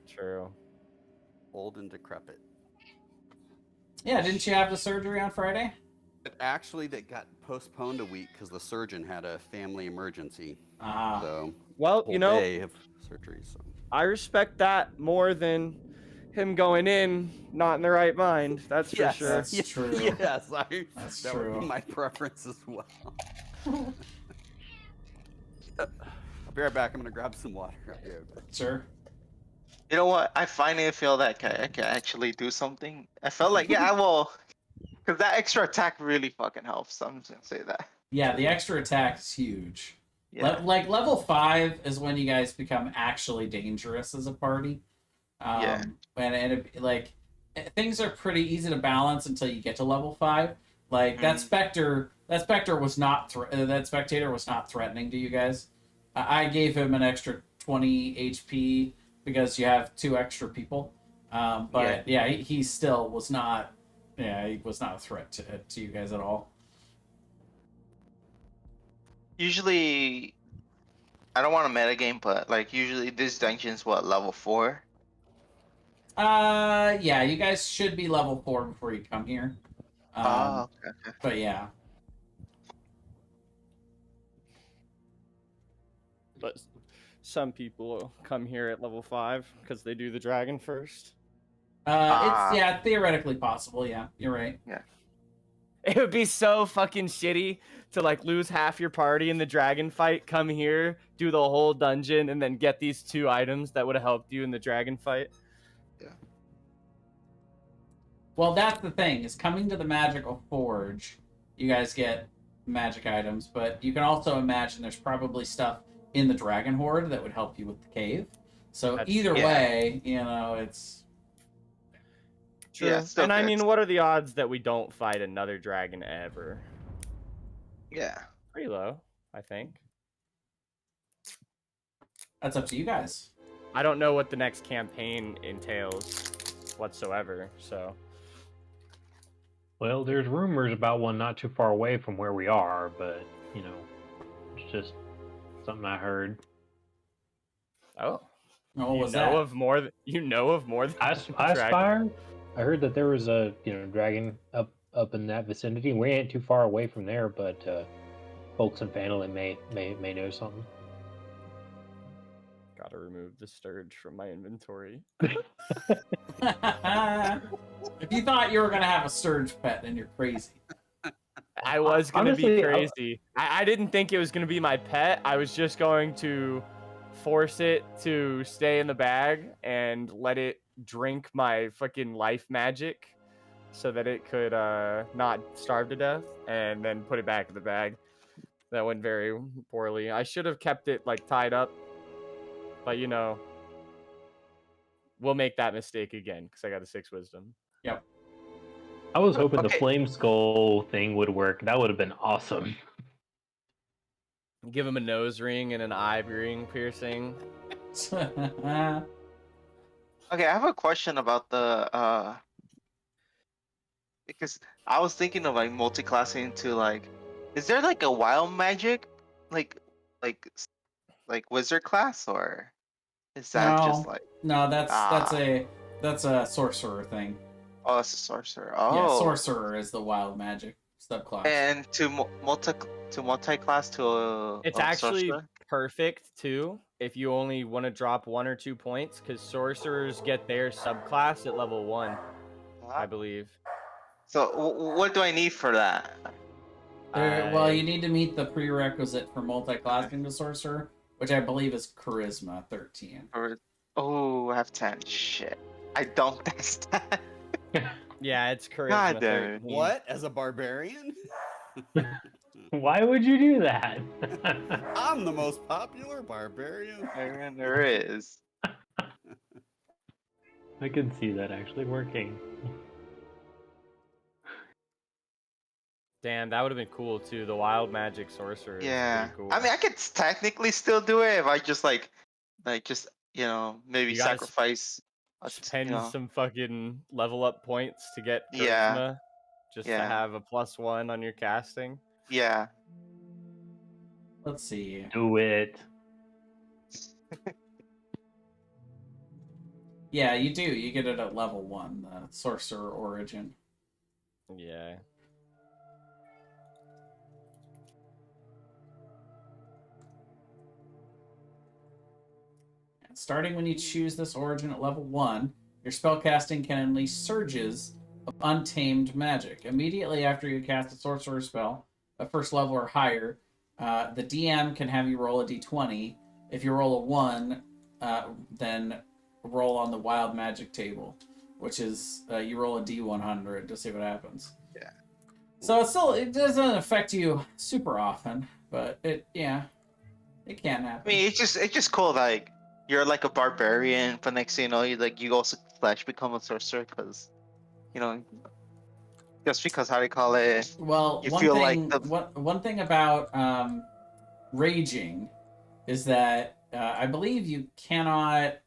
True. old and decrepit. Yeah, didn't you have the surgery on Friday? But actually, that got postponed a week because the surgeon had a family emergency. Ah, So, Well, whole day of surgery. So, I respect that more than him going in not in the right mind. That's for yes, sure. That's true. Yes, That's that would true. be my preference as well. I'll be right back. I'm gonna grab some water. I'll be right back. Sure. You know what? I finally feel that I can actually do something. I felt like, yeah, I will. Because that extra attack really fucking helps. I'm just going to say that. Yeah, the extra attack is huge. Yeah. Like level 5 is when you guys become actually dangerous as a party. Yeah. Things are pretty easy to balance until you get to level 5. Like that spectator was not that spectator was not threatening to you guys. I gave him an extra 20 HP because you have 2 extra people. But yeah, he still was not. Yeah, he was not a threat to you guys at all. Usually, I don't want to metagame, but like usually this dungeon's what, level 4? Yeah, you guys should be level 4 before you come here. Okay. But yeah. But some people come here at level 5 because they do the dragon first. It's theoretically possible. Yeah, you're right. Yeah. It would be so fucking shitty to like lose half your party in the dragon fight, come here, do the whole dungeon, and then get these 2 items that would have helped you in the dragon fight. Yeah. Well, that's the thing, is coming to the Magical Forge, you guys get magic items, but you can also imagine there's probably stuff in the Dragon Horde that would help you with the cave. So either way, it's... True. Yeah, still and I good. mean, what are the odds that we don't fight another dragon ever? Yeah. Pretty low, I think. That's up to you guys. I don't know what the next campaign entails whatsoever, so... Well, there's rumors about one not too far away from where we are, but, it's just something I heard. Oh. What was you know of more than Icefire? I heard that there was a dragon up in that vicinity. We ain't too far away from there, but folks in Phandalin may know something. Gotta remove the Sturge from my inventory. If you thought you were gonna have a Sturge pet, then you're crazy. I was gonna Honestly, be crazy. I didn't think it was gonna be my pet. I was just going to force it to stay in the bag and let it drink my fucking life magic so that it could not starve to death, and then put it back in the bag. That went very poorly. I should have kept it like tied up, but we'll make that mistake again because I got a 6 wisdom. Yep. I was hoping the Okay. flame skull thing would work. That would have been awesome. Give him a nose ring and an eye ring piercing. Okay, I have a question about the because I was thinking of like multi-classing into like, is there like a wild magic like like wizard class, or is that just like no, that's a sorcerer thing. oh, it's a sorcerer? Yeah, Oh, sorcerer is the wild magic subclass. and to multi-class to a It's actually sorcerer? perfect too if you only want to drop 1 or 2 points, because sorcerers get their subclass at level 1, I believe. So what do I need for that? Well, you need to meet the prerequisite for multi-classing to sorcerer, which I believe is charisma 13. Oh, I have 10. Shit, I don't pass that. Yeah, it's charisma. God damn it. 13. What? As a barbarian? Why would you do that? I'm the most popular barbarian. There is. I can see that actually working. Damn, that would have been cool too. The wild magic sorcerer. is Yeah. pretty cool. I mean, I could technically still do it if I just just maybe You gotta sacrifice. spend you know. some fucking level up points to get charisma, Yeah. just to Yeah. have a +1 on your casting. Yeah. Let's see. Do it. Yeah, you do. You get it at level 1, the Sorcerer Origin. Yeah. Starting when you choose this origin at level 1, your spellcasting can unleash surges of untamed magic. Immediately after you cast a sorcerer spell, a first level or higher, the DM can have you roll a d20. If you roll a 1, then roll on the wild magic table, which is you roll a d100 to see what happens. Yeah. So it doesn't affect you super often, but it can happen. I mean, it's just cool. Like you're like a barbarian, but next thing you know, you also become a sorcerer because just because how do you call it? Well, You feel like the one thing about raging is that I believe you cannot.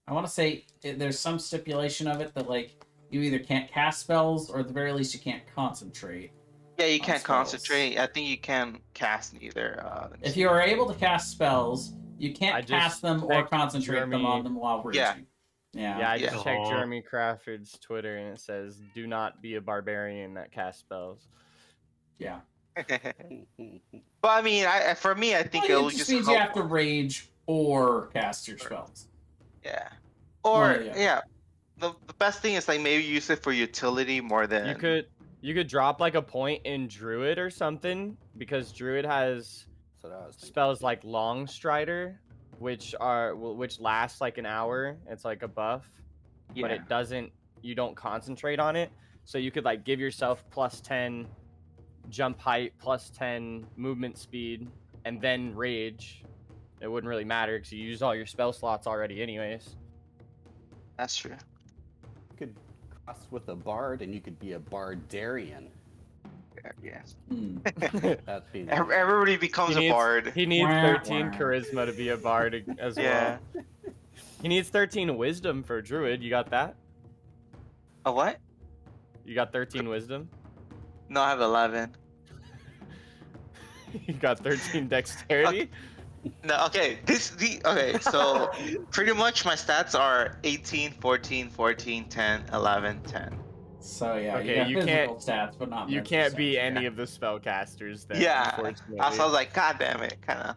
I want to say there's some stipulation of it that like you either can't cast spells or at the very least you can't concentrate. yeah, you on can't spells. concentrate. I think you can cast neither. If you are able to cast spells, you I can't just cast them or checked concentrate them Jeremy- on them while raging. Yeah. Yeah, I just Yeah. checked Aw. Jeremy Crawford's Twitter and it says, "Do not be a barbarian that casts spells." Yeah. but I mean, for me, I think Well, it will it just just means help. you have to rage or cast your spells. Yeah. Or Well, yeah. the best thing is like maybe use it for utility more than You could drop like a point in Druid or something because Druid has That's what I was thinking. spells like Long Strider, which last like an hour. It's like a buff, but Yeah. it doesn't. You don't concentrate on it, so you could like give yourself +10 jump height, +10 movement speed, and then rage. It wouldn't really matter because you used all your spell slots already, anyways. That's true. You could cross with a bard, and you could be a bardarian. Yeah. Hmm. That's being Everybody becomes a bard. He needs Wah, 13 wah. charisma to be a bard as Yeah. well. He needs 13 wisdom for druid. You got that? A what? You got 13 wisdom? No, I have 11. You got 13 dexterity? No, okay. Okay, so pretty much my stats are 18, 14, 14, 10, 11, 10. So yeah, Okay, you you got can't- physical stats, but not You mental can't stats. be any of the spellcasters then, Yeah. unfortunately. I was like, God damn it, kind of.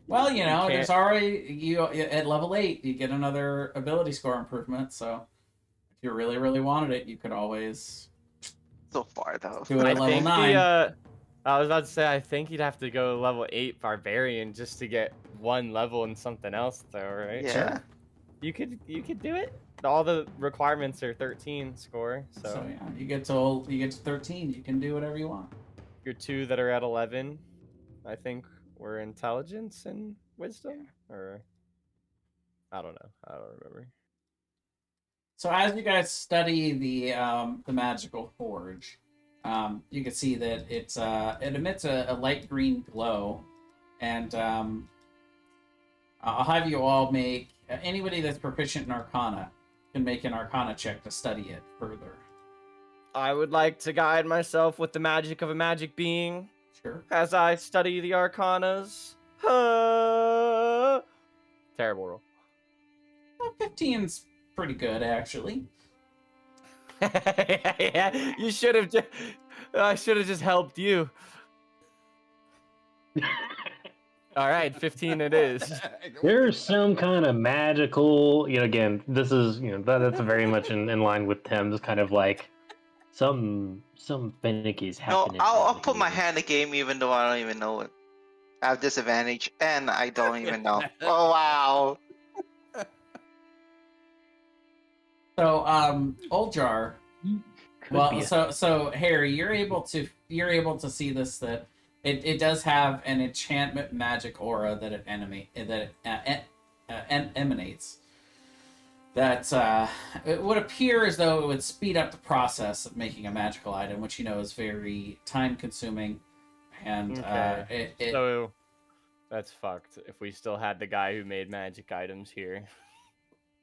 Well, you know, can't- there's already at level 8, you get another ability score improvement. So if you really, really wanted it, you could always So far though. do it I at level think 9. I was about to say, I think you'd have to go level 8 barbarian just to get one level in something else, though, right? Yeah. You could do it. All the requirements are 13 score, so, So yeah, you get to 13, you can do whatever you want. your 2 that are at 11, I think, were intelligence and wisdom, or I don't know. I don't remember. So as you guys study the magical forge, you can see that it emits a light green glow, and I'll have you all make anybody that's proficient in Arcana can make an Arcana check to study it further. I would like to guide myself with the magic of a magic being Sure. as I study the arcanas. Terrible roll. Well, 15's pretty good actually. Yeah, you should have. I should have just helped you. All right, 15 it is. There's some kind of magical, again, this is, that's very much in line with Tim's kind of like some finicky's No, happening. I'll around put my here. hand in the game even though I don't even know it. I have disadvantage and I don't even know. Oh wow. So Oljar, Could well, be a- so Harry, you're able to see this, that it does have an enchantment magic aura that it emanates. That it would appear as though it would speed up the process of making a magical item, which is very time consuming, and Okay. it So that's fucked. If we still had the guy who made magic items here.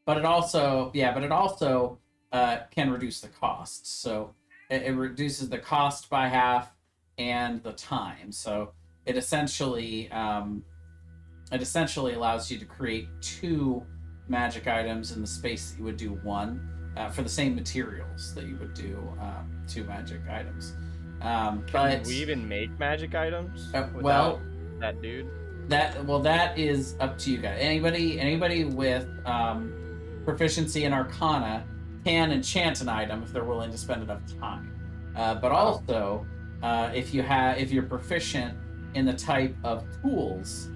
but it also can reduce the cost. So it reduces the cost by half and the time. So it essentially allows you to create 2 magic items in the space that you would do one for the same materials that you would do 2 magic items. Can But we even make magic items without well, that dude? that is up to you guys. Anybody with proficiency in Arcana can enchant an item if they're willing to spend enough time. But also, if you're proficient in the type of tools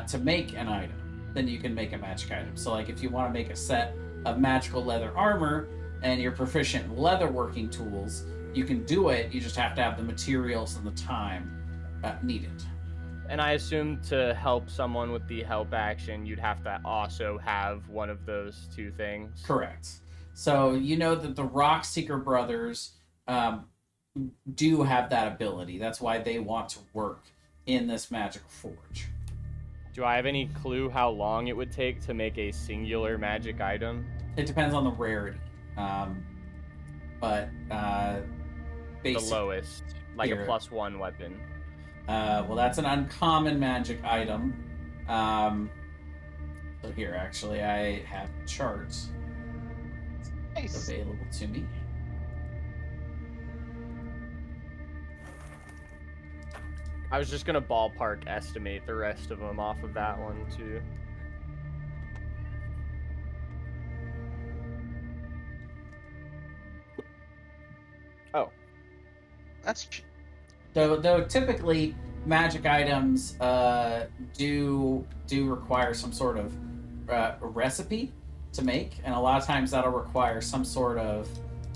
to make an item, then you can make a magic item. So, like, if you want to make a set of magical leather armor and you're proficient in leatherworking tools, you can do it. You just have to have the materials and the time needed. And I assume to help someone with the help action, you'd have to also have one of those 2 things. Correct. So you know that the Rockseeker brothers do have that ability. That's why they want to work in this magic forge. Do I have any clue how long it would take to make a singular magic item? It depends on the rarity. But The lowest, like Here. a +1 weapon. well, that's an uncommon magic item. So here, actually, I have charts Nice. available to me. I was just gonna ballpark estimate the rest of them off of that one too. Oh, That's Though typically magic items do require some sort of recipe to make, and a lot of times that'll require some sort of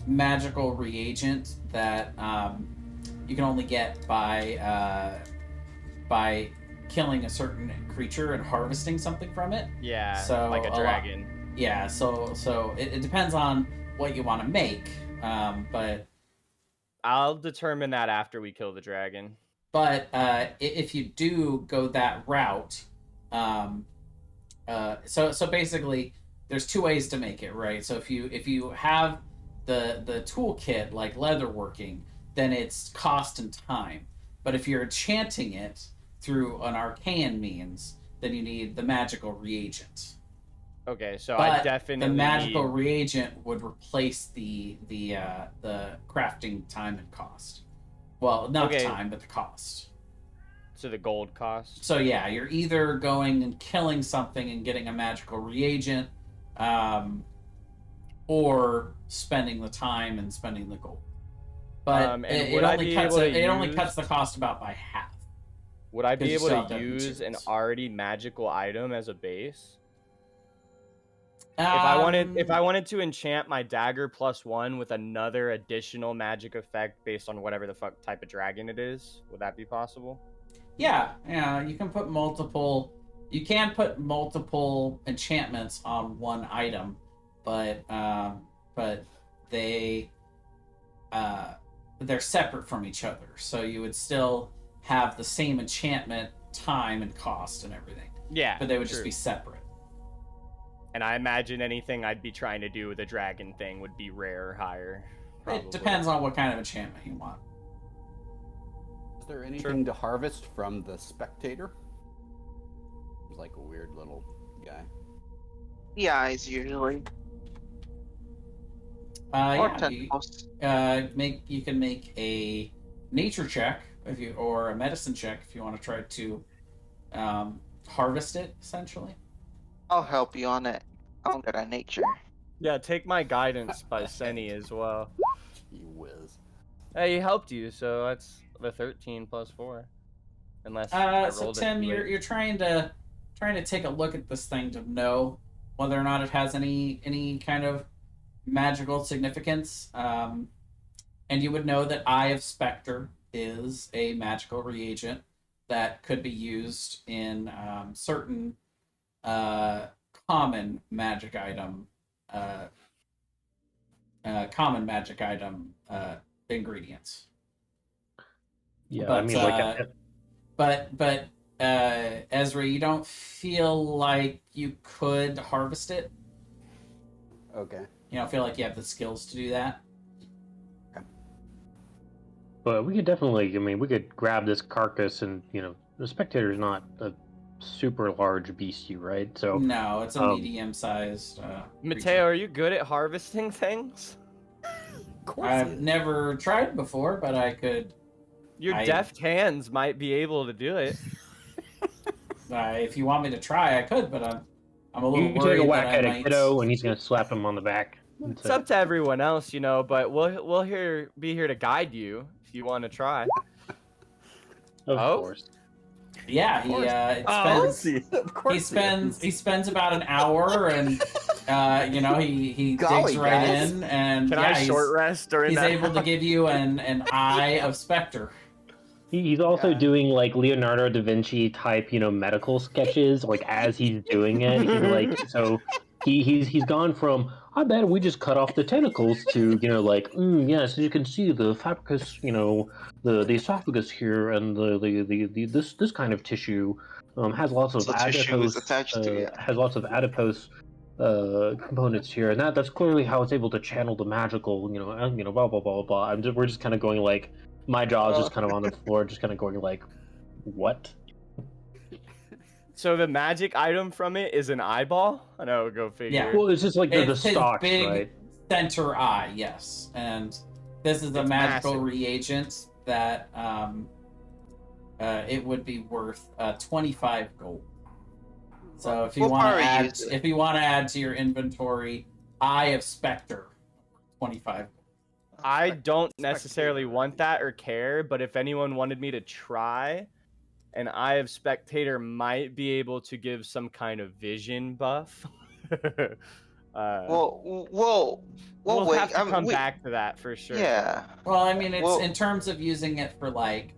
magical reagent that you can only get by killing a certain creature and harvesting something from it. yeah, So like a lot- dragon. Yeah, so it depends on what you want to make, but I'll determine that after we kill the dragon. if you do go that route, so basically, there's 2 ways to make it, right? So if you have the toolkit like leatherworking, then it's cost and time. But if you're enchanting it through an arcane means, then you need the magical reagent. Okay, so But I definitely the magical need... reagent would replace the crafting time and cost. Well, not Okay. the time, but the cost. So the gold cost. So yeah, you're either going and killing something and getting a magical reagent, or spending the time and spending the gold. But And it would I only be cuts able to it only use- cuts the cost about by half. Would I be 'Cause you able still have to to have use an materials. already magical item as a base? If I wanted to enchant my dagger +1 with another additional magic effect based on whatever the fuck type of dragon it is, would that be possible? Yeah, you can put multiple. You can put multiple enchantments on one item, but they're separate from each other. So you would still have the same enchantment, time, and cost, and everything, Yeah, but they would just true. be separate. And I imagine anything I'd be trying to do with a dragon thing would be rare or higher. It depends on what kind of enchantment you want. Is there anything to harvest from the spectator? He's like a weird little guy. the eyes usually. Or Yeah, tentacles. you can make a nature check or a medicine check if you want to try to harvest it, essentially. I'll help you on it. I'm good at nature. Yeah, take my guidance by Senny as well. You whiz. Hey, he helped you, so that's the 13 + 4. Unless I So rolled Tim, it too late. you're trying to take a look at this thing to know whether or not it has any kind of magical significance. And you would know that Eye of Spectre is a magical reagent that could be used in certain common magic item ingredients. Yeah, But, I mean, like, But Ezra, you don't feel like you could harvest it. Okay. You don't feel like you have the skills to do that. but we could definitely. I mean, we could grab this carcass, and the spectator's not a super large beastie, right? So No, it's a medium-sized. Mateo, are you good at harvesting things? Of course. I've never tried before, but I could. Your deft hands might be able to do it. If you want me to try, I could, but I'm a little you can worried take a whack that I at a might. kiddo, and he's gonna slap him on the back. It's up to everyone else, you know, but we'll be here to guide you if you want to try. Of course. Yeah, he spends about an hour, and he Golly, digs right guys. in, and Can I short rest during he's that? able to give you an eye of Spectre. He's also doing like Leonardo da Vinci type, medical sketches, like as he's doing it. He's like, so he's gone from I bet we just cut off the tentacles to yes, you can see the fabricus, the esophagus here, and the this kind of tissue has lots of tissue is adipose attached to it. has lots of adipose components here, and that's clearly how it's able to channel the magical, blah blah blah blah. We're just kind of going like. My jaw is just kind of on the floor, just kind of going like, what? So the magic item from it is an eyeball? I know, go figure. Yeah. Well, it's just like the It's his stalks, big right? center eye, yes. And this is a It's magical massive. reagent that it would be worth 25 gold. So if you We'll want to probably add, use it. if you want to add to your inventory, Eye of Spectre, 25. I don't necessarily want that or care, but if anyone wanted me to try, an Eye of Spectator might be able to give some kind of vision buff. We'll wait. have to come back to that for sure. Yeah. Well, I mean, it's Well- in terms of using it for like,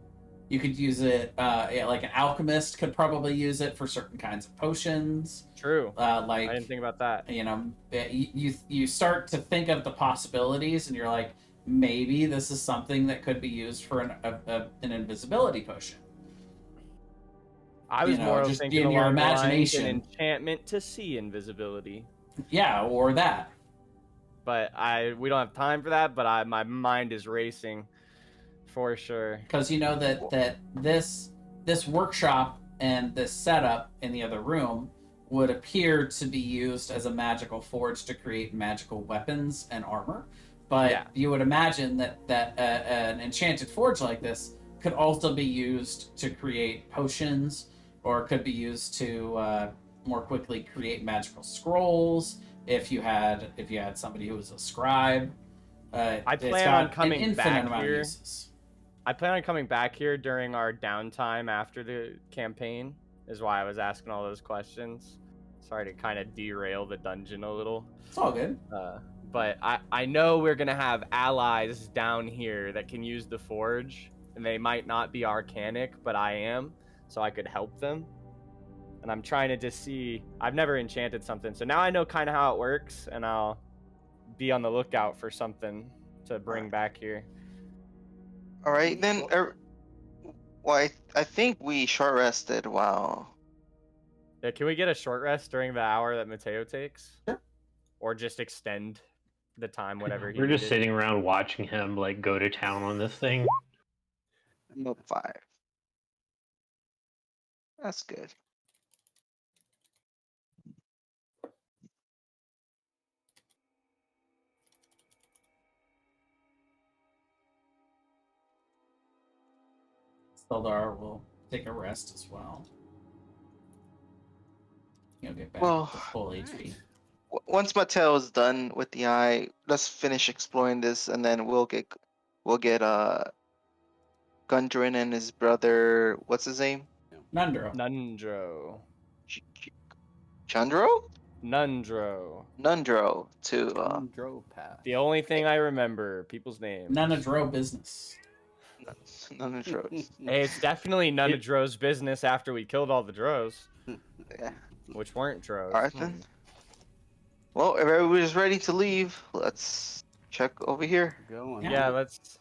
you could use it, like an alchemist could probably use it for certain kinds of potions. True. Like I didn't think about that. You start to think of the possibilities, and you're like, maybe this is something that could be used for an invisibility potion. I was more just thinking in your along the lines imagination. an enchantment to see invisibility. Yeah, or that. But we don't have time for that. But my mind is racing, for sure. Because you know that this workshop and this setup in the other room would appear to be used as a magical forge to create magical weapons and armor. But Yeah. you would imagine that an enchanted forge like this could also be used to create potions, or could be used to more quickly create magical scrolls. If you had somebody who was a scribe, I it's plan got on coming an infinite back amount here. of uses. I plan on coming back here during our downtime after the campaign, is why I was asking all those questions. Sorry to kind of derail the dungeon a little. It's all good. But I know we're going to have allies down here that can use the forge, and they might not be arcanic, but I am, so I could help them. And I'm trying to just see, I've never enchanted something, so now I know kind of how it works, and I'll be on the lookout for something to bring back here. All right, then. Well, I think we short rested. Wow. Yeah, can we get a short rest during the hour that Mateo takes? Sure. Or just extend the time, whatever he We're just needed. sitting around watching him like go to town on this thing. LMoP 5. That's good. Sildar will take a rest as well. He'll get back Well, to full HP. Once Mateo is done with the eye, let's finish exploring this, and then we'll get Gundren and his brother. What's his name? Nundro. Nundro. Chandro? Nundro. Nundro to Drove past. The only thing I remember, people's names. Nunadro business. Nundro. Hey, it's definitely none of Dro's business after we killed all the Dros, Yeah. which weren't Dros. All right then. Well, if everybody's ready to leave, let's check over here. Going. Yeah, let's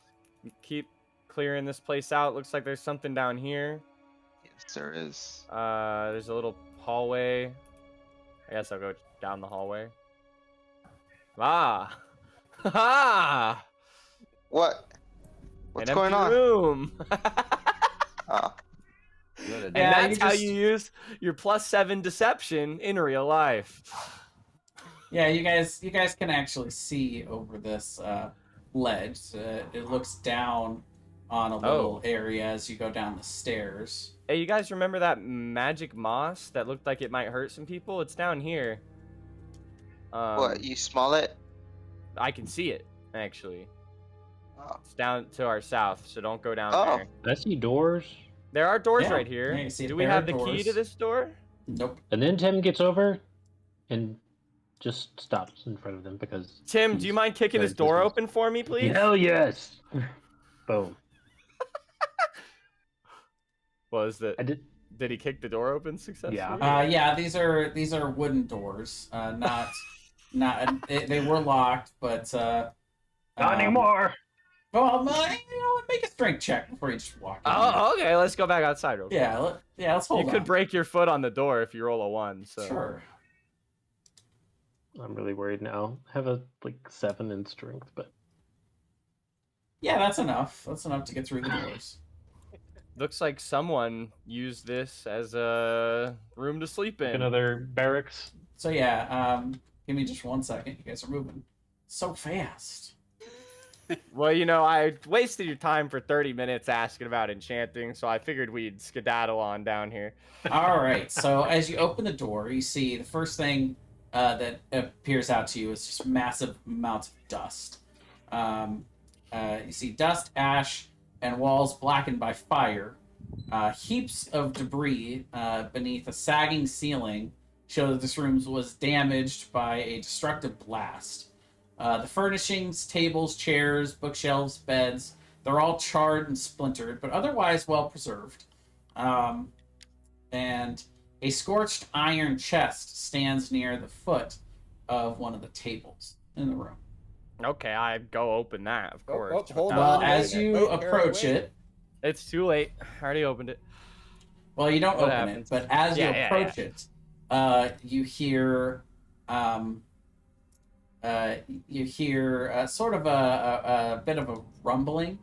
keep clearing this place out. Looks like there's something down here. Yes, there is. There's a little hallway. I guess I'll go down the hallway. Ah! Ha! What? What's An going empty on? room. Ah, Good And Yeah, that's you how just- you use your +7 deception in real life. Yeah, you guys can actually see over this ledge. It looks down on a little area as you go down the stairs. Hey, you guys remember that magic moss that looked like it might hurt some people? It's down here. What, you smell it? I can see it, actually. Oh. It's down to our south, so don't go down Oh. there. I see doors. There are doors Yeah, right here. yeah, you see a Do we pair have of the key doors. to this door? Nope. And then Tim gets over and just stops in front of them because. Tim, do you mind kicking this door open for me, please? Hell yes. Boom. Was that? I did. Did he kick the door open successfully? Yeah. Yeah, these are wooden doors. Not they were locked, but Not anymore. Well, make a strength check before you just walk in. Oh, okay. Let's go back outside real quick. Let's hold on. You could break your foot on the door if you roll a 1. So. Sure. I'm really worried now. I have a 7 in strength, but Yeah, that's enough. That's enough to get through the doors. Looks like someone used this as a room to sleep in. another barracks. So yeah, give me just 1 second. You guys are moving so fast. Well, I wasted your time for 30 minutes asking about enchanting, so I figured we'd skedaddle on down here. All right. So as you open the door, you see the first thing that appears out to you is just massive amounts of dust. You see dust, ash, and walls blackened by fire. Heaps of debris beneath a sagging ceiling show that this room was damaged by a destructive blast. The furnishings, tables, chairs, bookshelves, beds, they're all charred and splintered, but otherwise well preserved. And a scorched iron chest stands near the foot of one of the tables in the room. Okay, I go open that, of course. hold Well, on. as wait, you wait, approach wait. it, It's too late. I already opened it. well, you don't What open happens? it, but as you Yeah, approach it, you hear sort of a bit of a rumbling,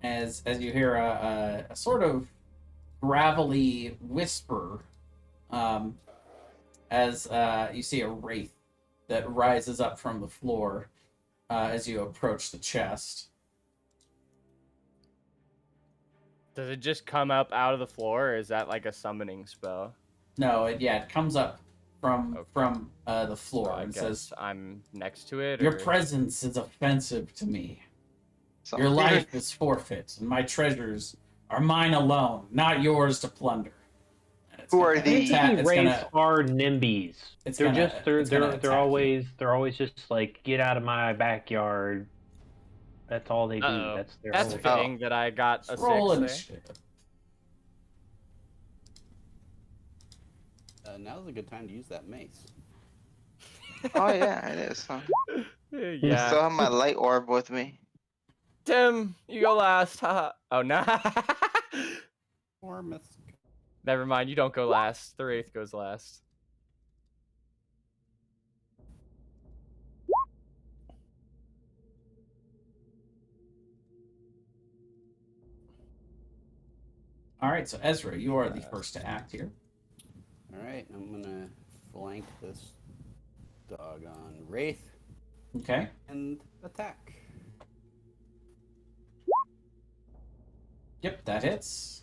as you hear a sort of gravelly whisper, as you see a wraith that rises up from the floor as you approach the chest. Does it just come up out of the floor, or is that like a summoning spell? No, it comes up from the floor I and guess says, I'm next to it. "Your or- presence is offensive to me. So- Your life is forfeit, and my treasures are mine alone, not yours to plunder." And it's Who gonna are these? attack- it's Wraiths gonna- are NIMBYs. it's They're gonna- just it's gonna they're attack always just like, get out of my backyard. That's all they do. Uh-oh. That's their That's whole fitting that I got a Just roll 6 initiative. Now's a good time to use that mace. Oh yeah, it is. Huh? there. I Yeah. still have my light orb with me. Tim, you go last. Haha. Oh, no. Or miss. Never mind. You don't go last. The Wraith goes last. All right, so Ezra, you are the first to act here. All right, I'm gonna flank this doggone wraith Okay. and attack. Yep, that hits.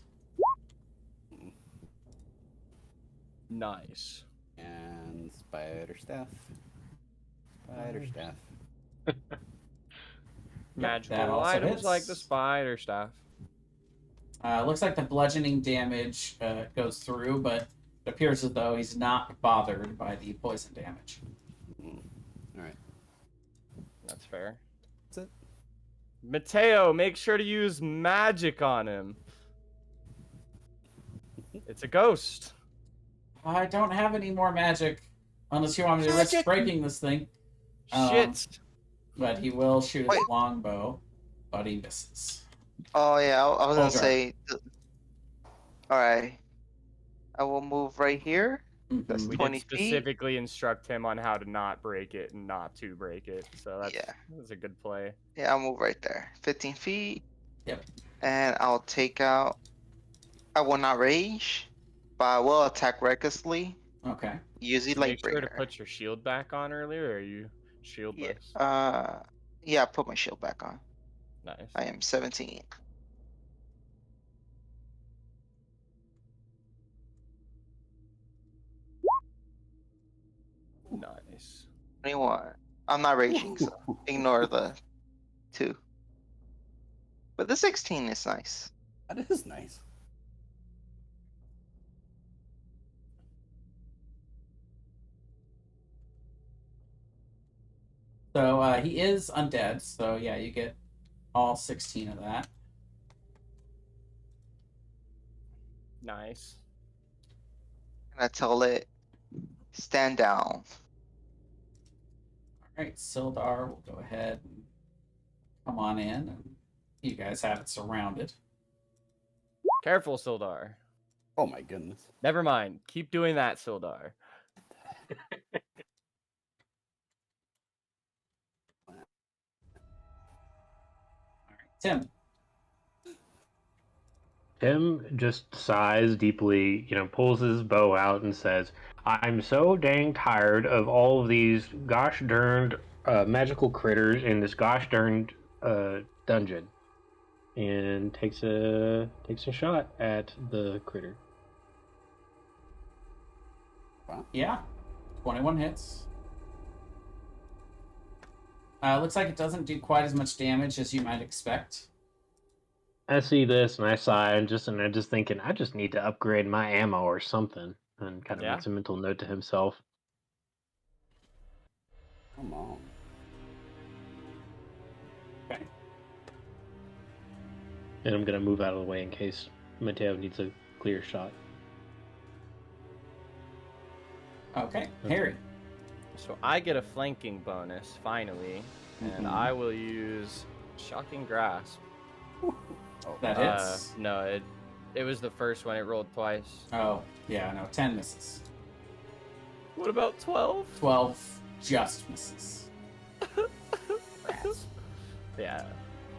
Nice. And spider staff. Spider staff. Magical that also items hits. like the spider staff. Looks like the bludgeoning damage goes through, but it appears as though he's not bothered by the poison damage. All right. That's fair. That's it. Mateo, make sure to use magic on him. It's a ghost. I don't have any more magic, unless you want me to risk Magic! breaking this thing. Shit. But he will shoot his Wait. longbow, but he misses. Oh yeah, I was gonna Hold on. say. All right, I will move right here. That's Mhm. We 20 did feet. specifically instruct him on how to not break it and not to break it. So that's Yeah. a good play. Yeah, I'll move right there. 15 feet. Yep. And I'll take out. I will not rage, but I will attack recklessly. Okay. Using Make sure to Lightbringer. put your shield back on earlier, or are you Yeah. shieldless? Yeah. Put my shield back on. Nice. I am 17. Nice. 21. I'm not raging, so ignore the 2. But the 16 is nice. That is nice. So he is undead. So yeah, you get all 16 of that. Nice. And I tell it, stand down. All right, Sildar will go ahead and come on in, and you guys have it surrounded. Careful, Sildar. Oh my goodness. Never mind. Keep doing that, Sildar. All right, Tim. Tim just sighs deeply, pulls his bow out and says, I'm so dang tired of all of these gosh darned magical critters in this gosh darned dungeon. And takes a shot at the critter. Wow. Yeah, 21 hits. Looks like it doesn't do quite as much damage as you might expect. I see this and I sigh and I'm just thinking I just need to upgrade my ammo or something, and kind of Yeah. makes a mental note to himself. Come on. Okay. And I'm gonna move out of the way in case Mateo needs a clear shot. Okay, Harry. So I get a flanking bonus, finally, and Mhm. I will use Shocking Grasp. Oh, That hits. No, it was the first one. It rolled twice. Oh, yeah, no, 10 misses. What about 12? 12 just misses. Yeah,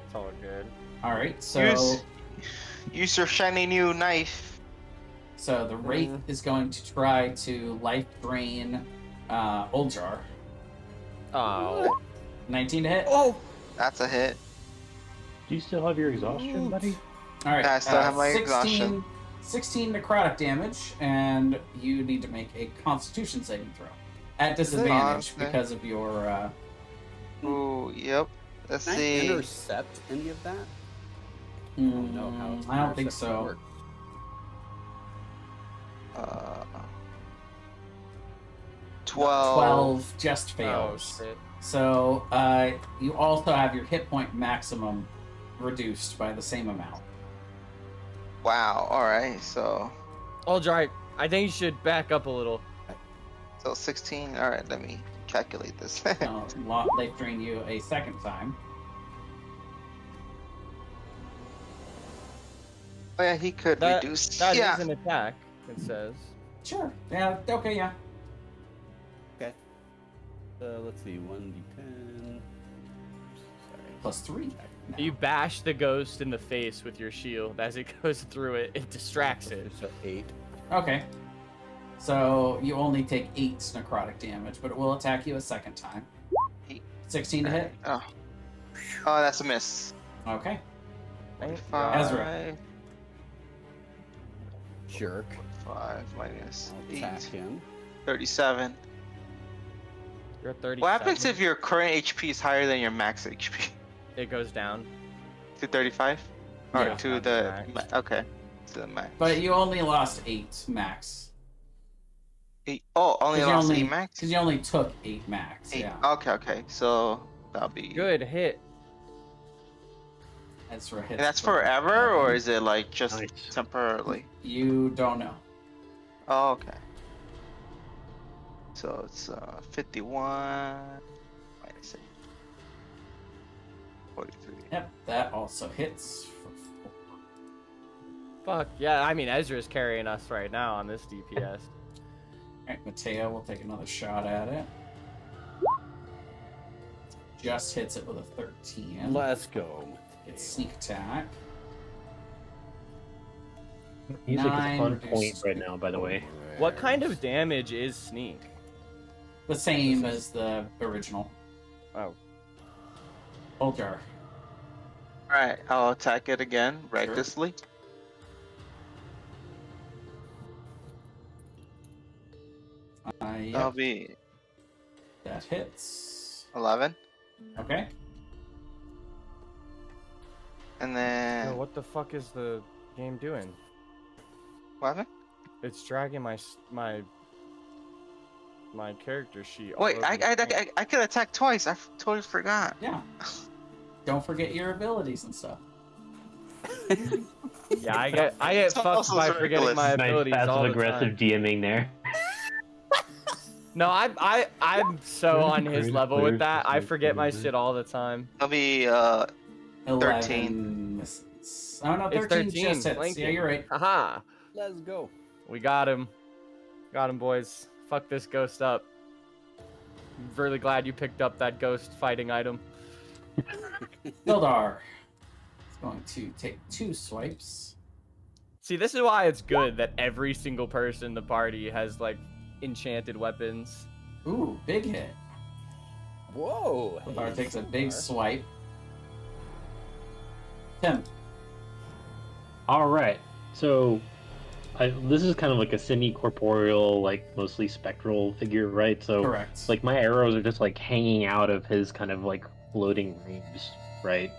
it's all good. All right, so Use your shiny new knife. so the Wraith is going to try to life drain Oljar. Oh. 19 to hit. Oh! That's a hit. Do you still have your exhaustion, buddy? All right, Yeah, I still have my exhaustion. 16 necrotic damage, and you need to make a Constitution saving throw at disadvantage Okay. because of your. Ooh, yep. Let's Can I see. intercept any of that? I don't know how I don't think interception so. works. Uh, 12. 12 just Oh, fails. shit. So you also have your hit point maximum reduced by the same amount. Wow. All right. So Oljar, I think you should back up a little. 16. All right. Let me calculate this. Life drain you a second time. Oh yeah, he could reduce. That Yeah. is an attack, it says. Sure. Yeah. Okay. Yeah. Okay. Let's see. 1d10. Sorry. +3. now. You bash the ghost in the face with your shield. As it goes through it, it distracts it. So 8. Okay. So you only take 8 necrotic damage, but it will attack you a second time. 16 to hit. Oh. Oh, that's a miss. Okay. 25. Ezra. Jerk. 5 minus I'll attack 8. him. 37. You're at 30. What happens if your current HP is higher than your max HP? It goes down? To 35? Or Yeah. to Down to the max. okay. To the max. But you only lost 8 max. 8. Oh, only lost 8 max? Because you only took 8 max. 8. Yeah. Okay. So that'll be Good hit. Ezra hits. And that's for forever, or 11. is it like just Nice. temporarily? You don't know. Oh, okay. So it's 51 minus 8. 43. Yep, that also hits for 4. Fuck. Yeah, I mean, Ezra's carrying us right now on this DPS. Alright, Mateo will take another shot at it. Just hits it with a 13. Let's go. It's sneak attack. He's like Nine on reduced point right to- now, by the way. What kind of damage is sneak? The same as the original. Oh, Uljar. Alright, I'll attack it again, recklessly. Yep, That'll be that hits. 11. Okay. And then. no, what the fuck is the game doing? 11? It's dragging my character sheet. all Wait, over the screen. I could attack twice. Totally forgot. Yeah. Don't forget your abilities and stuff. Yeah, I get It's fucked also by ridiculous. forgetting my Nice abilities all passive the aggressive time. DMing there. No, I'm so on his level with that. I forget my shit all the time. That'll be 11 misses. Oh no, It's 13 13. just hits. Blanking. Yeah, you're right. Haha. Let's go. We got him. Got him, boys. Fuck this ghost up. I'm really glad you picked up that ghost fighting item. Sildar is going to take 2 swipes. See, this is why it's good that every single person in the party has, like, enchanted weapons. Ooh, big hit. Whoa. Sildar takes a big swipe. Tim. All right, so this is kind of like a semi-corporeal, like mostly spectral figure, right? So Correct. like my arrows are just like hanging out of his kind of like floating ribs, right?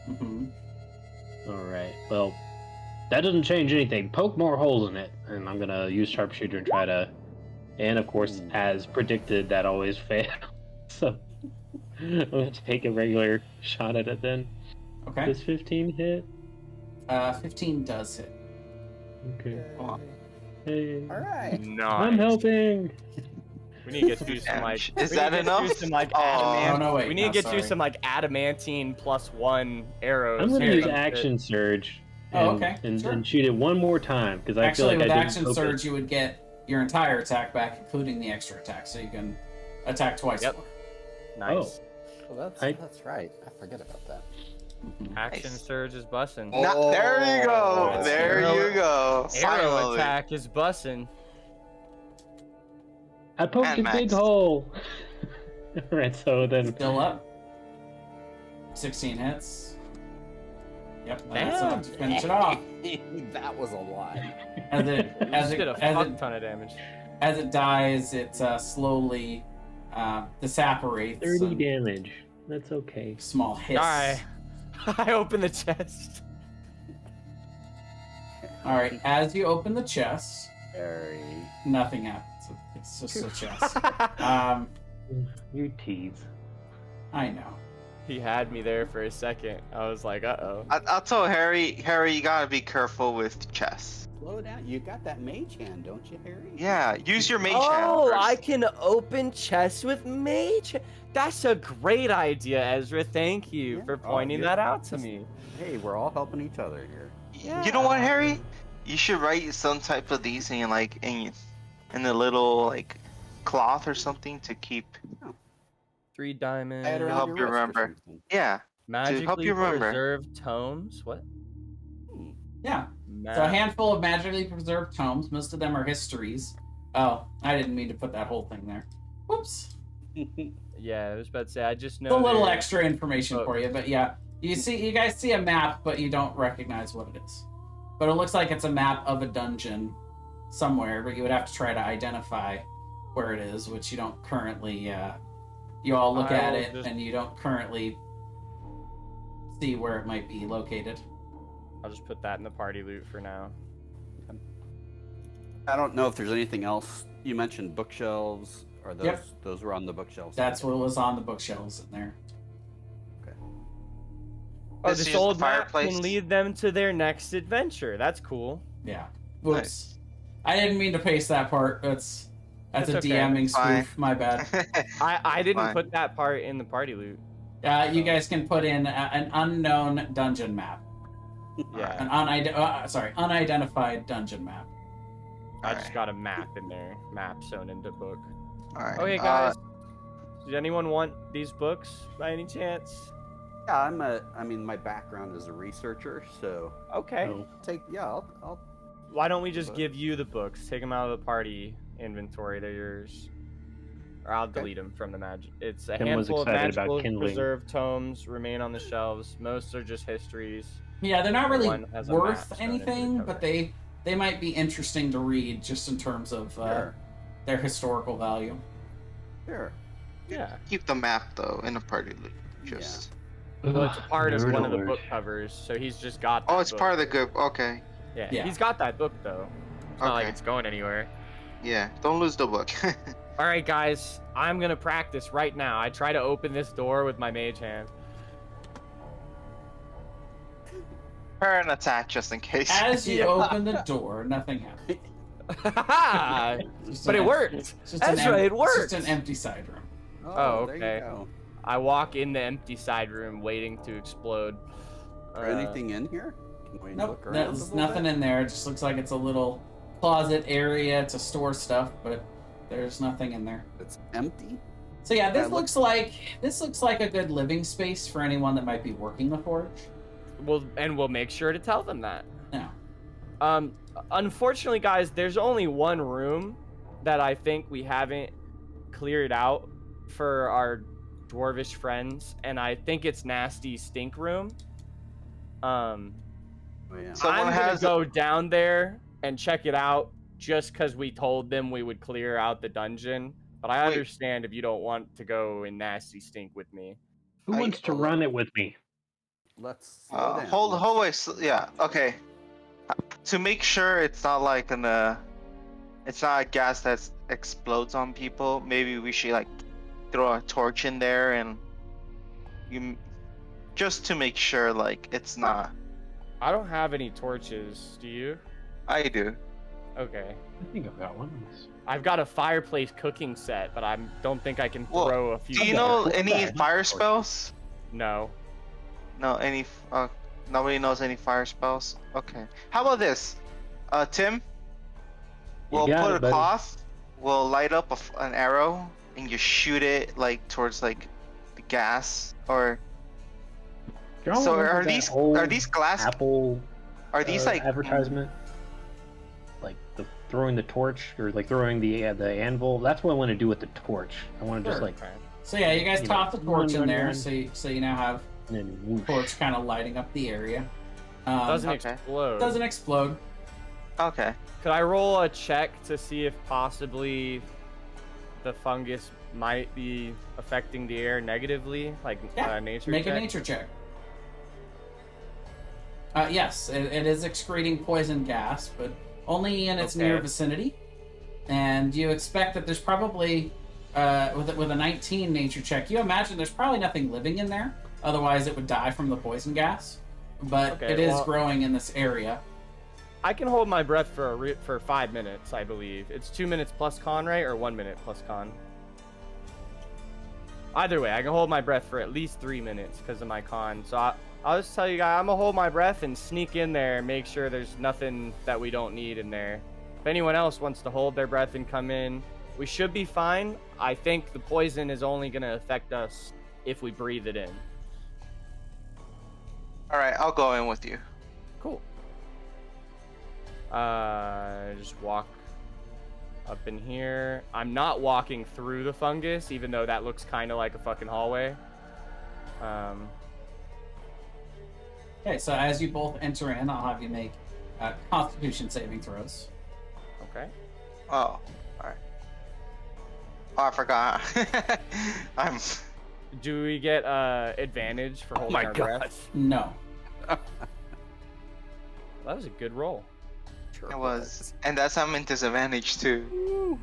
Mm-hmm. All right. Well, that doesn't change anything. Poke more holes in it, and I'm gonna use sharpshooter and try to. And of course, as predicted, that always fails. So I'm gonna take a regular shot at it then. Okay. Does 15 hit? 15 does hit. Okay. Well, Hey. All right. Nice. I'm helping. We need to get you some, like... Is we that need to get you enough? some, like, Oh. adamant... Oh, no, wait. we need No, to get you sorry. some, like, adamantine +1 arrows. I'm gonna Here, use you- action surge. Oh, and- okay, And, sure. and shoot it one more time because I Actually, feel like with I didn't action focus. surge, you would get your entire attack back, including the extra attack, so you can attack twice Yep. more. Nice. Well, that's right. I forget about that. Action Nice. surge is bussin'. There you go. Oh, There arrow- you go. Arrow Finally. attack is bussin'. I poked And a big max. hole. Right, so then Still up. 16 hits. Yep, that's enough to finish it off. That was a lot. As it You just did a fuck as ton of damage. it dies, it slowly disapparates. 30 and damage. That's okay. Small hiss. Alright. I open the chest. All right. As you open the chest, Very. nothing happens. It's just a chest. You tease. I know. He had me there for a second. I was like, uh-oh. I'll tell Harry, you gotta be careful with chess. Slow down. You got that mage hand, don't you, Harry? Yeah, use your mage hand Oh, first. I can open chests with mage. That's a great idea, Ezra. Thank you Yeah. for Oh, pointing yeah. that out to me. Hey, we're all helping each other here. You know what, Harry? You should write some type of these in in a little like cloth or something to keep. 3 diamonds. I had her help on you your wrist or remember. something. Yeah. Magically you remember. preserved tomes. What? Yeah. So a handful of magically preserved tomes. Most of them are histories. Oh, I didn't mean to put that whole thing there. Whoops. Yeah, I was about to say. I just know It's a little they're- extra information Oh. for you, but yeah, you guys see a map, but you don't recognize what it is. But it looks like it's a map of a dungeon somewhere, but you would have to try to identify where it is, which you don't currently. You all look I at will it, just- and you don't currently see where it might be located. I'll just put that in the party loot for now. I don't know if there's anything else. You mentioned bookshelves. Or those Yep. those were on the bookshelves. That's what was on the bookshelves in there. Oh, Let's this use the old map fireplace. can lead them to their next adventure. That's cool. Yeah. Whoops. I didn't mean to paste that part. That's It's a okay. DMing Fine. spoof. My bad. I didn't Fine. put that part in the party loot. You guys can put in an unknown dungeon map. Yeah, An unidentified dungeon map. I just got a map in there. Map sewn into book. All right. Okay, guys. Did anyone want these books by any chance? Yeah, I mean, my background is a researcher, so Okay. Oh. I'll Why don't we just give you the books? Take them out of the party inventory. They're yours. Or I'll delete them from the magic. It's a Tim was handful of excited about magical kindling. preserved tomes remain on the shelves. Most are just histories. Yeah, they're not really One has a map worth sewn into the anything, cover. but they might be interesting to read just in terms of Sure. their historical value. Sure. Yeah. Keep the map though in a party loot. Just. Well, it's a part of Nerd one of the alert. book covers, so he's just got that Oh, it's book. part of the group. Okay. Yeah, Yeah. he's got that book, though. It's not like Okay. it's going anywhere. Yeah. Don't lose the book. All right, guys, I'm going to practice right now. I try to open this door with my mage hand. Prepare an attack just in case. As you Yeah. open the door, nothing happens. Just But an it em- worked. it's just That's an right, it It's worked. just an empty side room. Oh, There okay. you go. I walk in the empty side room waiting to explode. Is there anything in here? Can we Nope, look around there's a little nothing bit? in there. It just looks like it's a little closet area to store stuff, but there's nothing in there. It's empty. So yeah, this Yeah, looks like a good living space for anyone that might be working the forge. We'll make sure to tell them that. Yeah. Unfortunately, guys, there's only one room that I think we haven't cleared out for our dwarvish friends, and I think it's Nasty Stink Room. Oh, yeah. Someone I'm has- gonna go down there and check it out just because we told them we would clear out the dungeon. But I Wait. understand if you don't want to go in Nasty Stink with me. Who I- wants to run it with me? Let's slow down. Hold, wait. Yeah. Okay. To make sure it's not like it's not a gas that explodes on people. Maybe we should like throw a torch in there and just to make sure like it's not. I don't have any torches. Do you? I do. Okay. I think I've got one. I've got a fireplace cooking set, but I don't think I can Well, throw a few. Do you there. know any Okay. fire spells? No. No, any. Nobody knows any fire spells. Okay. How about this? Tim. We'll got put it, a buddy. cloth. We'll light up an arrow and you shoot it like towards like the gas or. Do y'all So remember are that these old glass? Apple Are these like advertisement? Like the throwing the torch or like throwing the anvil. That's what I want to do with the torch. I want to just Sure. like Okay. So yeah, you guys You toss know, the torch in run, there, run. so you now have and then whoosh. torch kind of lighting up the area. Doesn't okay. explode. Doesn't explode. Okay. Could I roll a check to see if possibly the fungus might be affecting the air negatively, like Yeah, nature Make check? a nature check. Yes, it is excreting poison gas, but only in its Okay. near vicinity. And you expect that there's probably, with a 19 nature check, you imagine there's probably nothing living in there. Otherwise, it would die from the poison gas. But Okay, it is well- growing in this area. I can hold my breath for 5 minutes, I believe. It's 2 minutes plus con, right, or 1 minute plus con? Either way, I can hold my breath for at least 3 minutes because of my con. So I'll just tell you guys, I'm gonna hold my breath and sneak in there and make sure there's nothing that we don't need in there. If anyone else wants to hold their breath and come in, we should be fine. I think the poison is only gonna affect us if we breathe it in. All right. I'll go in with you. Cool. Just walk up in here. I'm not walking through the fungus, even though that looks kind of like a fucking hallway. Okay, so as you both enter in, I'll have you make Constitution saving throws. Okay. Oh. All right. Oh, I forgot. I'm. Do we get advantage for holding our breath? No. That was a good roll. Sure It was, and that's I'm in disadvantage too.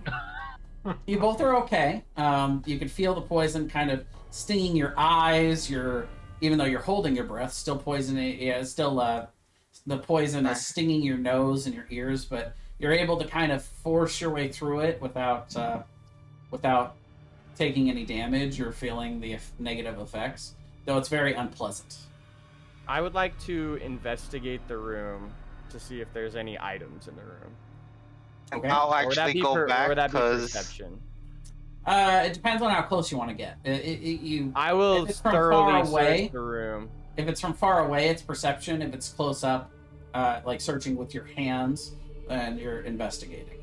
You both are okay. You can feel the poison kind of stinging your eyes. Even though you're holding your breath, still poisoning. Yeah, the poison is stinging your nose and your ears, but you're able to kind of force your way through it without taking any damage or feeling the negative effects. Though it's very unpleasant. I would like to investigate the room to see if there's any items in the room. Okay. I'll Or would that actually be go or back would that be because perception? It depends on how close you want to get. I will if it's from thoroughly far away- search the room. If it's from far away, it's perception. If it's close up, like searching with your hands, and you're investigating.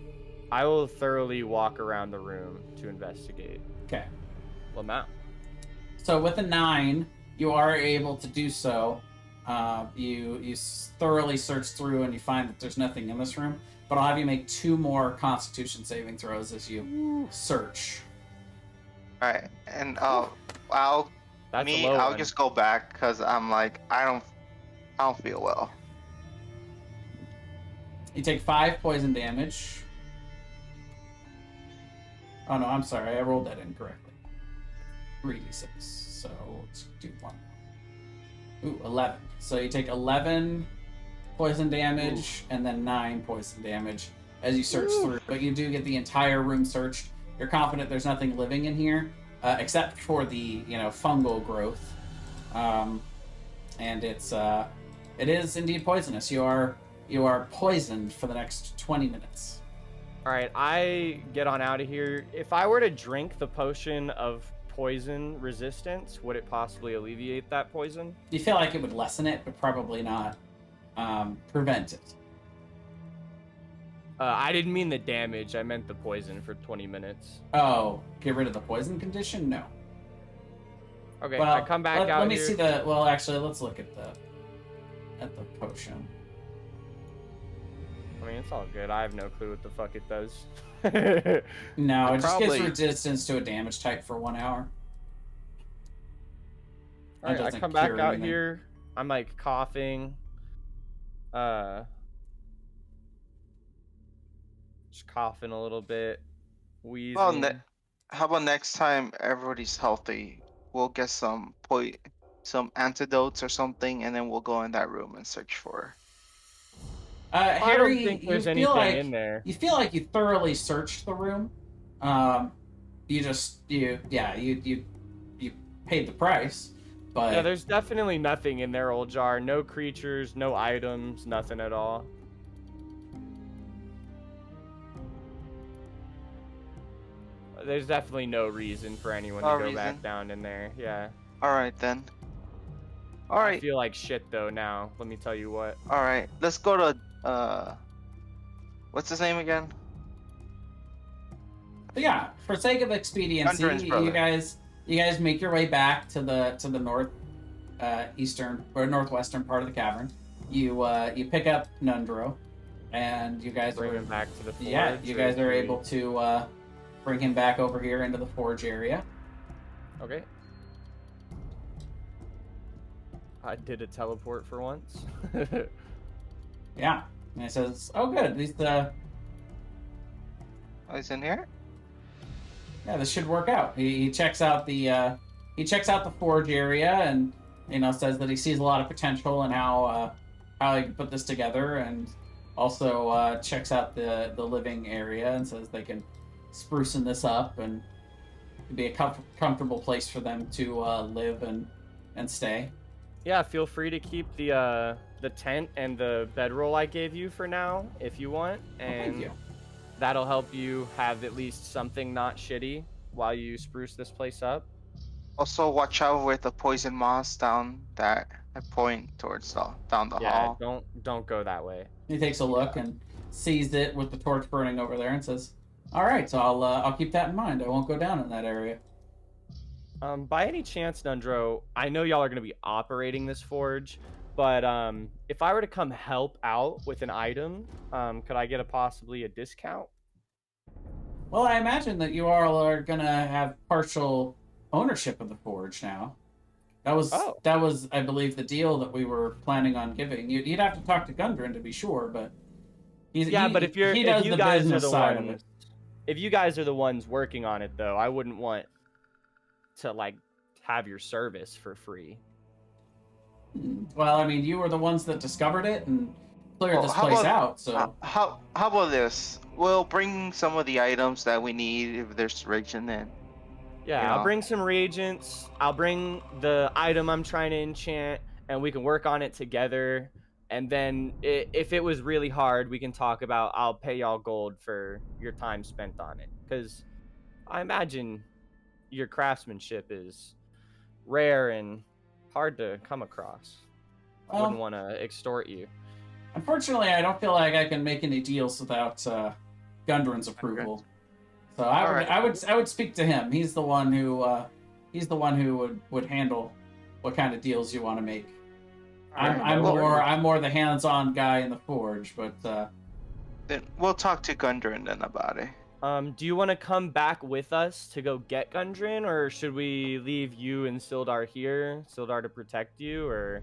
I will thoroughly walk around the room to investigate. Okay. LMoP. So with a 9, you are able to do so. You thoroughly search through and you find that there's nothing in this room. But I'll have you make 2 more Constitution saving throws as you search. All right, and That's a low I'll one. just go back because I'm like I don't feel well. You take 5 poison damage. Oh no, I'm sorry, I rolled that incorrectly. 3d6. So let's do 1. Ooh, 11. So you take 11 poison damage and then 9 poison damage as you search through. But you do get the entire room searched. You're confident there's nothing living in here, except for the fungal growth, and it is indeed poisonous. You are poisoned for the next 20 minutes. All right, I get on out of here. If I were to drink the potion of poison resistance, would it possibly alleviate that poison? You feel like it would lessen it, but probably not prevent it. I didn't mean the damage. I meant the poison for 20 minutes. Oh, get rid of the poison condition? No. Okay, Well, I come back out Let me here. see the. Well, actually, let's look at the potion. I mean, it's all good. I have no clue what the fuck it does. No, it just gives Probably- resistance to a damage type for 1 hour. That Alright, I doesn't come back cure out anything. here. I'm like coughing. Just coughing a little bit. Wheezing. Well, how about next time everybody's healthy, we'll get some antidotes or something, and then we'll go in that room and search for. I Harry, don't think there's you anything feel like in there. you feel like you thoroughly searched the room. You paid the price, but Yeah, there's definitely nothing in there, old jar. No creatures, no items, nothing at all. There's definitely no reason for anyone No to go reason. back down in there. Yeah. All right then. All I right, feel like shit though now. Let me tell you what. all right. Let's go to what's his name again? But yeah, for sake of expediency, Gundren's brother. you guys make your way back to the north eastern or northwestern part of the cavern. You pick up Nundro, and you guys Bring are him back to the forge. yeah, you guys or are do we- able to bring him back over here into the forge area. Okay. I did a teleport for once. Yeah, and he says, "Oh, good. These Oh, he's in here. yeah, this should work out." He checks out the forge area, and says that he sees a lot of potential in how he can put this together, and also checks out the living area and says they can sprucing this up and it'd be a comfortable place for them to live and stay. Yeah, feel free to keep the tent and the bedroll I gave you for now, if you want, and Thank you. that'll help you have at least something not shitty while you spruce this place up. Also, watch out with the poison moss down that I point towards down the Yeah, hall. don't go that way. He takes a look and sees it with the torch burning over there and says, "All right, so I'll keep that in mind. I won't go down in that area." By any chance, Nundro, I know y'all are going to be operating this forge, but if I were to come help out with an item, could I get possibly a discount? Well, I imagine that you all are gonna have partial ownership of the forge now. That was, I believe, the deal that we were planning on giving. You'd have to talk to Gundren to be sure, but But if he does you the guys are business the side of ones, it. if you guys are the ones working on it, though, I wouldn't want to like have your service for free. Well, I mean, you were the ones that discovered it and cleared Well, this how place about- out. So How about this? We'll bring some of the items that we need if there's reagent in. Yeah, Yeah. I'll bring some reagents. I'll bring the item I'm trying to enchant, and we can work on it together. And then, if it was really hard, we can talk about I'll pay y'all gold for your time spent on it. Because I imagine your craftsmanship is rare and hard to come across. I wouldn't want to extort you. Unfortunately, I don't feel like I can make any deals without Gundren's approval. So I would speak to him. He's the one who would handle what kind of deals you want to make. I'm more the hands-on guy in the forge, but Then we'll talk to Gundren then about it. Do you want to come back with us to go get Gundren, or should we leave you and Sildar here? Sildar to protect you, or?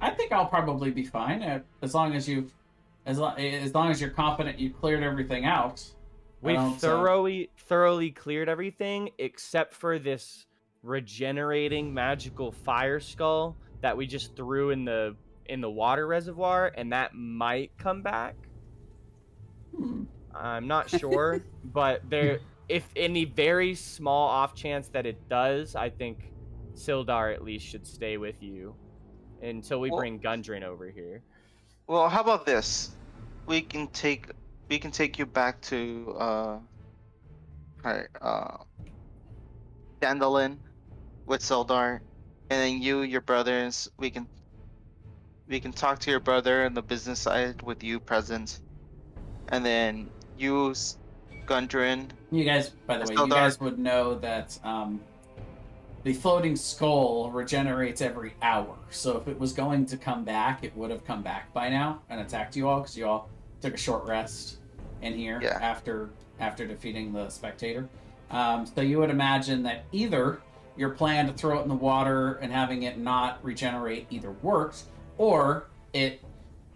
I think I'll probably be fine as long as as long as you're confident you cleared everything out. We've thoroughly cleared everything except for this regenerating magical fire skull that we just threw in the water reservoir, and that might come back. I'm not sure, but if in the very small off chance that it does, I think Sildar at least should stay with you until we bring Gundren over here. Well, how about this? We can take you back to Dandelion with Sildar, and then your brothers. We can talk to your brother on the business side with you present, and then use Gundren. You guys, by the way, you guys would know that the floating skull regenerates every hour. So if it was going to come back, it would have come back by now and attacked you all, because you all took a short rest in here after defeating the spectator. So you would imagine that either your plan to throw it in the water and having it not regenerate either worked, or it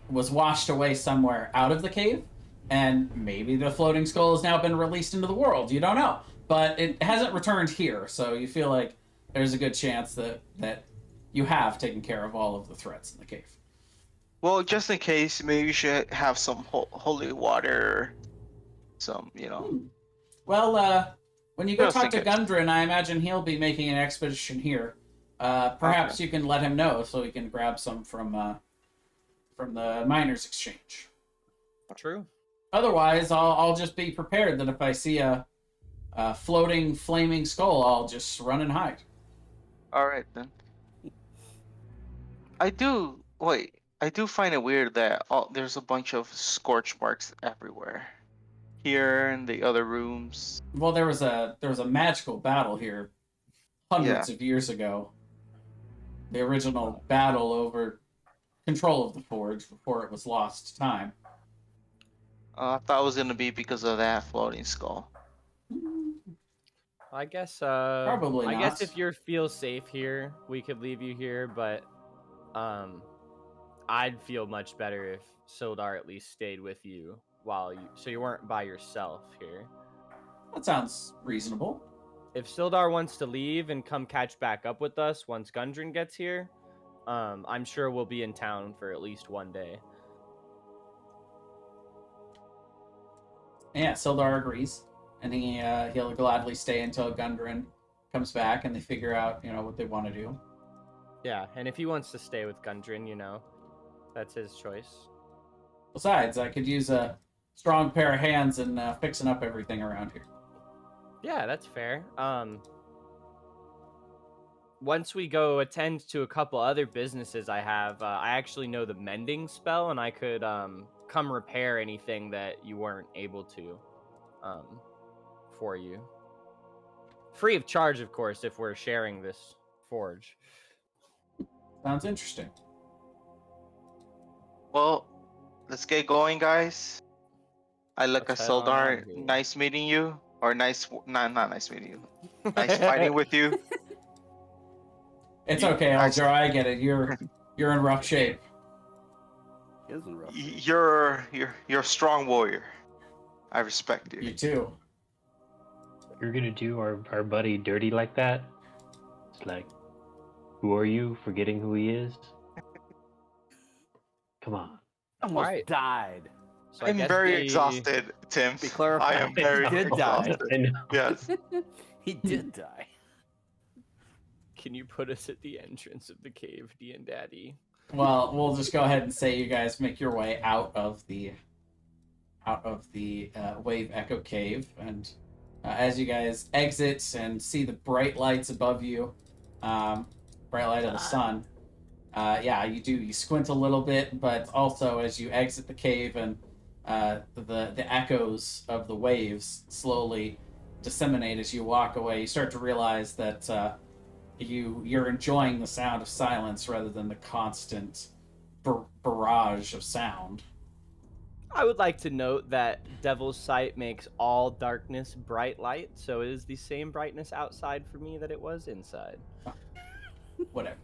was washed away somewhere out of the cave, and maybe the floating skull has now been released into the world. You don't know. But it hasn't returned here, so you feel like there's a good chance that you have taken care of all of the threats in the cave. Well, just in case, maybe you should have some holy water, Well, when you go talk to Gundren, I imagine he'll be making an expedition here. Perhaps you can let him know so he can grab some from the miners' exchange. True. Otherwise, I'll just be prepared that if I see a floating, flaming skull, I'll just run and hide. All right then. I do find it weird that there's a bunch of scorch marks everywhere. Here in the other rooms. Well, there was a magical battle here hundreds of years ago. The original battle over control of the forge before it was lost to time. I thought it was gonna be because of that floating skull. I guess probably not. I guess if you feel safe here, we could leave you here, but I'd feel much better if Sildar at least stayed with you so you weren't by yourself here. That sounds reasonable. If Sildar wants to leave and come catch back up with us once Gundren gets here, I'm sure we'll be in town for at least one day. Yeah, Sildar agrees, and he'll gladly stay until Gundren comes back and they figure out what they want to do. Yeah, and if he wants to stay with Gundren, that's his choice. Besides, I could use a strong pair of hands in fixing up everything around here. Yeah, that's fair. Once we go attend to a couple other businesses I have, I actually know the mending spell, and I could come repair anything that you weren't able to for you. Free of charge, of course, if we're sharing this forge. Sounds interesting. Well, let's get going, guys. I look at Sildar. Nice meeting you. Or not nice meeting you. Nice fighting with you. It's okay, Alger. I get it. You're in rough shape. He is in rough. You're a strong warrior. I respect you. You too. You're gonna do our buddy dirty like that? It's like, who are you, forgetting who he is? Come on. Almost died. So I'm very exhausted, Tim. Be clarified. I am very He did die. exhausted. Yes. He did die. Can you put us at the entrance of the cave, D and Daddy? Well, we'll just go ahead and say you guys make your way out of the Wave Echo Cave, and as you guys exit and see the bright lights above you, bright light of the sun, yeah, you do. You squint a little bit, but also as you exit the cave and the echoes of the waves slowly disseminate as you walk away, you start to realize that you're enjoying the sound of silence rather than the constant barrage of sound. I would like to note that Devil's Sight makes all darkness bright light, so it is the same brightness outside for me that it was inside. Whatever.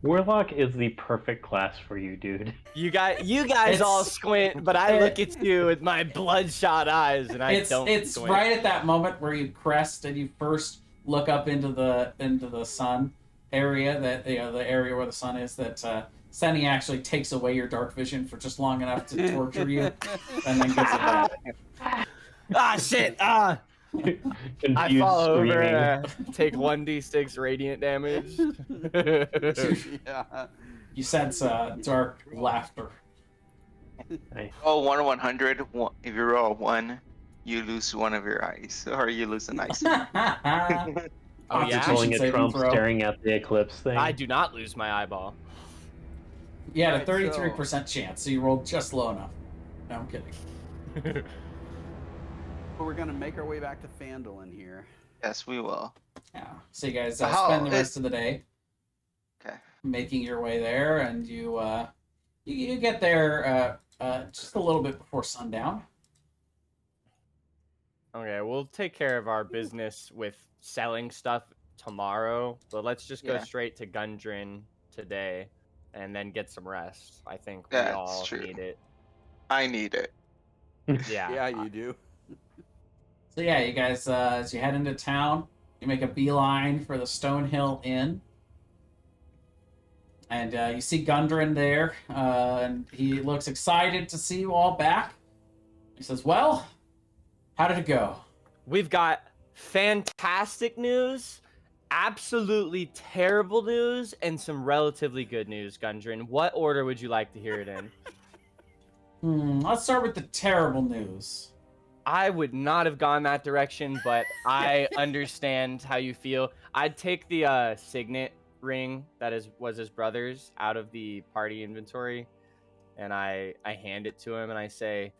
Warlock is the perfect class for you, dude. You guys all It's- squint, but I look at you with my bloodshot eyes, and I don't. It's squint. right at that moment where you crest and you first look up into the sun area, that the area where the sun is, that Senny actually takes away your dark vision for just long enough to torture you, and then gives it back. Ah, shit! Ah! Confused, I fall over screaming. and take 1d6 radiant damage. Yeah. You sense dark laughter. Oh, 1 to 100. If you roll a 1, you lose one of your eyes, or you lose an eye. Oh, yeah? Pulling a saving Trump throw. staring at the eclipse thing. I do not lose my eyeball. You had a Right, 33% chance, so you rolled just low enough. No, I'm kidding. But we're gonna make our way back to Phandalin here. Yes, we will. Yeah. So you guys How- spend the rest of the day Okay. making your way there, and you get there just a little bit before sundown. Okay, we'll take care of our business with selling stuff tomorrow, but let's just go Yeah. straight to Gundren today and then get some rest. I think we That's all true. need it. I need it. Yeah. Yeah, you do. So yeah, you guys, as you head into town, you make a beeline for the Stonehill Inn, and you see Gundren there, and he looks excited to see you all back. He says, "Well, how did it go?" We've got fantastic news, absolutely terrible news, and some relatively good news, Gundren. What order would you like to hear it in? Let's start with the terrible news. I would not have gone that direction, but I understand how you feel. I'd take the signet ring that was his brother's out of the party inventory, and I hand it to him, and I say,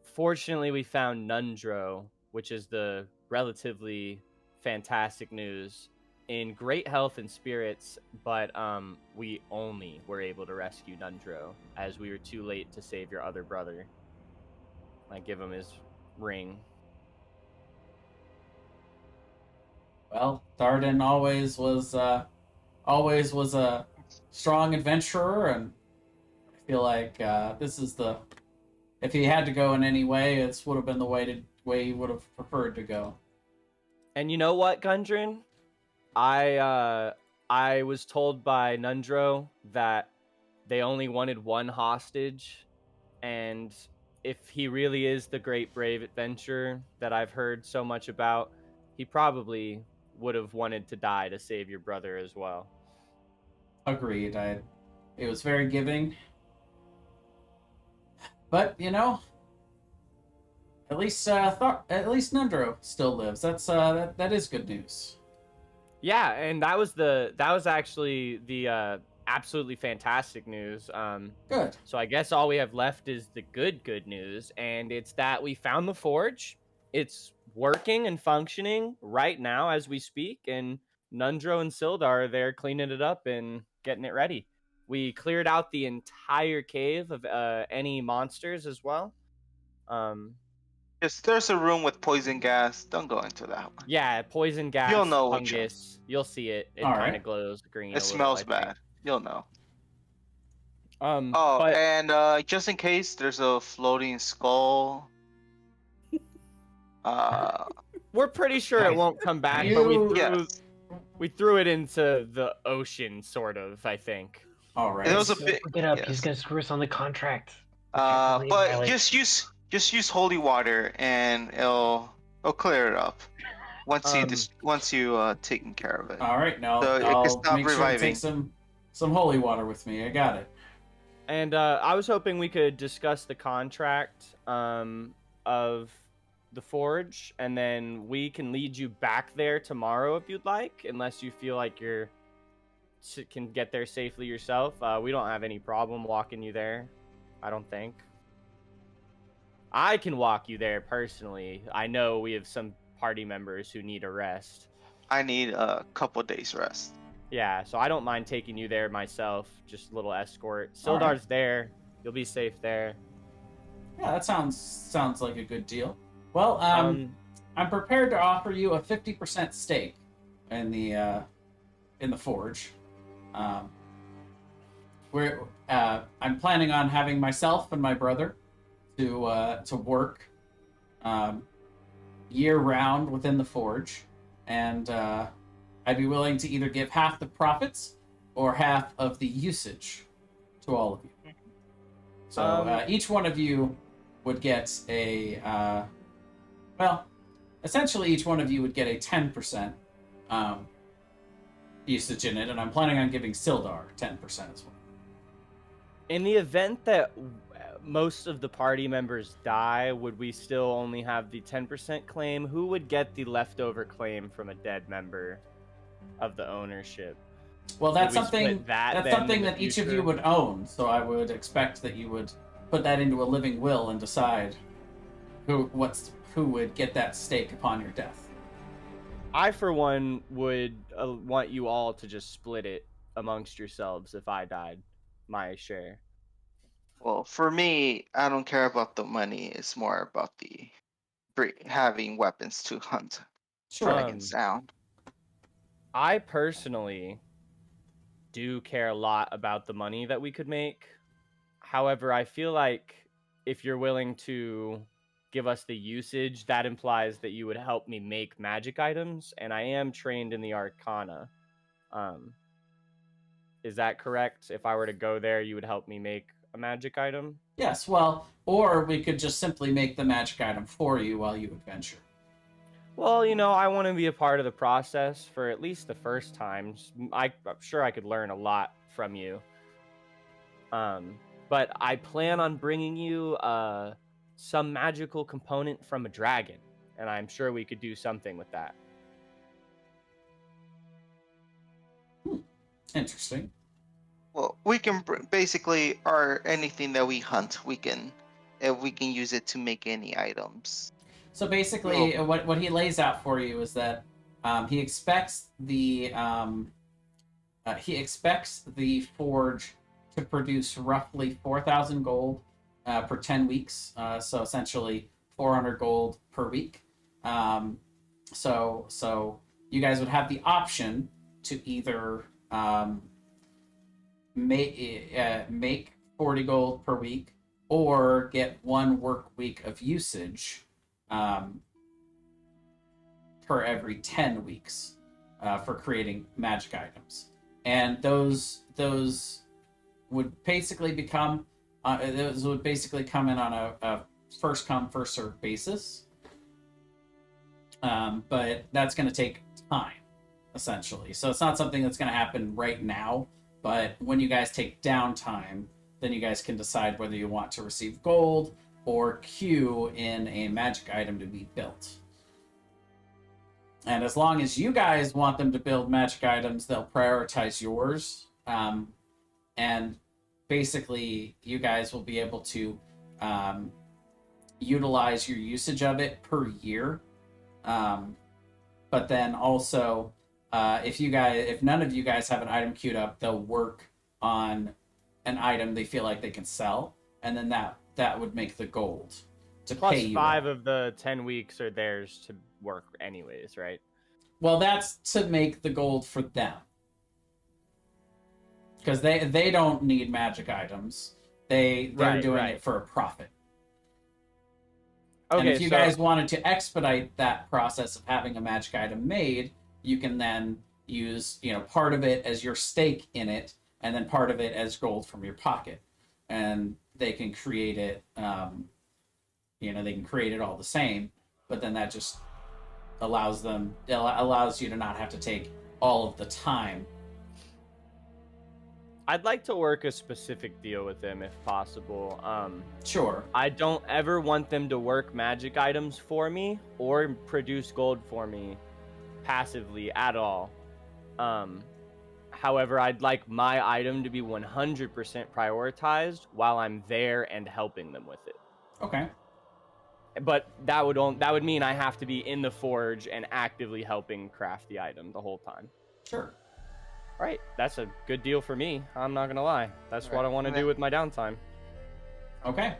fortunately, we found Nundro, which is the relatively fantastic news, in great health and spirits, but we only were able to rescue Nundro, as we were too late to save your other brother. I give him his ring. Well, Darden always was a strong adventurer, and I feel like this is the. If he had to go in any way, this would have been the way he would have preferred to go. And you know what, Gundren? I was told by Nundro that they only wanted one hostage, and if he really is the great brave adventurer that I've heard so much about, he probably would have wanted to die to save your brother as well. Agreed. It was very giving, but at least Nundro still lives. That is good news. Yeah, and that was actually the absolutely fantastic news. Good. So I guess all we have left is the good news, and it's that we found the forge. It's working and functioning right now as we speak, and Nundro and Sildar are there cleaning it up and getting it ready. We cleared out the entire cave of any monsters as well. There's a room with poison gas. Don't go into that one. Yeah, poison gas, You'll know which one. fungus. You'll see it. It All kind right. of glows green. It smells bad. You'll know. Oh, But and just in case, there's a floating skull. we're pretty sure it Nice. won't come back. But Yes. we threw it into the ocean, sort of. I think. All right. It was a bit. Get up. yes. He's gonna screw us on the contract. But just use holy water and it'll clear it up once you taken care of it. All right. Now So it can I'll stop make sure to reviving. take some holy water with me. I got it. And I was hoping we could discuss the contract of the forge, and then we can lead you back there tomorrow if you'd like, unless you feel like you're can get there safely yourself. We don't have any problem walking you there, I don't think. I can walk you there personally. I know we have some party members who need a rest. I need a couple days rest. Yeah, so I don't mind taking you there myself. Just a little escort. All right. Sildar's there. You'll be safe there. Yeah, that sounds like a good deal. Well, I'm prepared to offer you a 50% stake in the forge. I'm planning on having myself and my brother to work year round within the forge, and I'd be willing to either give half the profits or half of the usage to all of you. So each one of you would get essentially each one of you would get a 10% usage in it, and I'm planning on giving Sildar 10% as well. In the event that most of the party members die, would we still only have the 10% claim? Who would get the leftover claim from a dead member of the ownership? Well, that's Would we something split that that's then something in the that each of future? you would own. So I would expect that you would put that into a living will and decide who would get that stake upon your death. I, for one, would want you all to just split it amongst yourselves if I died, my share. Well, for me, I don't care about the money. It's more about the having weapons to hunt Sure. dragons down. I personally do care a lot about the money that we could make. However, I feel like if you're willing to give us the usage, that implies that you would help me make magic items, and I am trained in the Arcana. Is that correct? If I were to go there, you would help me make a magic item? Yes, well, or we could just simply make the magic item for you while you adventure. Well, I want to be a part of the process for at least the first time. I'm sure I could learn a lot from you. But I plan on bringing you some magical component from a dragon, and I'm sure we could do something with that. Interesting. Well, we can basically, anything that we hunt, we can use it to make any items. So basically, what he lays out for you is that he expects the forge to produce roughly 4,000 gold per 10 weeks. So essentially 400 gold per week. So you guys would have the option to either make 40 gold per week or get 1 work week of usage per every 10 weeks for creating magic items. And those would basically come in on a first come first served basis. But that's going to take time, essentially. So it's not something that's going to happen right now, but when you guys take downtime, then you guys can decide whether you want to receive gold or queue in a magic item to be built. And as long as you guys want them to build magic items, they'll prioritize yours. And basically, you guys will be able to utilize your usage of it per year. But then also, if none of you guys have an item queued up, they'll work on an item they feel like they can sell, and then that would make the gold to Plus pay you. 5 of the 10 weeks are theirs to work anyways, right? Well, that's to make the gold for them, because they don't need magic items. They're doing it for a profit. Okay, and if you guys wanted to expedite that process of having a magic item made, you can then use part of it as your stake in it, and then part of it as gold from your pocket, and they can create it. They can create it all the same, but then that just allows you to not have to take all of the time I'd like to work a specific deal with them if possible. Sure. I don't ever want them to work magic items for me or produce gold for me passively at all. However, I'd like my item to be 100% prioritized while I'm there and helping them with it. Okay. But that would mean I have to be in the forge and actively helping craft the item the whole time. Sure. Right, that's a good deal for me. I'm not gonna lie. That's what I want to do with my downtime. Okay.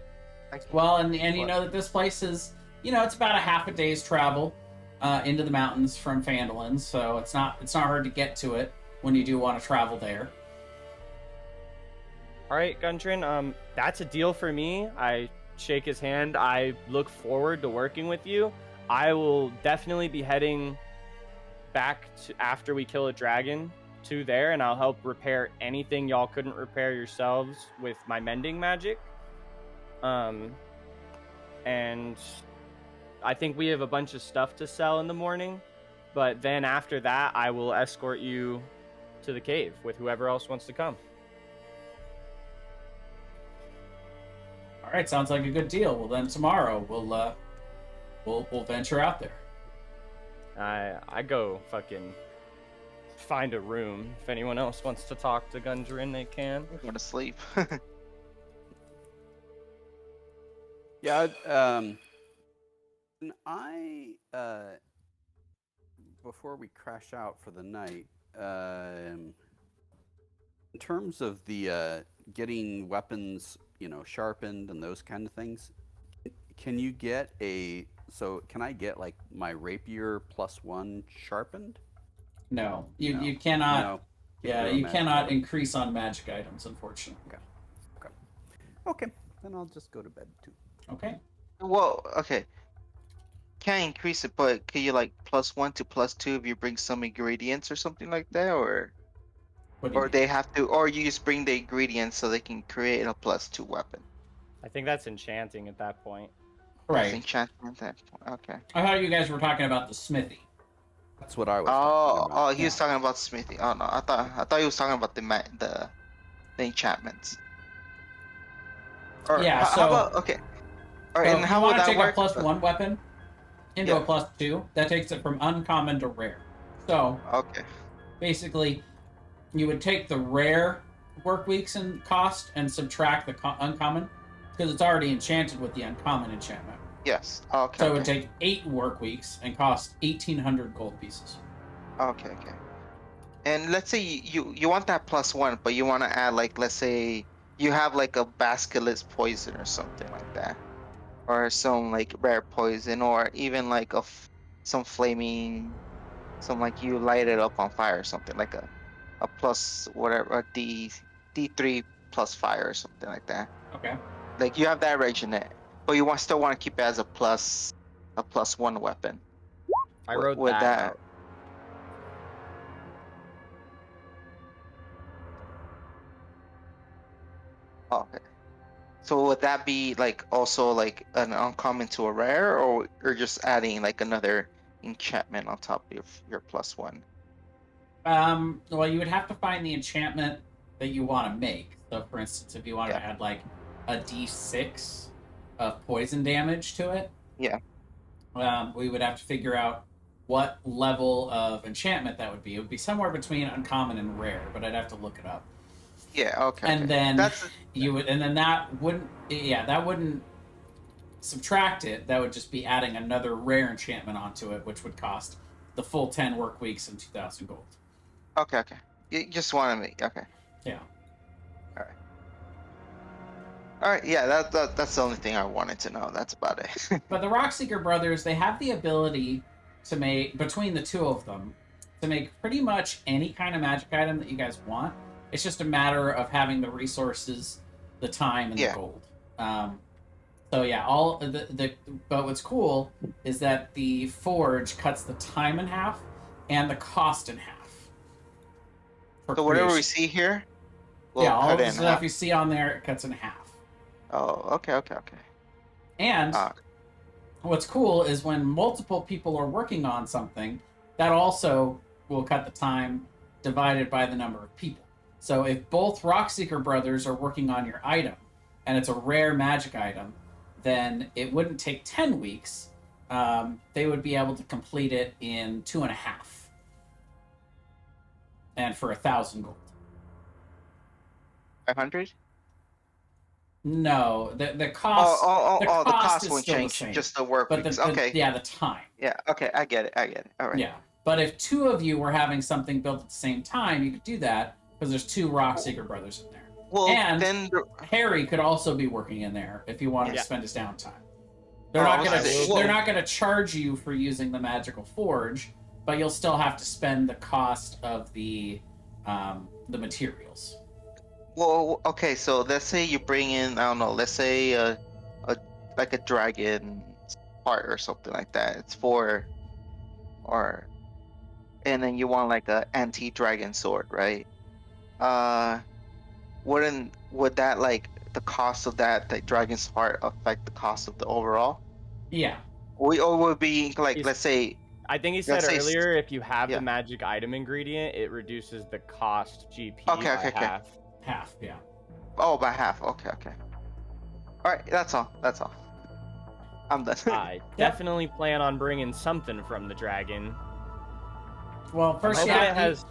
Well, and you know that this place is, it's about a half a day's travel into the mountains from Phandalin, so it's not hard to get to it when you do want to travel there. All right, Gundren, that's a deal for me. I shake his hand. I look forward to working with you. I will definitely be heading back to after we kill a dragon to there, and I'll help repair anything y'all couldn't repair yourselves with my mending magic. And I think we have a bunch of stuff to sell in the morning, but then after that, I will escort you to the cave with whoever else wants to come. All right, sounds like a good deal. Well, then tomorrow we'll venture out there. I go fucking find a room. If anyone else wants to talk to Gundren, they can. I'm going to sleep. Yeah, and I before we crash out for the night, in terms of the getting weapons, sharpened and those kind of things, can you get can I get like my rapier +1 sharpened? No, No. you cannot. No. Yeah, Zero you magic cannot items. increase on magic items, unfortunately. Okay, then I'll just go to bed too. Okay. Well, okay. Can't increase it, but can you like +1 to +2 if you bring some ingredients or something like that, or What do you or mean? they have to, or you just bring the ingredients so they can create a +2 weapon. I think that's enchanting at that point. That's Right. enchantment. That okay. I thought you guys were talking about the smithy. That's what I was talking about. He was talking about smithy. Oh no, I thought he was talking about the enchantments. Or Yeah, how so- about okay? All right, So and if how you would want to that take work? a +1 weapon into Yeah. a +2, that takes it from uncommon to rare. So Okay. basically, you would take the rare work weeks in cost and subtract the uncommon, because it's already enchanted with the uncommon enchantment. Yes. Okay. So it okay. would take 8 work weeks and cost 1,800 gold pieces. Okay. And let's say you want that +1, but you want to add, like, let's say you have like a basilisk poison or something like that, or some like rare poison, or even like some flaming, some like you light it up on fire or something like a plus whatever, a D3 plus fire or something like that. Okay. Like you have that regiment, but you still want to keep it as a +1 weapon. I wrote With that out. Okay. So would that be like also like an uncommon to a rare, or you're just adding like another enchantment on top of your +1? Well, you would have to find the enchantment that you want to make. So, for instance, if you wanted to add like a D6 of poison damage to it, Yeah. We would have to figure out what level of enchantment that would be. It would be somewhere between uncommon and rare, but I'd have to look it up. Yeah. Okay. And then that's that wouldn't subtract it. That would just be adding another rare enchantment onto it, which would cost the full 10 work weeks and 2,000 gold. okay. You just want to make Yeah. All right. Yeah. That's the only thing I wanted to know. That's about it. But the Rockseeker brothers, they have the ability to make, between the two of them, to make pretty much any kind of magic item that you guys want. It's just a matter of having the resources, the time, and the gold. So yeah, all but what's cool is that the forge cuts the time in half and the cost in half. So whatever we creation. see here, all of the in stuff half. you see on there, it cuts in half. Oh, okay. And what's cool is when multiple people are working on something, that also will cut the time divided by the number of people. So if both Rockseeker brothers are working on your item, and it's a rare magic item, then it wouldn't take 10 weeks. They would be able to complete it in 2.5, and for 1,000 gold. 500. No, the cost. The cost is won't still change. the same, Just the work but weeks. the Okay. yeah, the time. Yeah. Okay. I get it. All right. Yeah, but if two of you were having something built at the same time, you could do that because there's two Rockseeker brothers in there. Well, And then Harry could also be working in there if he wanted to Yeah. spend his downtime. They're not gonna well- they're not gonna charge you for using the magical forge, but you'll still have to spend the cost of the materials. Well, okay. So let's say you bring in, I don't know. Let's say like a dragon part or something like that. It's for, and then you want like a anti-dragon sword, right? Would that, like, the cost of that dragon's heart affect the cost of the overall? Yeah. Or would be like, He's- let's say, I think he said Let's say- earlier, if you have yeah. the magic item ingredient, it reduces the cost GP Okay, by okay. half. Half, yeah. oh, by half. Okay. All right, that's all. I'm done. I definitely plan on bringing something from the dragon. Well, first Hoping it has.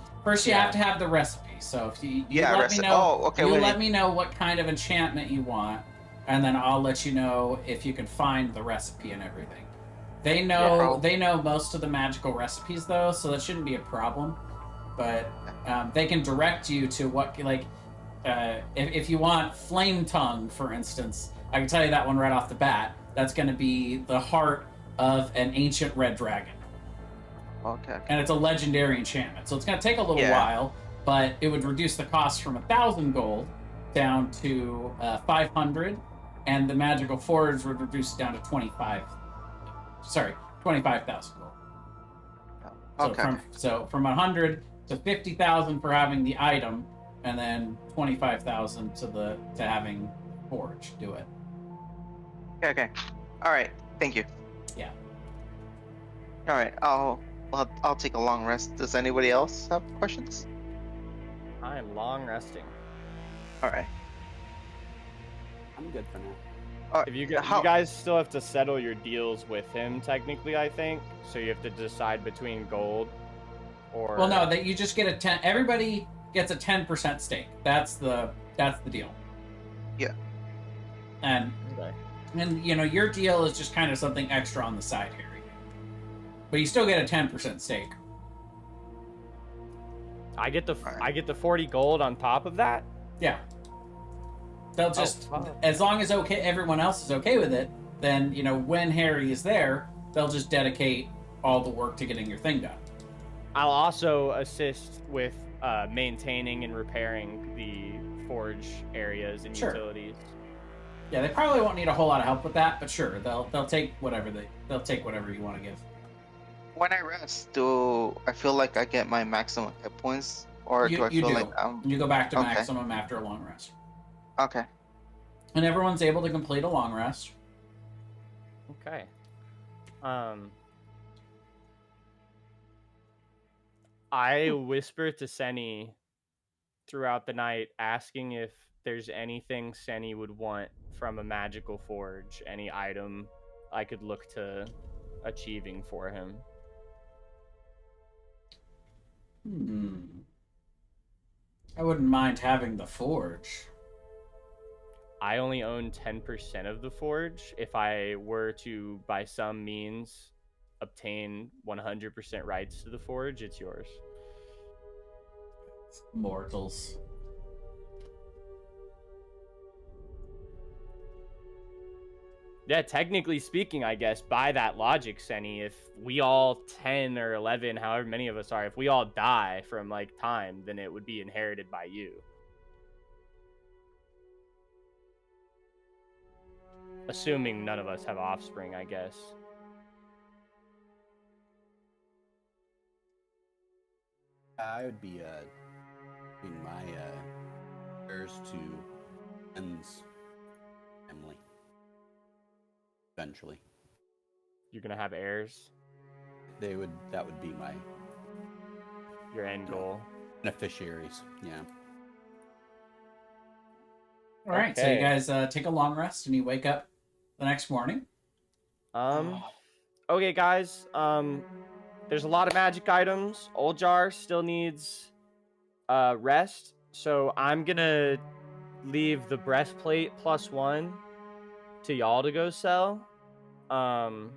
you yeah. have to have the recipe. So if you Yeah, let me recipe. know, Oh, okay, you wait. let me know what kind of enchantment you want, and then I'll let you know if you can find the recipe and everything. They know most of the magical recipes though, so that shouldn't be a problem. But they can direct you to what, like, if you want flame tongue, for instance, I can tell you that one right off the bat. That's going to be the heart of an ancient red dragon. Okay. And it's a legendary enchantment, so it's going to take a little Yeah. while, but it would reduce the cost from 1,000 gold down to 500, and the magical forge would reduce it down to 25,000 gold. Okay. From 100 to 50,000 for having the item, and then 25,000 to having forge do it. Okay. All right. Thank you. Yeah. All right. I'll take a long rest. Does anybody else have questions? I am long resting. All right. I'm good for now. If you guys still have to settle your deals with him, technically, I think. So you have to decide between gold or. Well, no, that you just get a 10. Everybody gets a 10% stake. That's the deal. Yeah. And your deal is just kind of something extra on the side, Harry. But you still get a 10% stake. I get the 40 gold on top of that. Yeah. They'll just, wow. as long as everyone else is okay with it, then when Harry is there, they'll just dedicate all the work to getting your thing done. I'll also assist with maintaining and repairing the forge areas and utilities. Yeah, they probably won't need a whole lot of help with that, but sure, they'll take whatever you want to give. When I rest, do I feel like I get my maximum hit points, or do I feel like you go back to Okay. maximum after a long rest, okay? and everyone's able to complete a long rest. Okay. I whisper to Seni throughout the night, asking if there's anything Seni would want from a magical forge, any item I could look to achieving for him. I wouldn't mind having the forge. I only own 10% of the forge. If I were to, by some means, obtain 100% rights to the forge, it's yours. Mortals. Yeah, technically speaking, I guess, by that logic, Seni, if we all 10 or 11, however many of us are, if we all die from, like, time, then it would be inherited by you. Assuming none of us have offspring, I guess. I would be giving my heirs to Ben's family. Eventually, You're gonna have heirs, that would be my your end goal. beneficiaries. Yeah. All right, so you Okay. guys take a long rest and you wake up the next morning. Okay, guys. There's a lot of magic items. Old Jar still needs rest, so I'm gonna leave the breastplate +1 to y'all to go sell. And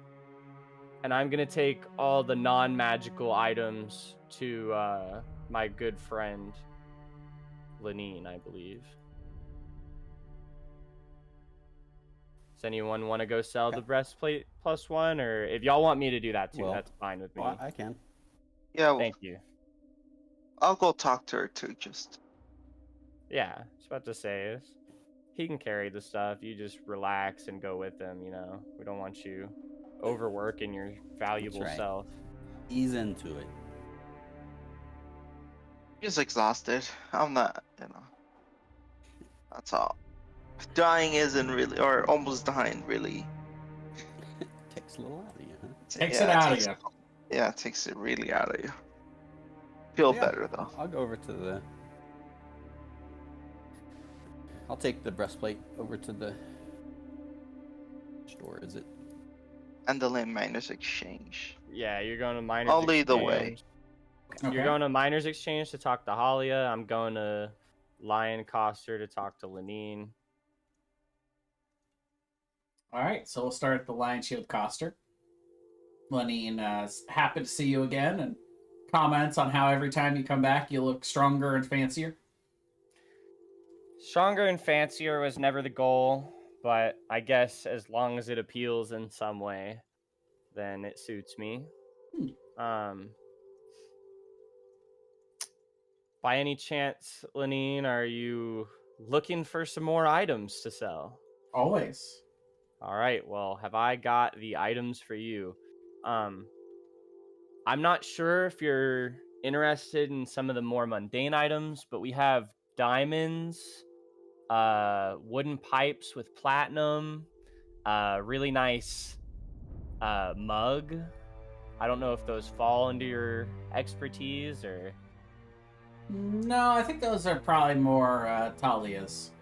I'm gonna take all the non-magical items to my good friend Lenine, I believe. Does anyone want to go sell the breastplate +1, or if y'all want me to do that too, Well, that's fine with me. Well, I can. Yeah, Thank you. I'll go talk to her too. Just Yeah, I was about to say is he can carry the stuff. You just relax and go with him. You know, we don't want you overworking your valuable right. self. Ease into it. just exhausted. I'm not. That's all. Dying isn't really, or almost dying really. Takes a little out of you, huh? Takes it out of you. Yeah, it takes it really out of you. Feel Yeah, better though. I'll go over to the. I'll take the breastplate over to the store. Is it? And the Lane Miners Exchange. Yeah, you're going to Miners I'll Exchange. lead the way. Okay. You're going to Miners Exchange to talk to Halia. I'm going to Lion Coster to talk to Lenine. All right, so we'll start at the Lion Shield Coster. Lenine is happy to see you again and comments on how every time you come back you look stronger and fancier. Stronger and fancier was never the goal, but I guess as long as it appeals in some way, then it suits me. By any chance, Lenine, are you looking for some more items to sell? Always. All right, well, have I got the items for you? I'm not sure if you're interested in some of the more mundane items, but we have diamonds, wooden pipes with platinum, really nice mug. I don't know if those fall under your expertise or... No, I think those are probably more Talia's.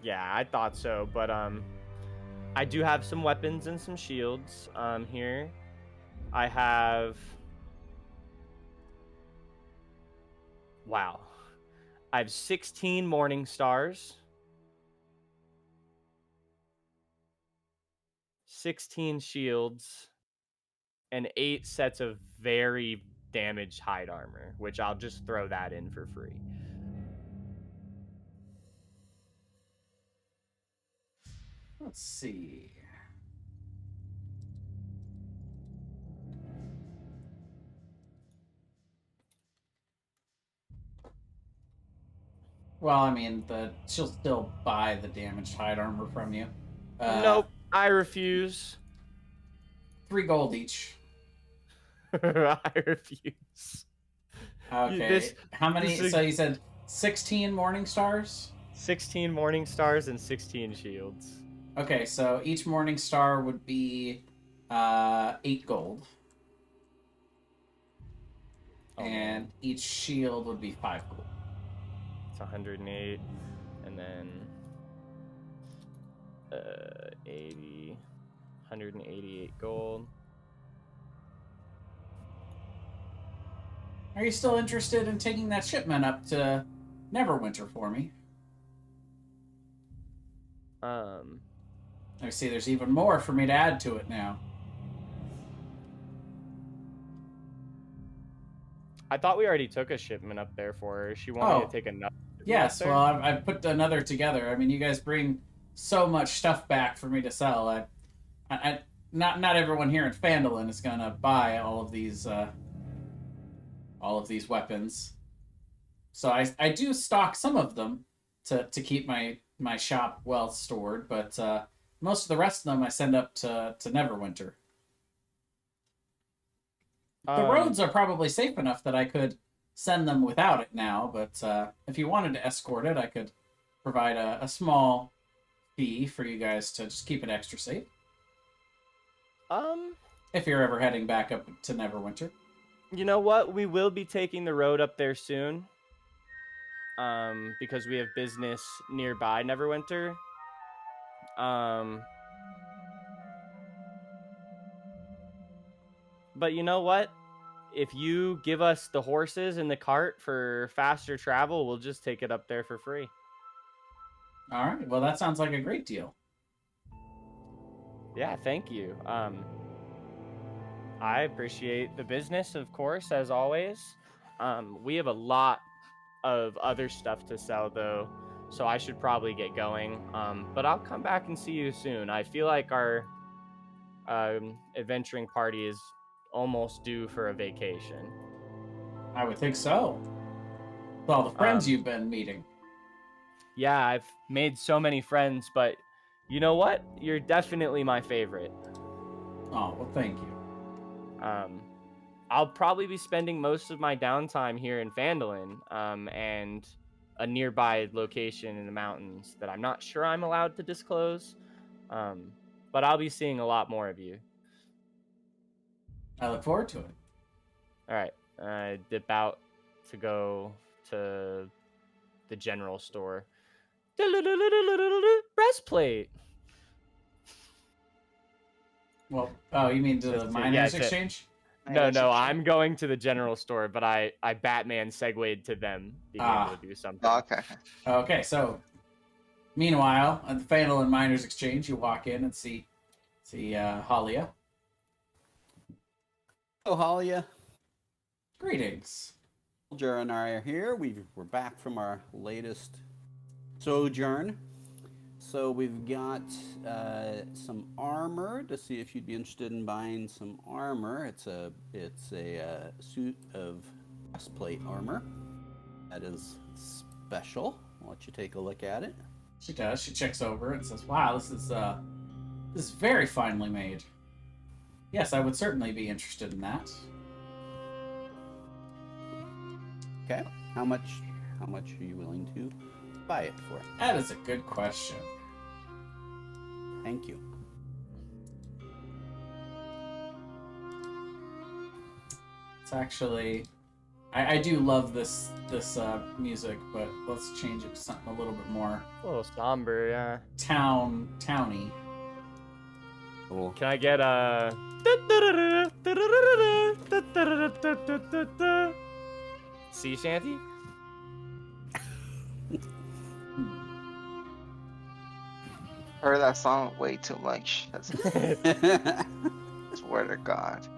Yeah, I thought so, but I do have some weapons and some shields here. I have... Wow. I have 16 Morning Stars, 16 shields, and 8 sets of very damaged hide armor, which I'll just throw that in for free. Let's see. Well, I mean, she'll still buy the damaged hide armor from you. Nope, I refuse. 3 gold each. I refuse. Okay. How many? So you said 16 Morning Stars? 16 Morning Stars and 16 shields. Okay, so each Morning Star would be 8 gold. And each shield would be 5 gold. It's 108, and then 80, 188 gold. Are you still interested in taking that shipment up to Neverwinter for me? I see there's even more for me to add to it now. I thought we already took a shipment up there for her. She wanted me to take another. Yes, well, I've put another together. I mean, you guys bring so much stuff back for me to sell. Not everyone here in Phandalin is gonna buy all of these weapons. So I do stock some of them to keep my shop well stored, but most of the rest of them I send up to Neverwinter. The roads are probably safe enough that I could send them without it now, but if you wanted to escort it, I could provide a small fee for you guys to just keep it extra safe. If you're ever heading back up to Neverwinter. You know what? We will be taking the road up there soon. because we have business nearby Neverwinter. But you know what? If you give us the horses and the cart for faster travel, we'll just take it up there for free. All right. Well, that sounds like a great deal. Yeah, thank you. I appreciate the business, of course, as always. We have a lot of other stuff to sell, though, so I should probably get going. But I'll come back and see you soon. I feel like our adventuring party is almost due for a vacation. I would think so. With all the friends you've been meeting. Yeah, I've made so many friends, but you know what? You're definitely my favorite. Oh, well, thank you. I'll probably be spending most of my downtime here in Phandalin, and a nearby location in the mountains that I'm not sure I'm allowed to disclose. But I'll be seeing a lot more of you. I look forward to it. All right, I dip out to go to the general store. Breastplate. Well, oh, you mean to the That's it, miners yeah, it's it. exchange? No, I'm going to the general store, but I Batman segued to them being able to do something. Oh, okay. Okay, so meanwhile, at the Phandalin Miners Exchange, you walk in and see Halia. Oh, Halia. Greetings. Soldier and I are here. We're back from our latest sojourn. So we've got some armor to see if you'd be interested in buying some armor. It's a suit of breastplate armor that is special. I'll let you take a look at it. She does. She checks over and says, "Wow, this is very finely made. Yes, I would certainly be interested in that." Okay. How much are you willing to buy it for? That is a good question. Thank you. It's actually, I do love this music, but let's change it to something a little bit more A little somber, yeah. towny. Cool. Can I get a sea shanty? Heard that song way too much. That's swear to God.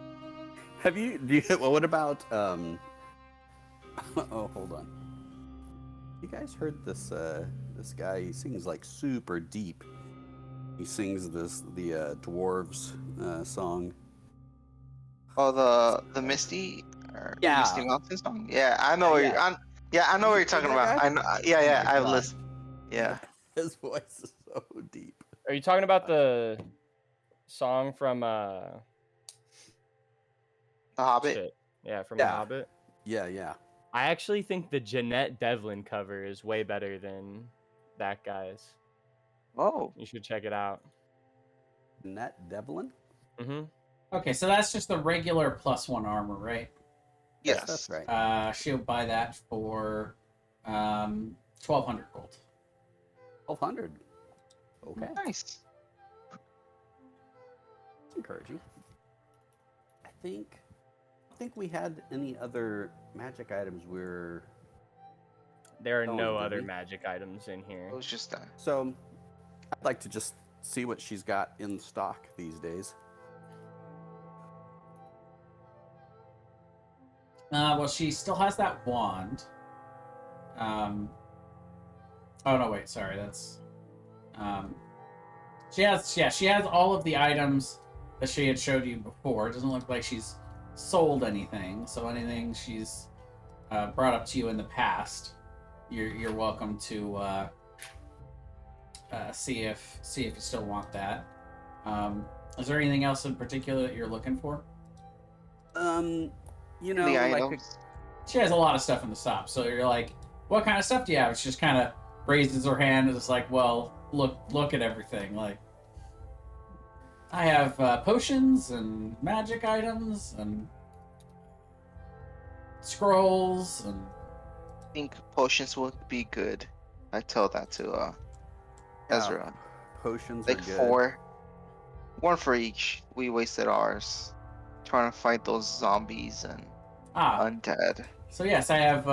Have you? Well, what about? Oh, hold on. You guys heard this? This guy. He sings like super deep. He sings the dwarves song. Oh, the Misty Yeah. Misty Mountain song. Yeah, I know. I know what you're talking about. I know. Yeah. Oh my I've God. listened. Yeah. His voice is so deep. Are you talking about the song from The Hobbit. shit. Yeah, from Yeah. The Hobbit? Yeah. I actually think the Jeanette Devlin cover is way better than that guy's. Oh. You should check it out. Jeanette Devlin? Mm-hmm. Okay, so that's just the regular +1 armor, right? Yes. That's right. She'll buy that for 1,200 gold. 1,200. Okay. Nice. That's encouraging. I think we had any other magic items we're. There are Oh, no did other we? magic items in here. It was just that. So, I'd like to just see what she's got in stock these days. Well, she still has that wand. Oh no, wait, sorry, that's. She has all of the items that she had showed you before. It doesn't look like she's sold anything, so anything she's brought up to you in the past, you're welcome to see if you still want that. Is there anything else in particular that you're looking for? You know, The like items. She has a lot of stuff in the shop, so you're like, what kind of stuff do you have? She just kind of raises her hand and is like, well, look at everything. Like, I have potions and magic items and scrolls and think potions would be good. I tell that to Yeah, Ezra. potions Like are good. 4, 1 for each. We wasted ours trying to fight those zombies and undead. So yes, I have.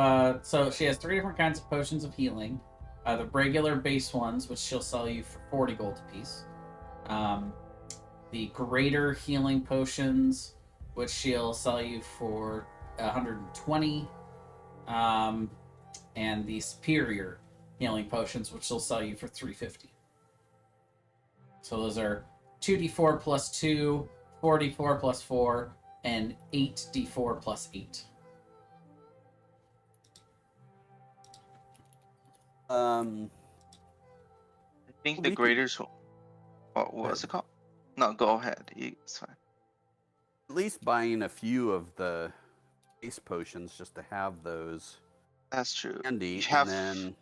So she has 3 different kinds of potions of healing. The regular base ones, which she'll sell you for 40 gold apiece. The greater healing potions, which she'll sell you for 120. And the superior healing potions, which she'll sell you for 350. So those are 2d4 plus 2, 4d4 plus 4, and 8d4 plus 8. Um, I think We the can- graders. What was it called? No, go ahead. It's fine. at least buying a few of the base potions just to have those That's true. handy, You have and then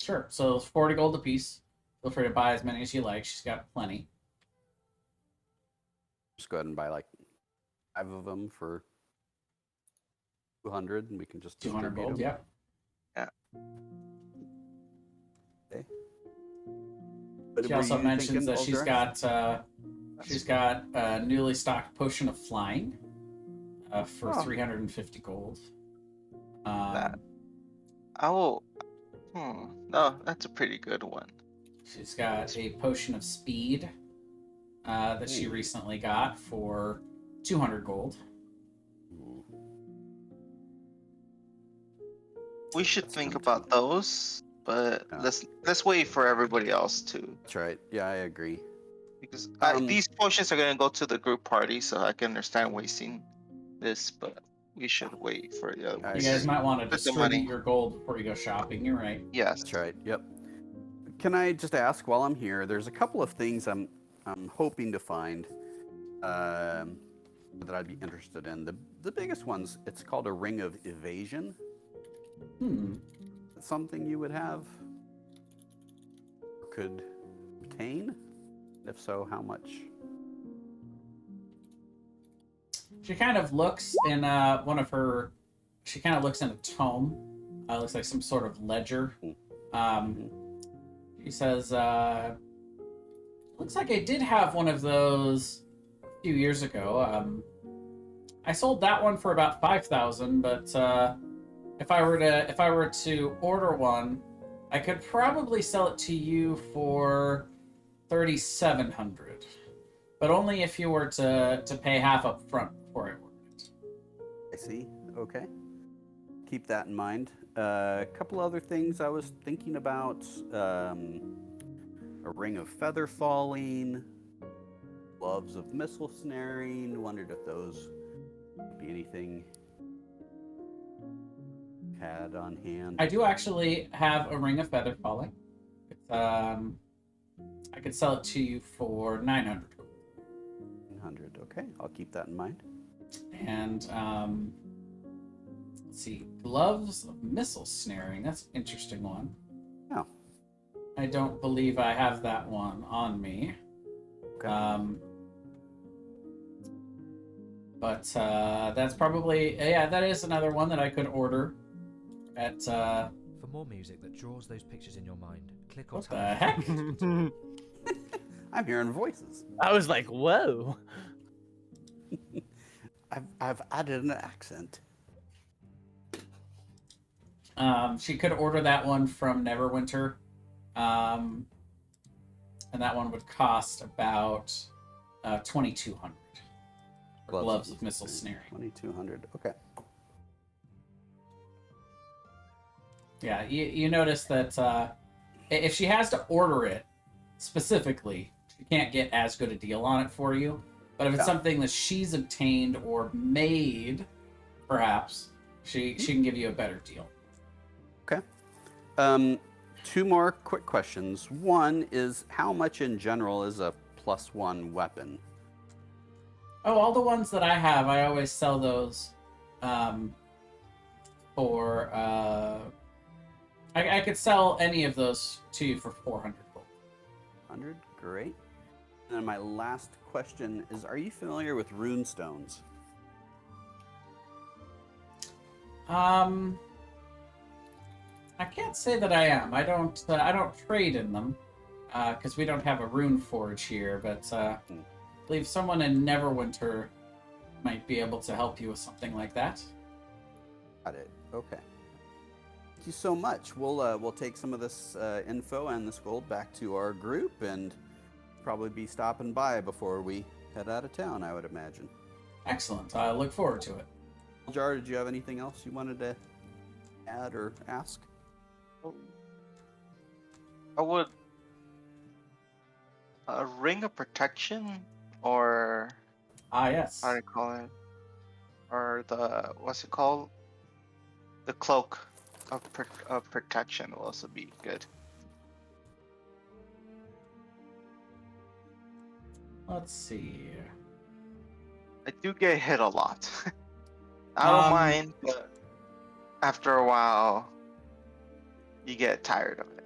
Sure. So it's 40 gold apiece. Feel free to buy as many as you like. She's got plenty. just go ahead and buy like 5 of them for 200, and we can just 200 distribute gold, them. yep. Okay. What She were also you mentions thinking, that she's Aldra? got a newly stocked potion of flying for Oh. 350 gold. that. I will. No, that's a pretty good one. She's got a potion of speed that she Ooh. recently got for 200 gold. Ooh, We should That's think tempting. about those, but Yeah. let's wait for everybody else too, that's right. Yeah, I agree. because Um, these potions are gonna go to the group party, so I can understand wasting this, but we should wait for the other I You ones. guys agree. might want to Put the distribute money. your gold before you go shopping. You're right. Yes. That's right. Yep. Can I just ask while I'm here? There's a couple of things I'm hoping to find that I'd be interested in. The biggest one's it's called a ring of evasion. Something you would have or could obtain? If so, how much? She kind of looks in one of her. She kind of looks in a tome. Looks like some sort of ledger. She says, "Looks like I did have one of those a few years ago. I sold that one for about 5,000, but if I were to order one, I could probably sell it to you for 3,700, but only if you were to pay half up front before I ordered it." I see. Okay. Keep that in mind. A couple other things I was thinking about. A ring of feather falling, gloves of missile snaring. Wondered if those would be anything you had on hand. I do actually have a ring of feather falling. It's, I could sell it to you for 900. 100. Okay, I'll keep that in mind. And let's see, gloves of missile snaring. That's an interesting one. Yeah. I don't believe I have that one on me. Okay. But that's probably that is another one that I could order at. For more music that draws those pictures in your mind, click or What the tap. heck? I'm hearing voices. I was like, whoa. I've added an accent. She could order that one from Neverwinter, and that one would cost about 2,200. Gloves of missile snaring. 2,200. Okay. Yeah, you notice that if she has to order it specifically, she can't get as good a deal on it for you. But if it's something that she's obtained or made, perhaps she can give you a better deal. Okay. 2 more quick questions. One is, how much in general is a +1 weapon? Oh, all the ones that I have, I always sell those for. I could sell any of those to you for 400 gold. 100. Great. And then my last question is, are you familiar with rune stones? I can't say that I am. I don't trade in them because we don't have a rune forge here. But I believe someone in Neverwinter might be able to help you with something like that. Got it. Okay. Thank you so much. We'll take some of this info and this gold back to our group and probably be stopping by before we head out of town, I would imagine. Excellent. I look forward to it. Jar, did you have anything else you wanted to add or ask? I would a ring of protection, or Yes. how do you call it? Or what's it called? The cloak of protection will also be good. Let's see. I do get hit a lot. I don't mind, but after a while, you get tired of it.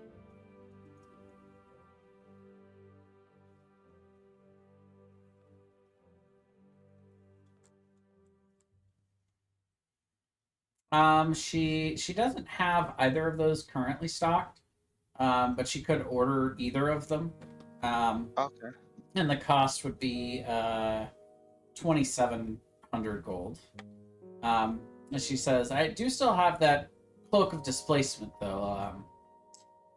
She doesn't have either of those currently stocked, but she could order either of them. Okay. And the cost would be 2,700 gold. And she says, I do still have that cloak of displacement, though,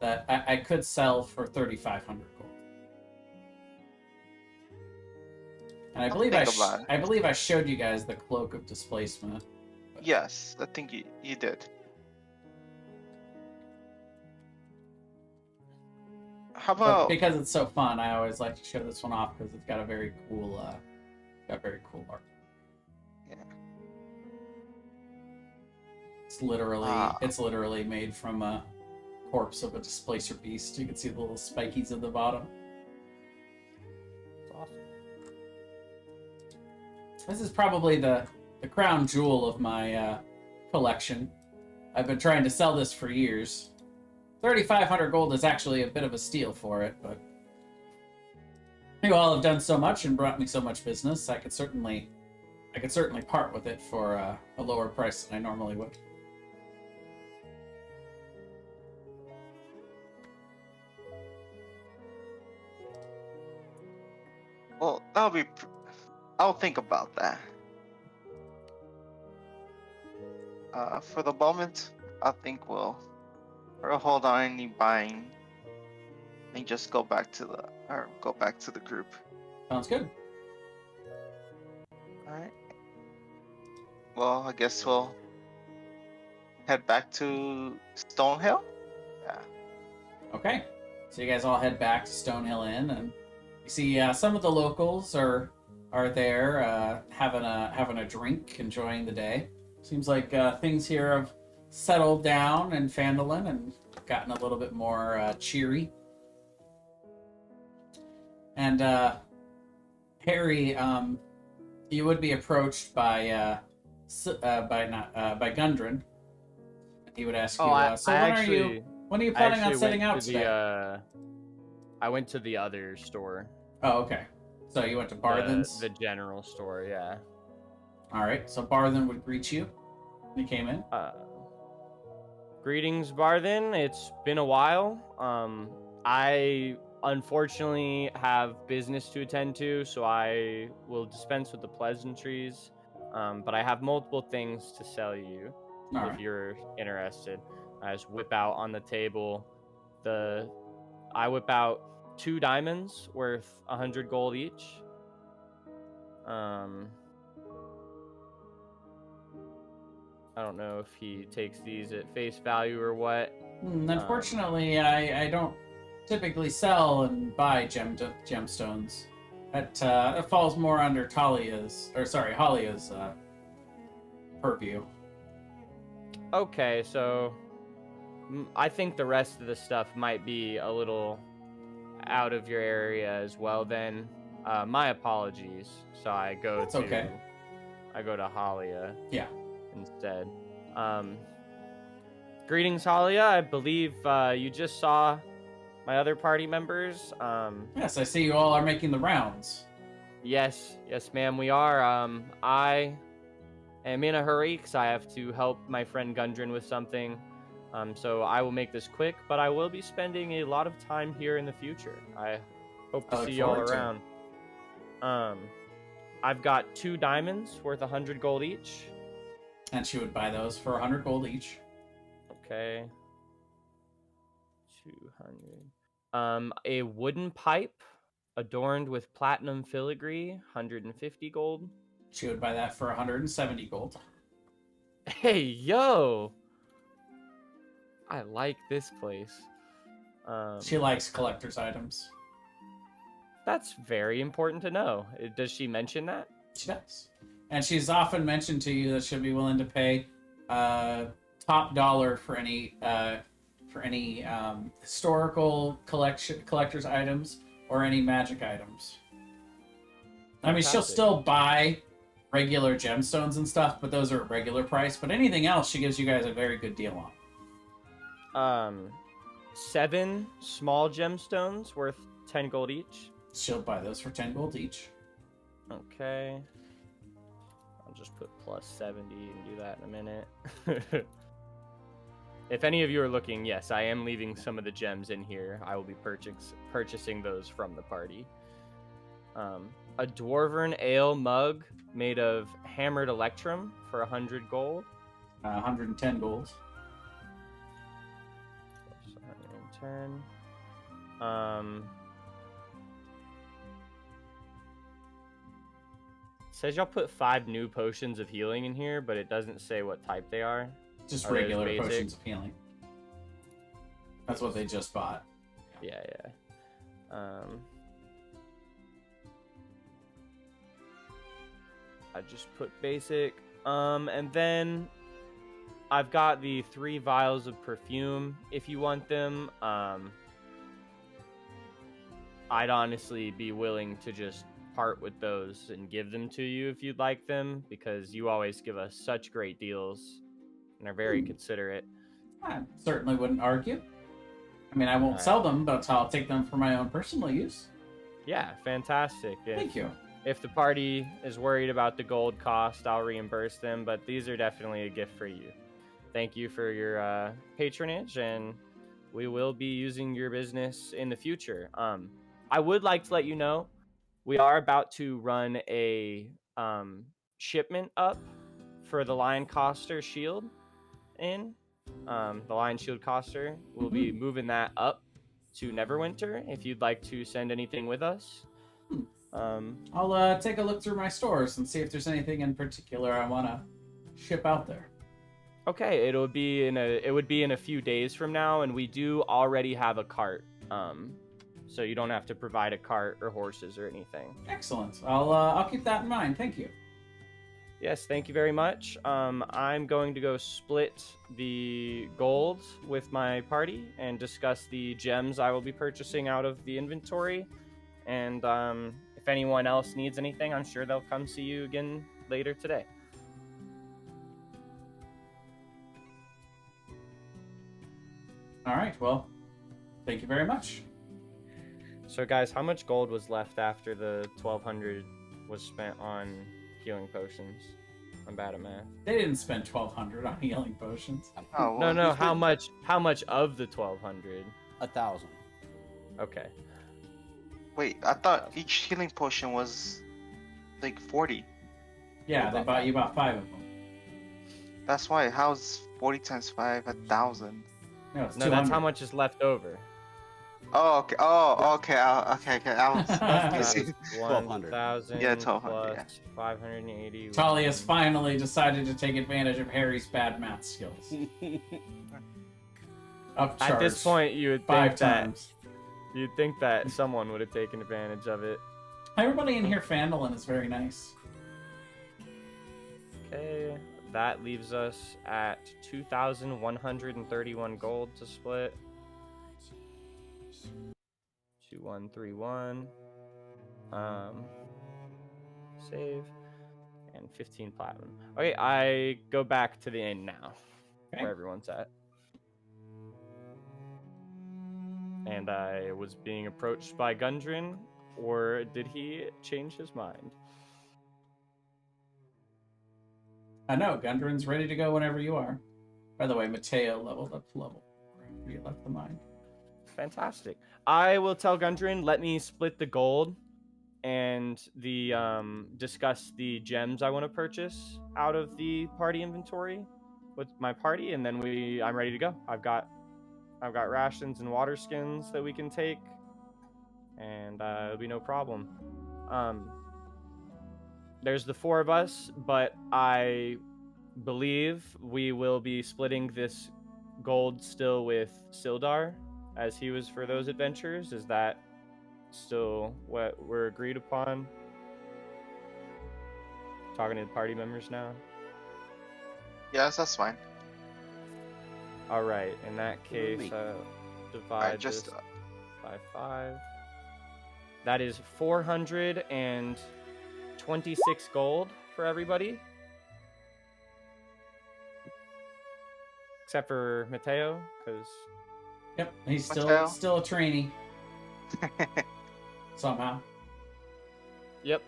that I could sell for 3,500 gold. And I believe I showed you guys the cloak of displacement. Yes, I think you did. How But about because it's so fun, I always like to show this one off because it's got a very cool art. Yeah. It's literally made from a corpse of a displacer beast. You can see the little spikies at the bottom. That's awesome. This is probably the crown jewel of my collection. I've been trying to sell this for years. 3,500 gold is actually a bit of a steal for it, but you all have done so much and brought me so much business. I could certainly part with it for a lower price than I normally would. Well, I'll think about that. For the moment, I think we'll hold on any buying and just go back to the group. Sounds good. All right. Well, I guess we'll head back to Stonehill. Yeah. Okay. So you guys all head back to Stonehill Inn, and you see some of the locals are there having a drink, enjoying the day. Seems like things here have settled down in Phandalin and gotten a little bit more cheery. And Harry, you would be approached by Gundren. He would ask you, when are you planning on setting out today? I went to the other store. Oh, okay. So you went to Barthen's? The general store, yeah. All right. So Barthen would greet you when he came in. Greetings, Barthen. It's been a while. I unfortunately have business to attend to, so I will dispense with the pleasantries. But I have multiple things to sell you if you're interested. I just whip out on the table I whip out 2 diamonds worth 100 gold each. I don't know if he takes these at face value or what. Unfortunately, I don't typically sell and buy gemstones. That falls more under Halia's purview. Okay, so I think the rest of the stuff might be a little out of your area as well. Then, my apologies. So I go That's to okay. I go to Halia. Yeah. Instead. Greetings, Halia. I believe you just saw my other party members. Yes, I see you all are making the rounds. Yes, ma'am, we are. I I'm in a hurry because I have to help my friend Gundren with something. So I will make this quick, but I will be spending a lot of time here in the future. I hope I to look see y'all forward to it. around. I've got 2 diamonds worth 100 gold each. And she would buy those for 100 gold each. Okay. 200. A wooden pipe adorned with platinum filigree, 150 gold. She would buy that for 170 gold. Hey, yo! I like this place. She likes collector's items. That's very important to know. Does she mention that? She does. And she's often mentioned to you that she'll be willing to pay top dollar for any historical collector's items or any magic items. I mean, she'll Fantastic. still buy regular gemstones and stuff, but those are at regular price. But anything else, she gives you guys a very good deal on. 7 small gemstones worth 10 gold each. She'll buy those for 10 gold each. Okay. I'll just put plus 70 and do that in a minute. If any of you are looking, yes, I am leaving some of the gems in here. I will be purchasing those from the party. A dwarven ale mug made of hammered electrum for 100 gold. 110 gold. 110. Says y'all put 5 new potions of healing in here, but it doesn't say what type they are. Just Are those regular basic? potions of healing. That's what they just bought. Yeah. I just put basic. And then I've got the 3 vials of perfume if you want them. I'd honestly be willing to just part with those and give them to you if you'd like them, because you always give us such great deals and are very considerate. I certainly wouldn't argue. I mean, I won't Alright. sell them, but I'll take them for my own personal use. Yeah, fantastic. Thank you. If the party is worried about the gold cost, I'll reimburse them, but these are definitely a gift for you. Thank you for your patronage, and we will be using your business in the future. I would like to let you know, we are about to run a shipment up for the Lion Coster shield in. The Lion Shield Coster. We'll be moving that up to Neverwinter if you'd like to send anything with us. I'll take a look through my stores and see if there's anything in particular I want to ship out there. Okay, it would be in a few days from now, and we do already have a cart. So you don't have to provide a cart or horses or anything. Excellent. I'll keep that in mind. Thank you. Yes, thank you very much. I'm going to go split the gold with my party and discuss the gems I will be purchasing out of the inventory. And if anyone else needs anything, I'm sure they'll come see you again later today. All right. Well, thank you very much. So guys, how much gold was left after the 1,200 was spent on healing potions? I'm bad at math. They didn't spend 1,200 on healing potions. Oh, well, No, he's how been- much of the 1,200? 1,000. Okay. Wait, I thought each healing potion was like 40. Yeah, you bought 5 of them. That's why. How's 40 times 5 1,000? No, it's No, 200. that's how much is left over. Oh, okay. Oh, okay. Okay. I was confused. 1,200. 1,000 Yeah, 1,200, yeah. plus 580. Talia's finally decided to take advantage of Harry's bad math skills. Upcharged At this point, you would 5 think that times. you'd think that someone would have taken advantage of it. Everybody in here, Fandolin is very nice. Okay, that leaves us at 2,131 gold to split. 2,131. Save. And 15 platinum. Okay, I go back to the inn now, Okay. where everyone's at. And I was being approached by Gundren, or did he change his mind? I know, Gundren's ready to go whenever you are. By the way, Mateo leveled up to level 4 after you left the mine. Fantastic. I will tell Gundren, let me split the gold and the discuss the gems I want to purchase out of the party inventory with my party, and then I'm ready to go. I've got rations and water skins that we can take, and it'll be no problem. There's the 4 of us, but I believe we will be splitting this gold still with Sildar, as he was for those adventures. Is that still what we're agreed upon? Talking to the party members now. Yes, that's fine. All right. In that case, divide just this by 5. That is 426 gold for everybody, except for Mateo, because Yep, he's Mateo? still a trainee somehow. Yep.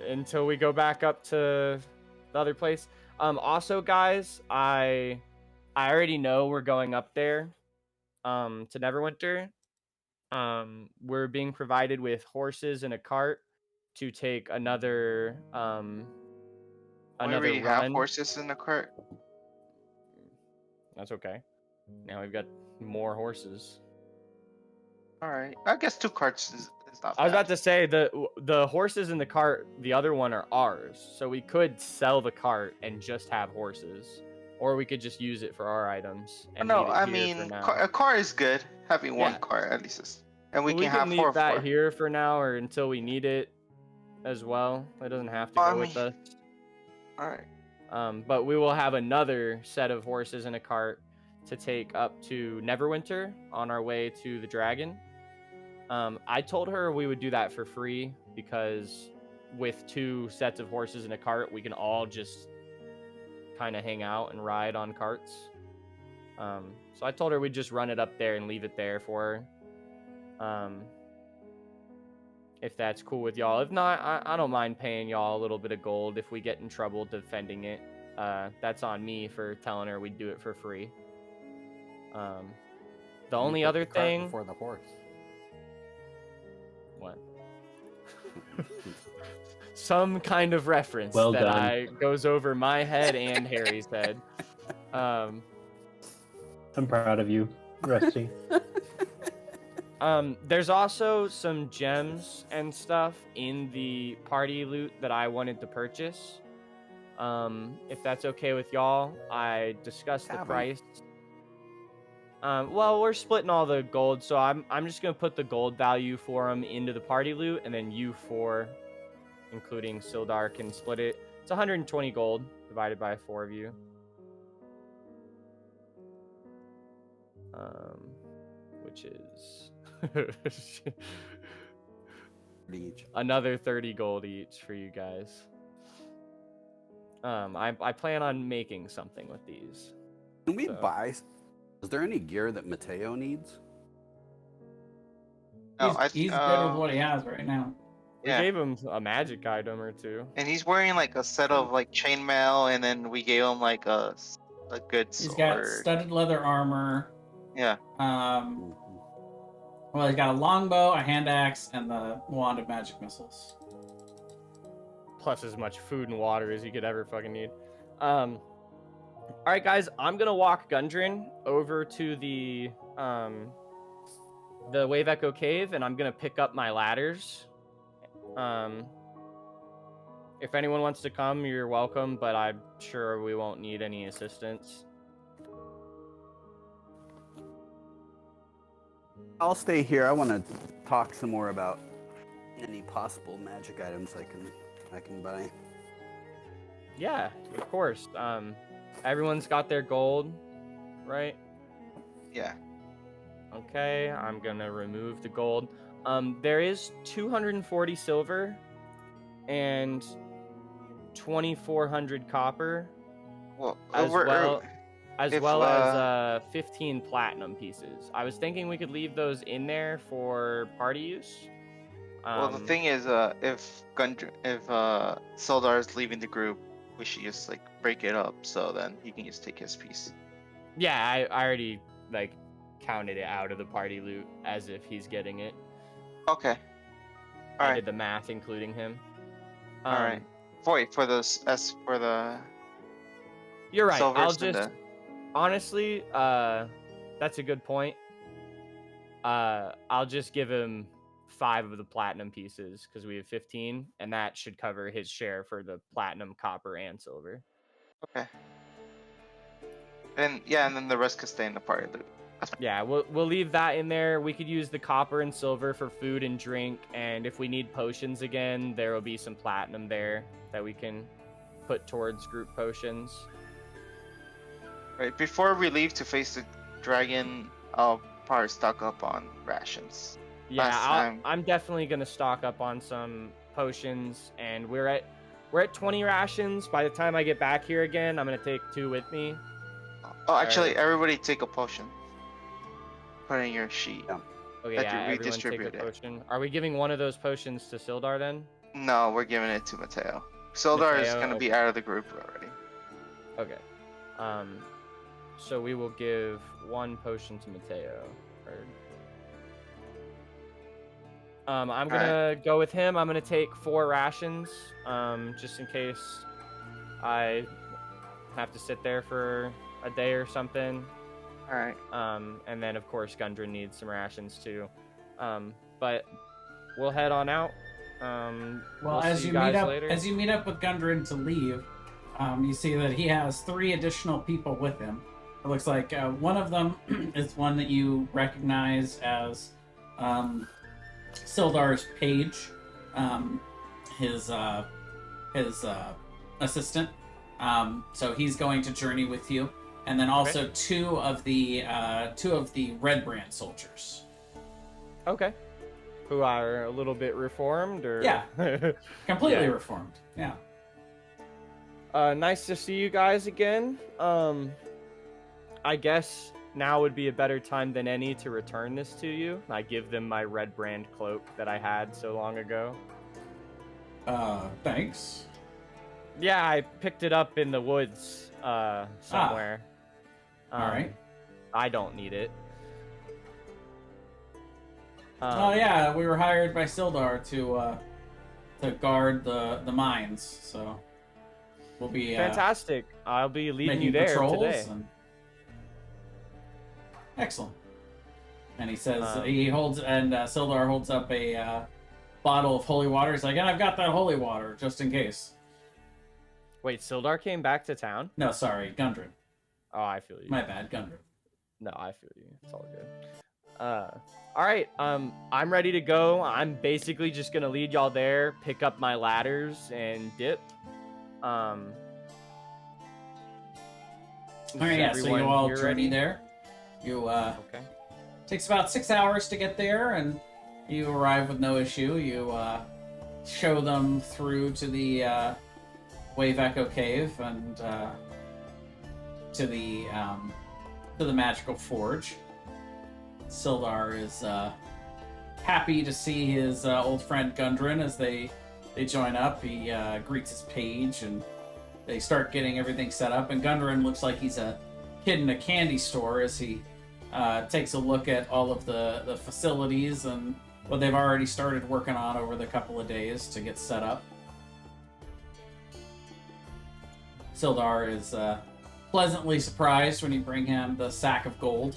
Until we go back up to the other place. Also, guys, I already know we're going up there, to Neverwinter. We're being provided with horses and a cart to take another We another already have run. horses in the cart. That's okay. Now we've got more horses. All right. I guess 2 carts is not bad. I was about to say the horses in the cart, the other one, are ours, so we could sell the cart and just have horses, or we could just use it for our items and No, leave it I here mean, for now. a car is good. Having one Yeah. car at least and we We can can have leave 4 of that 4. here for now, or until we need it as well. It doesn't have to I go with mean- us. All right. But we will have another set of horses and a cart to take up to Neverwinter on our way to the dragon. I told her we would do that for free, because with 2 sets of horses and a cart, we can all just kind of hang out and ride on carts. So I told her we'd just run it up there and leave it there for her. If that's cool with y'all. If not, I don't mind paying y'all a little bit of gold if we get in trouble defending it. That's on me for telling her we'd do it for free. The only other thing... before the horse. What? Some kind of reference Well that done. goes over my head and Harry's head. I'm proud of you, Rusty. There's also some gems and stuff in the party loot that I wanted to purchase. If that's okay with y'all, I discussed the Have 'em. price. Well, we're splitting all the gold, so I'm just gonna put the gold value for them into the party loot, and then you 4, including Sildar, can split it. It's 120 gold divided by 4 of you. Which is Each. another 30 gold each for you guys. I plan on making something with these. Can we So- buy? Is there any gear that Mateo needs? No, He's good with what he has right now. We Yeah. gave him a magic item or 2. And he's wearing like a set of like chainmail, and then we gave him like a good He's sword. got studded leather armor. Yeah. Well, he's got a longbow, a hand axe, and the wand of magic missiles. Plus as much food and water as you could ever fucking need. All right, guys, I'm gonna walk Gundren over to the Wave Echo Cave, and I'm gonna pick up my ladders. If anyone wants to come, you're welcome, but I'm sure we won't need any assistance. I'll stay here. I want to talk some more about any possible magic items I can buy. Yeah, of course. Everyone's got their gold, right? Yeah. Okay, I'm gonna remove the gold. There is 240 silver and 2,400 copper, Well, as well if, as 15 platinum pieces. I was thinking we could leave those in there for party use. well, the thing is, if Sildar's leaving the group, we should just like break it up so then he can just take his piece. Yeah, I already like counted it out of the party loot as if he's getting it. Okay. I All right. did the math including him. All right. Wait for the You're right. silvers I'll and just the. honestly, that's a good point. I'll just give him 5 of the platinum pieces because we have 15, and that should cover his share for the platinum, copper, and silver. Okay. And yeah, and then the rest could stay in the party loot. Yeah, we'll leave that in there. We could use the copper and silver for food and drink, and if we need potions again, there will be some platinum there that we can put towards group potions. Right. Before we leave to face the dragon, I'll probably stock up on rations. Yeah, Last time- I'm definitely gonna stock up on some potions, and we're at 20 rations. By the time I get back here again, I'm gonna take 2 with me. Oh, actually, Alright. everybody take a potion. Put it in your sheet. Yeah. Okay, That yeah, you everyone take a redistribute it. potion. Are we giving one of those potions to Sildar then? No, we're giving it to Mateo. Sildar is Mateo, gonna be out of the group already. Okay. So we will give 1 potion to Mateo. I'm gonna go with him. I'm gonna take 4 rations, just in case I have to sit there for a day or something. All right. And then of course Gundren needs some rations too. But we'll head on out. Well, We'll as see you guys meet up, later. as you meet up with Gundren to leave, you see that he has 3 additional people with him. It looks like one of them is one that you recognize as Sildar's page, his assistant. So he's going to journey with you, and then also 2 of the Red Brand soldiers. Okay. Who are a little bit reformed, or Yeah. Completely Yeah. reformed. Yeah. Nice to see you guys again. I guess now would be a better time than any to return this to you. I give them my Red Brand cloak that I had so long ago. Thanks. Yeah, I picked it up in the woods somewhere. All right. I don't need it. Oh yeah, we were hired by Sildar to guard the mines, so we'll be Fantastic. I'll be leading making you there patrols. today. And... Excellent. And he says Um, Sildar holds up a bottle of holy water. He's like, and I've got that holy water just in case. Wait, Sildar came back to town? No, sorry, Gundren. Oh, I feel you. My bad, Gundren. No, I feel you. It's all good. All right. I'm ready to go. I'm basically just gonna lead y'all there, pick up my ladders, and dip. All right, yeah. So you all journey there. You Okay. takes about 6 hours to get there, and you arrive with no issue. You show them through to the Wave Echo Cave and to the magical forge. Sildar is happy to see his old friend Gundren as they join up. He greets his page, and they start getting everything set up. And Gundren looks like he's a kid in a candy store as he takes a look at all of the facilities and what they've already started working on over the couple of days to get set up. Sildar is pleasantly surprised when you bring him the sack of gold.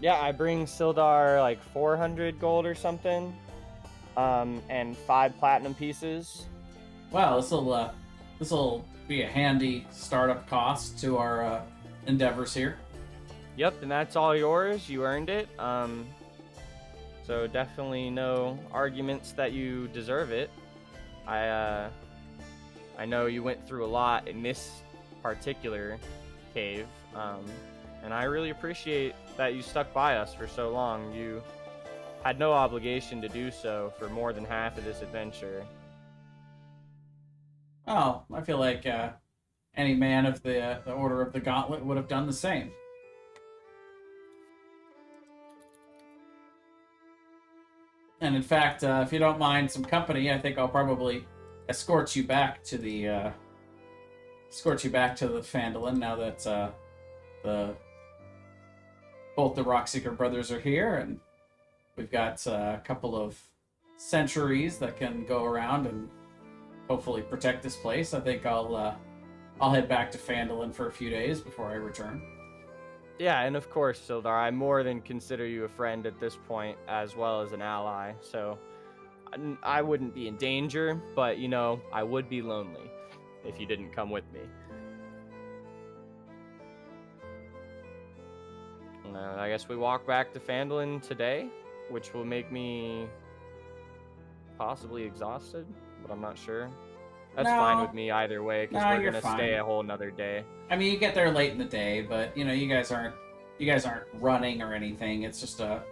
Yeah, I bring Sildar like 400 gold or something, and 5 platinum pieces. Wow, this'll be a handy startup cost to our endeavors here. Yep, and that's all yours. You earned it. So definitely no arguments that you deserve it. I know you went through a lot in this particular cave, and I really appreciate that you stuck by us for so long. You had no obligation to do so for more than half of this adventure. Oh, I feel like any man of the Order of the Gauntlet would have done the same. And in fact, if you don't mind some company, I think I'll probably escort you back to the Phandalin now that the both the Rockseeker brothers are here, and we've got a couple of sentries that can go around and hopefully protect this place. I think I'll head back to Phandalin for a few days before I return. Yeah, and of course, Sildar, I more than consider you a friend at this point, as well as an ally. So I wouldn't be in danger, but I would be lonely if you didn't come with me. I guess we walk back to Phandalin today, which will make me possibly exhausted, but I'm not sure. That's fine with me either way, because we're gonna stay a whole nother day. I mean, you get there late in the day, but you guys aren't running or anything. It's just a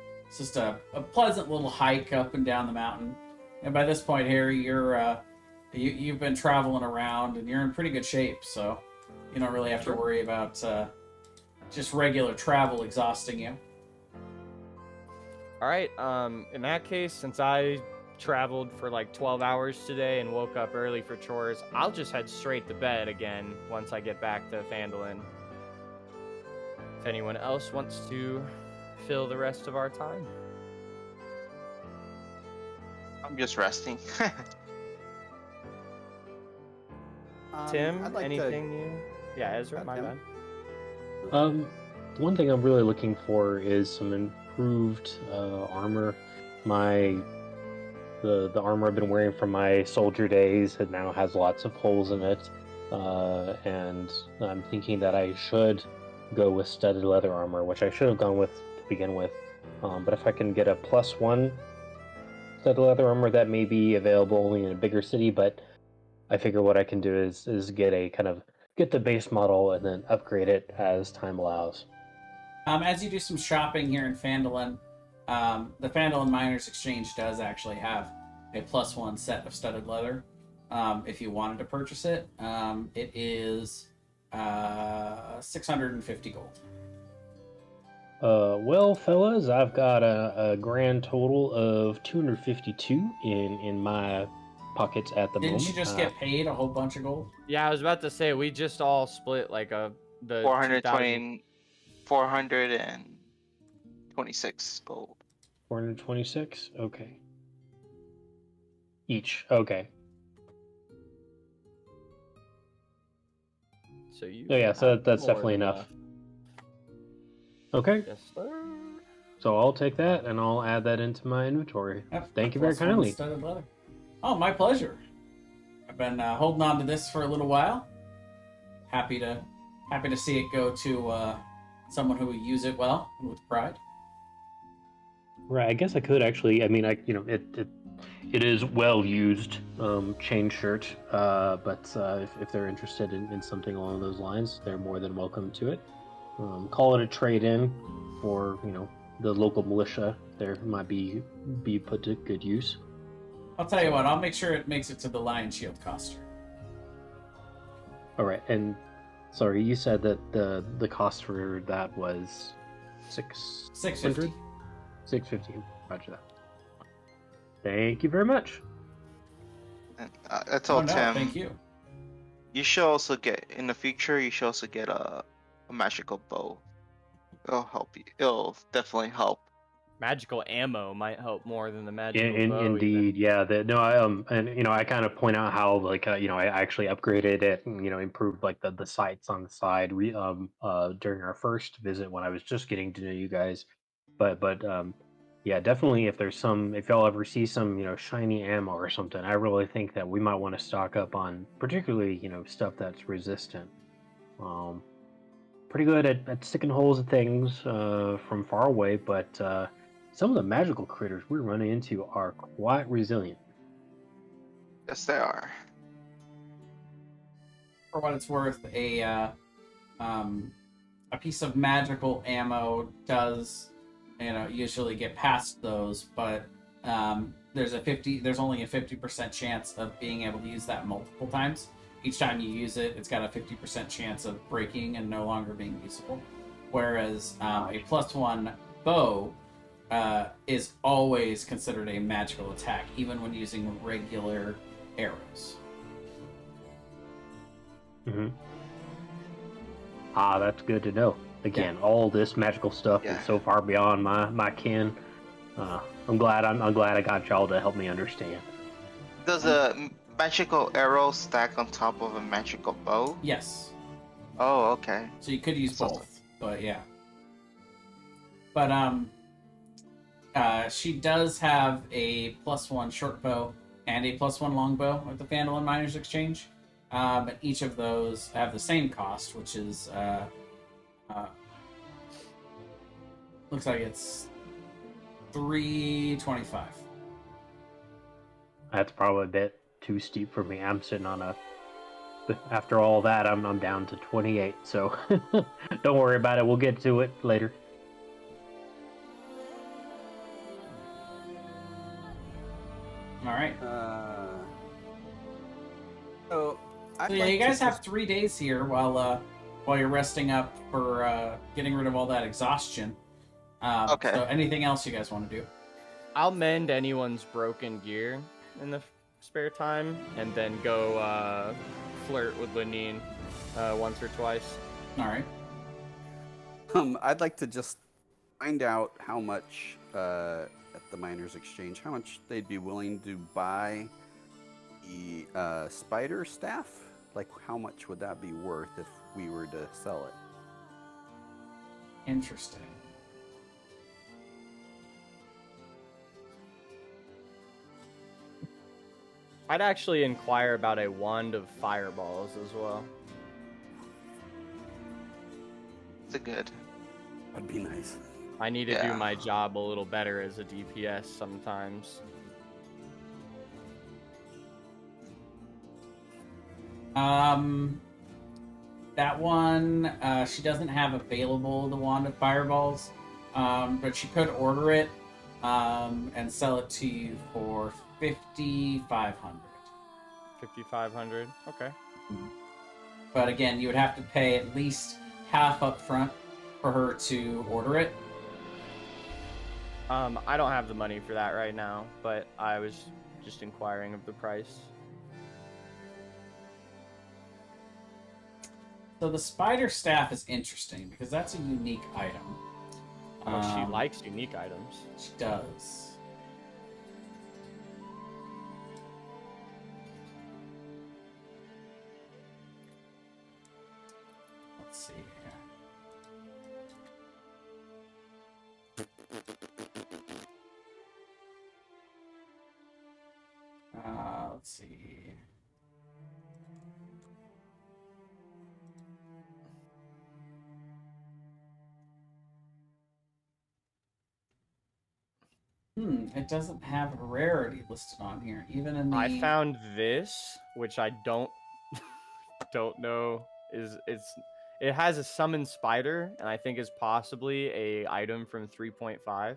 pleasant little hike up and down the mountain. And by this point, Harry, you've been traveling around and you're in pretty good shape, so you don't really have to worry about just regular travel exhausting you. All right. In that case, since I traveled for like 12 hours today and woke up early for chores, I'll just head straight to bed again once I get back to Phandalin. If anyone else wants to fill the rest of our time. I'm just resting. Tim, I'd like anything you... Yeah, Ezra, my Tim? bad. One thing I'm really looking for is some improved armor. The armor I've been wearing from my soldier days, it now has lots of holes in it, and I'm thinking that I should go with studded leather armor, which I should have gone with to begin with. But if I can get a +1 studded leather armor, that may be available only in a bigger city. But I figure what I can do is get the base model and then upgrade it as time allows. As you do some shopping here in Phandalin, the Phandalin Miners Exchange does actually have a +1 set of studded leather. If you wanted to purchase it, it is 650 gold. Well, fellas, I've got a grand total of 252 in my pockets at the moment. Didn't you just get paid a whole bunch of gold? Yeah, I was about to say, we just all split like the 426 gold. 426? Okay. Each. Okay. So you. Oh, yeah, so have that's more definitely than enough. Okay. Yes, sir. So I'll take that and I'll add that into my inventory. Yep, Thank you very +1 kindly. studded leather. Oh, my pleasure. I've been holding on to this for a little while. Happy to see it go to someone who will use it well and with pride. Right, I guess I could actually. I mean, it is well used chain shirt, but if they're interested in something along those lines, they're more than welcome to it. Call it a trade-in for the local militia. There might be put to good use. I'll tell you what. I'll make sure it makes it to the Lion Shield coster. All right, and sorry, you said that the cost for that was 650. 650. Roger that. Thank you very much. And I told Tim, thank you. you should also get in the future. You should also get a magical bow. It'll help you. It'll definitely help. Magical ammo might help more than the magical bow. Indeed, even. yeah. And I kind of point out how I actually upgraded it and improved like the sights on the side during our first visit when I was just getting to know you guys. But yeah, definitely if y'all ever see some shiny ammo or something, I really think that we might want to stock up on particularly stuff that's resistant. Pretty good at sticking holes at things from far away, but some of the magical critters we're running into are quite resilient. Yes, they are. For what it's worth, a piece of magical ammo does usually get past those, but there's only a 50% chance of being able to use that multiple times. Each time you use it, it's got a 50% chance of breaking and no longer being usable. Whereas a +1 bow is always considered a magical attack, even when using regular arrows. Mm-hmm. Ah, that's good to know. Again, all this magical stuff Yeah. is so far beyond my ken. I'm glad I got y'all to help me understand. Does a magical arrow stack on top of a magical bow? Yes. Oh, okay. So you could use So- both, but yeah. But she does have a +1 short bow and a +1 long bow at the Phandalin Miners Exchange. But each of those have the same cost, which is looks like it's $325. That's probably a bit too steep for me. I'm sitting on a. After all that, I'm down to 28. So don't worry about it. We'll get to it later. All right. So, I'd So yeah, like you to guys have just- 3 days here while you're resting up for getting rid of all that exhaustion. Okay. So anything else you guys want to do? I'll mend anyone's broken gear in the spare time, and then go flirt with Lenine once or twice. All right. I'd like to just find out how much at the Miners Exchange, how much they'd be willing to buy the spider staff. Like, how much would that be worth if we were to sell it? Interesting. I'd actually inquire about a wand of fireballs as well. It's a good. That'd be nice. I need to Yeah. do my job a little better as a DPS sometimes. That one, she doesn't have available the Wand of Fireballs, but she could order it and sell it to you for 5,500. 5,500. Okay. But again, you would have to pay at least half up front for her to order it. I don't have the money for that right now, but I was just inquiring of the price. So the spider staff is interesting because that's a unique item. Oh, she likes unique items. She does. Let's see here. Let's see. It doesn't have a rarity listed on here, even in the. I found this, which I don't know it has a summon spider, and I think is possibly a item from 3.5.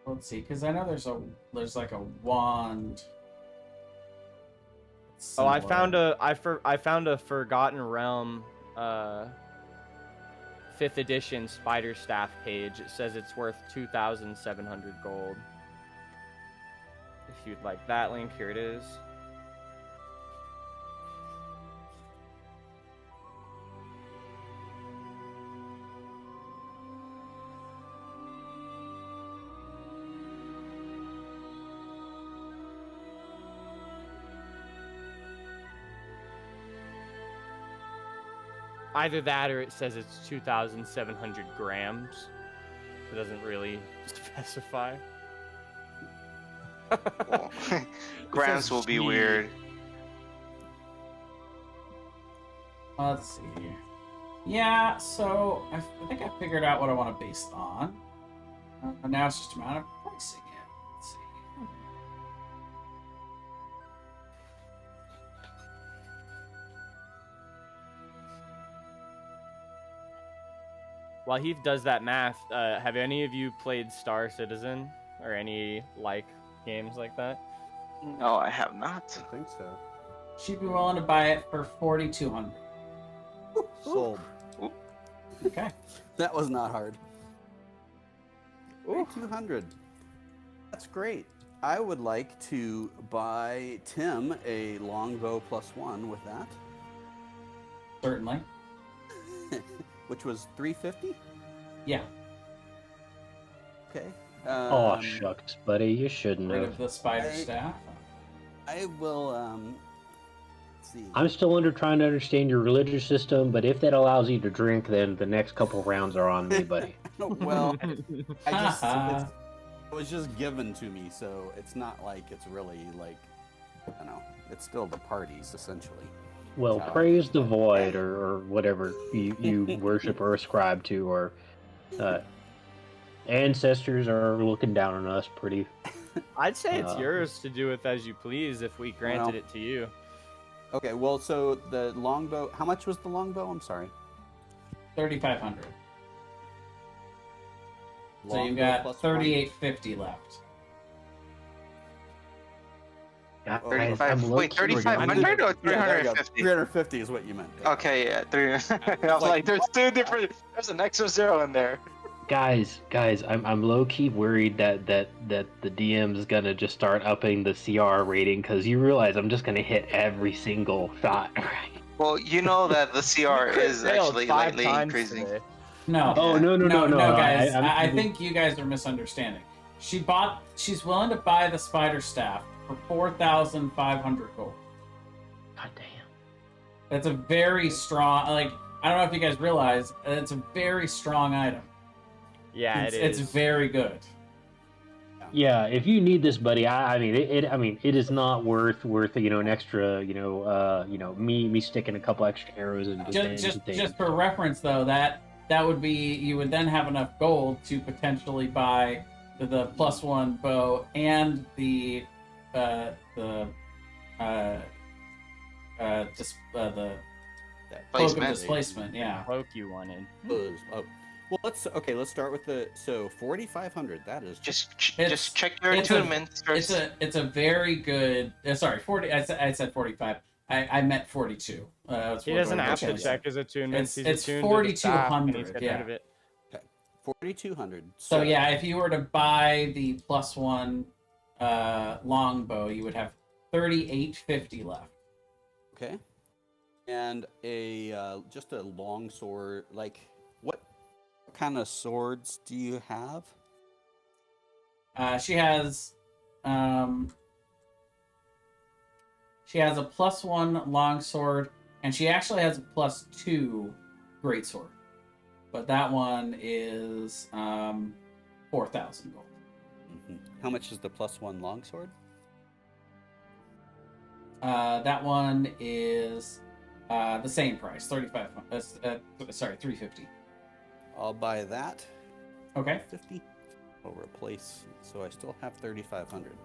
Let's see, because I know there's like a wand. Oh, I similar. found a Forgotten Realm 5th edition spider staff page. It says it's worth 2,700 gold. If you'd like that link, here it is. Either that or it says it's 2,700 grams. It doesn't really specify. Well, grams says will be G. weird. Let's see here. Yeah, so I think I figured out what I want to base it on. Now it's just a matter of pricing it. Let's see. While he does that math, have any of you played Star Citizen or any like games like that? No, I have not. I think so. She'd be willing to buy it for 4,200. Sold. Okay. That was not hard. Ooh. 200. That's great. I would like to buy Tim a longbow +1 with that, Certainly. which was 350. Yeah. Okay. Oh shucks, buddy, you shouldn't Rid have. of the spider I- staff. I will. Let's see. I'm still trying to understand your religious system, but if that allows you to drink, then the next couple rounds are on me, buddy. Well, I just Haha. it was just given to me, so it's not like it's really like, I don't know. It's still the parties essentially. Well, So- praise the void, or whatever you worship or ascribe to, or ancestors are looking down on us pretty. I'd say it's Uh, yours to do with as you please if we granted Well, it to you. Okay, well, so the longbow. How much was the longbow? I'm sorry. 3,500. So Longbow you've got plus 3,850 left. Guys, 35. I'm Wait, low-key regretting- 3,500 or Yeah, there you go. 350? 350 is what you meant. Okay, yeah, 3. I was like, there's two different. There's an extra zero in there. Guys, I'm low key worried that the DM's gonna just start upping the CR rating because you realize I'm just gonna hit every single shot, right? Well, you know that the CR Crit is failed actually 5 lightly times increasing. today. No. Oh no, guys. I'm- I think you guys are misunderstanding. She's willing to buy the spider staff for 4,500 gold. God damn. That's a very strong. Like, I don't know if you guys realize, it's a very strong item. Yeah, It's very good. Yeah, if you need this, buddy, I mean, it is not worth an extra, me sticking a couple extra arrows into things. Just for reference, though, that would be, you would then have enough gold to potentially buy the +1 bow and the cloak of displacement. Yeah. Cloak you wanted. Oh. Well, let's start with the 4,500. That is Just It's- check your it's a- attunements first. It's a very good. Sorry, 40. I said 45. I meant 42. He doesn't have to check his attunements. It's He's attuned to the staff, and 4,200, he's getting yeah. rid of it. 4,200. So yeah, if you were to buy the +1 longbow, you would have 3,850 left. Okay. And just a long sword. Like, what kind of swords do you have? She has a +1 longsword, and she actually has a +2 greatsword. But that one is 4,000 gold. How much is the +1 longsword? That one is the same price, 350. I'll buy that. Okay. 50. I'll replace. So I still have 3,500.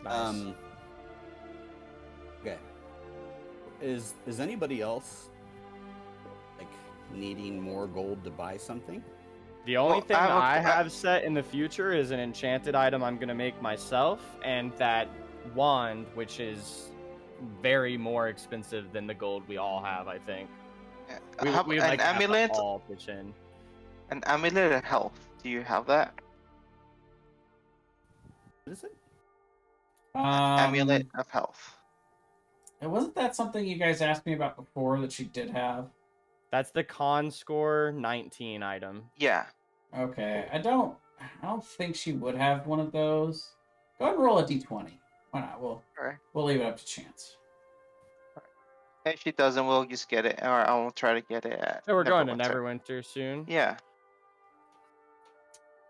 Nice. Okay. Is anybody else like needing more gold to buy something? The only thing I- I have set in the future is an enchanted item I'm going to make myself, and that wand, which is very more expensive than the gold we all have, I think. We, How- we an like have to amulet, all pitch in. an amulet of health. Do you have that? What is it? Amulet of health. And wasn't that something you guys asked me about before that she did have? That's the con score 19 item. Yeah. Okay, I don't think she would have one of those. Go ahead and roll a d20. Why not? Alright. We'll leave it up to chance. If she doesn't, we'll just get it, or I will try to get it at. So we're going to Neverwinter. Neverwinter soon. Yeah.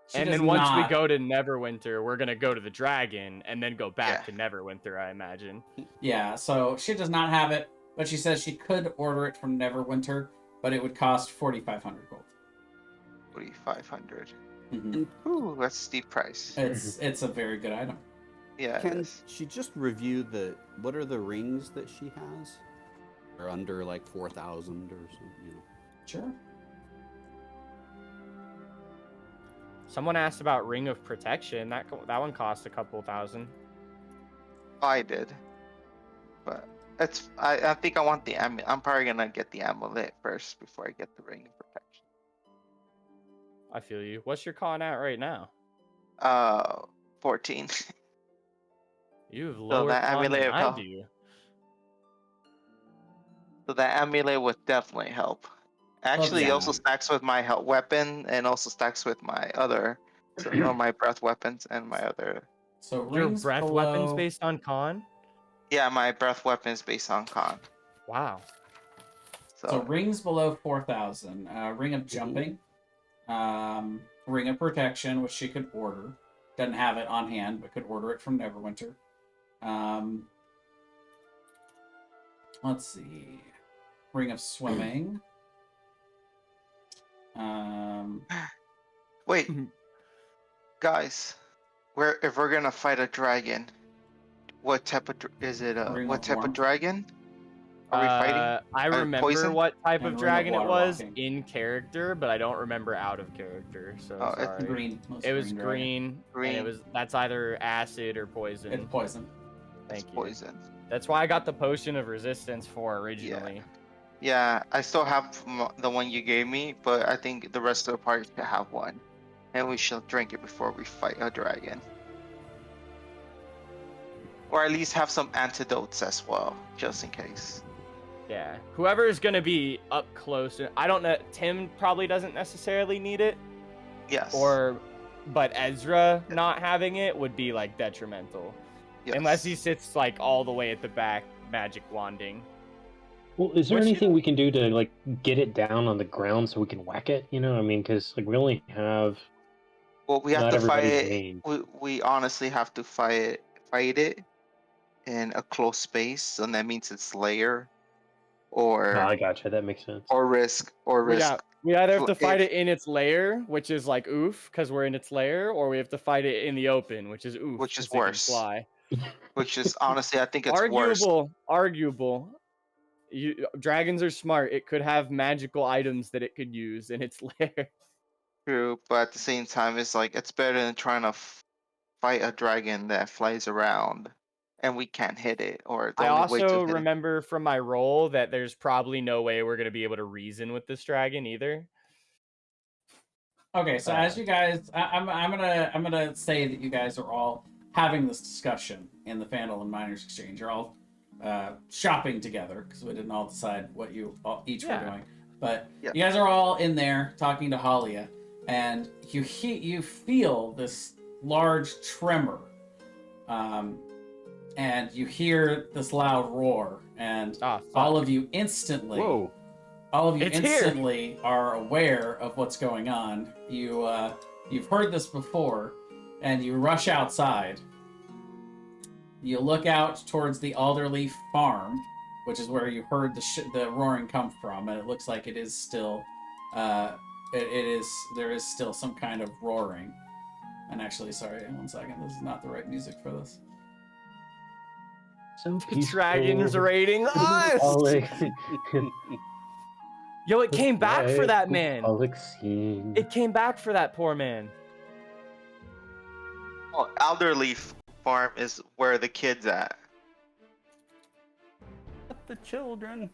She And does then once we not- go to Neverwinter, we're going to go to the dragon and then go back Yeah. to Neverwinter, I imagine. Yeah, so she does not have it, but she says she could order it from Neverwinter, but it would cost 4,500 gold. 4,500. Mhm. Ooh, that's a steep price. It's a very good item. Yeah. it Can is. she just review what are the rings that she has? Or under like 4,000 or something, Sure. Someone asked about Ring of Protection. That one cost a couple thousand. I did. But I think I want the amulet. I'm probably gonna get the amulet first before I get the ring of protection. I feel you. What's your con at right now? 14. You have So lower that con than amulet of I health. do. So that amulet would definitely help. Actually, it yeah. also stacks with my weapon and also stacks with my other, or my breath weapons and my other. So Your rings breath below. weapons based on con? Yeah, my breath weapon is based on con. Wow. So So rings below 4,000. Ring of jumping. Ring of protection, which she could order. Doesn't have it on hand, but could order it from Neverwinter. Let's see. Ring of swimming. wait, guys, if we're gonna fight a dragon, what type of is it? Ring What of type of warmth. dragon are we fighting? I remember Poison? what type And of ring of dragon it water was walking. in character, but I don't remember out of character. So Oh, it's sorry. Green. It was green. Dragon. green, Green. and that's either acid or poison. It's poison. Thank you. Poison. That's why I got the potion of resistance for originally. Yeah, I still have the one you gave me, but I think the rest of the party should have one, and we should drink it before we fight a dragon, or at least have some antidotes as well, just in case. Yeah. Whoever is gonna be up close, I don't know. Tim probably doesn't necessarily need it, Yes. but Ezra not having it would be like detrimental, yes. unless he sits like all the way at the back, magic wanding. Well, is there Which- anything we can do to like get it down on the ground so we can whack it? You know, I mean, because like we only have Well, we have not to fight everybody's it. main. We honestly have to fight it in a close space, and that means it's layer, or I gotcha. That makes sense. risk We either have to fight if- it in its lair, which is like oof, because we're in its lair, or we have to fight it in the open, which is oof, Which is 'cause it can worse. fly. which is honestly I think it's worse. Arguable. Dragons are smart. It could have magical items that it could use in its lair. True, but at the same time, it's like it's better than trying to fight a dragon that flies around and we can't hit it, or the I only way to also hit it. remember from my role that there's probably no way we're going to be able to reason with this dragon either. Okay, so as you guys, I'm gonna say that you guys are all having this discussion in the Fandolin Miners Exchange. You're all shopping together because we didn't all decide what you each were doing. But Yeah. you guys are all in there talking to Halia, and you feel this large tremor, and you hear this loud roar, and all of you instantly. Whoa. All of you It's instantly are aware of what's going on. You've heard this before, and you rush outside. You look out towards the Alderleaf farm, which is where you heard the roaring come from, and it looks like it is still, there is still some kind of roaring. And actually, sorry, 1 second, this is not the right music for this. So The dragon's raiding us! Yo, it came back for that man. It came back for that poor man. Oh, Alderleaf Farm is where the kid's at. The children.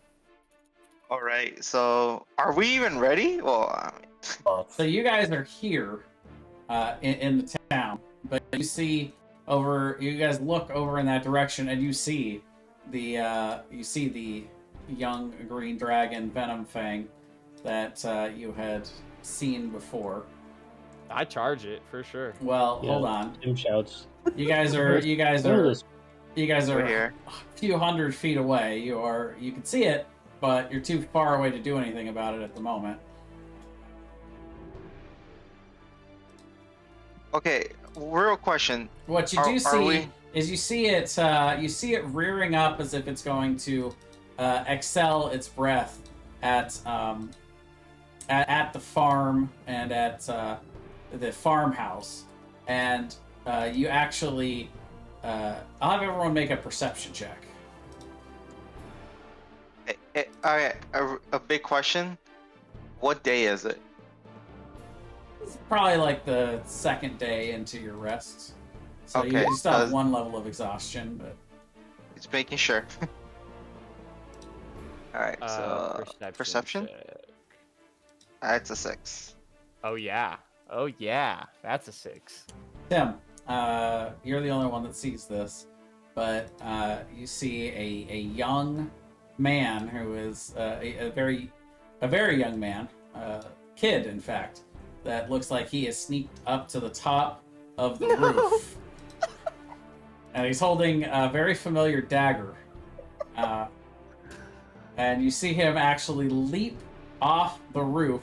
All right, so are we even ready? Well, So you guys are here in the town, but you see you guys look over in that direction, and you see the young green dragon Venom Fang that you had seen before. I charge it for sure. Well, Yeah. hold on. Tim shouts. You guys are We're a here. few hundred feet away. You can see it, but you're too far away to do anything about it at the moment. Okay, real question. What you Are- do are see we- is you see it rearing up as if it's going to excel its breath at the farm and at the farmhouse, and you actually I'll have everyone make a perception check. All right, a big question. What day is it? It's probably like the second day into your rest, so Okay, you still have one level of exhaustion, but Just making sure. All right, so perception. check. That's a 6. Oh yeah, that's a 6. Tim, you're the only one that sees this, but you see a young man who is a very young man, kid in fact, that looks like he has sneaked up to the top of the roof, and he's holding a very familiar dagger, and you see him actually leap off the roof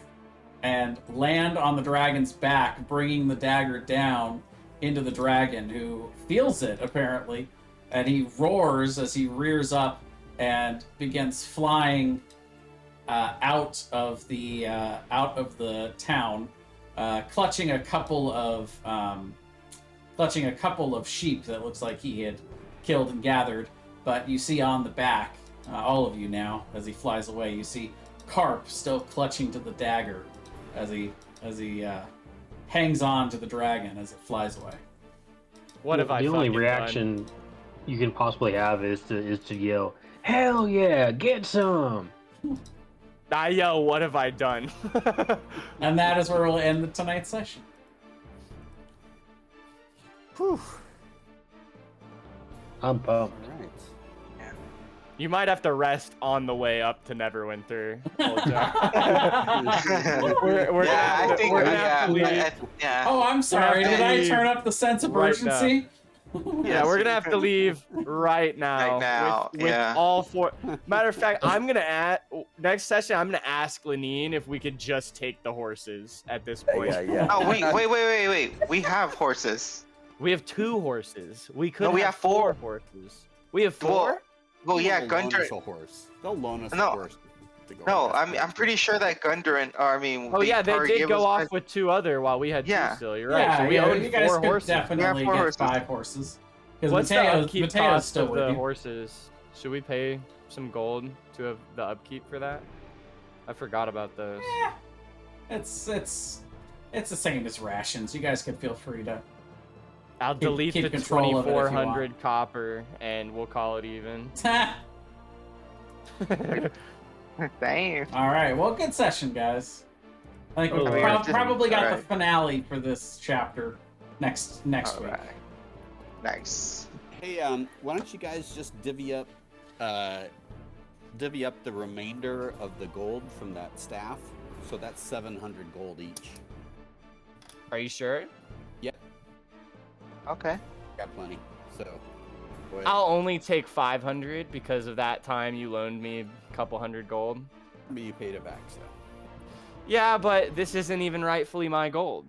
and land on the dragon's back, bringing the dagger down into the dragon, who feels it apparently, and he roars as he rears up and begins flying out of the town, clutching a couple of sheep that looks like he had killed and gathered. But you see on the back, all of you now, as he flies away, you see Carp still clutching to the dagger as he hangs on to the dragon as it flies away. What have I The only fucking reaction done? you can possibly have is to yell, "Hell yeah, get some!" I yell, what have I done? And that is where we'll end tonight's session. Whew. I'm pumped. All right. You might have to rest on the way up to Neverwinter. we're Yeah, I think. we're gonna have to leave. Yeah. Oh, I'm sorry. have to Did I leave turn up the sense of right urgency? Yeah, Yes, we're you gonna have to can. leave right now. Right now, with yeah. all four. Matter of fact, I'm gonna next session. I'm gonna ask Lenine if we could just take the horses at this point. Yeah. Oh wait! We have horses. We have 2 horses. We could. No, we have 4 horses. We have 4. Well, yeah, They'll loan Gundren. us a horse. They'll loan us No. a horse. To go No, on this I'm pretty sure that Gundren. Oh yeah, they probably did gave go us- off with 2 other while we had 2 Yeah. still. You're right. Yeah, So we yeah, own you guys 4 could horses. definitely We have 4 get horses. 5 horses. Because What's the Mateo's upkeep Mateo's cost still of with the you. horses? Should we pay some gold to have the upkeep for that? I forgot about those. It's the same as rations. You guys can feel free to. I'll delete keep the control of it if you want. 2,400 copper and we'll call it even. Damn. All right. Well, good session, guys. I think we've Oh, yeah. probably got the Alright. finale for this chapter next All week. right. Nice. Hey, why don't you guys just divvy up the remainder of the gold from that staff? So that's 700 gold each. Are you sure? Yep, Okay. got plenty. So, go ahead. I'll only take 500 because of that time you loaned me a couple hundred gold. But you paid it back, so. Yeah, but this isn't even rightfully my gold.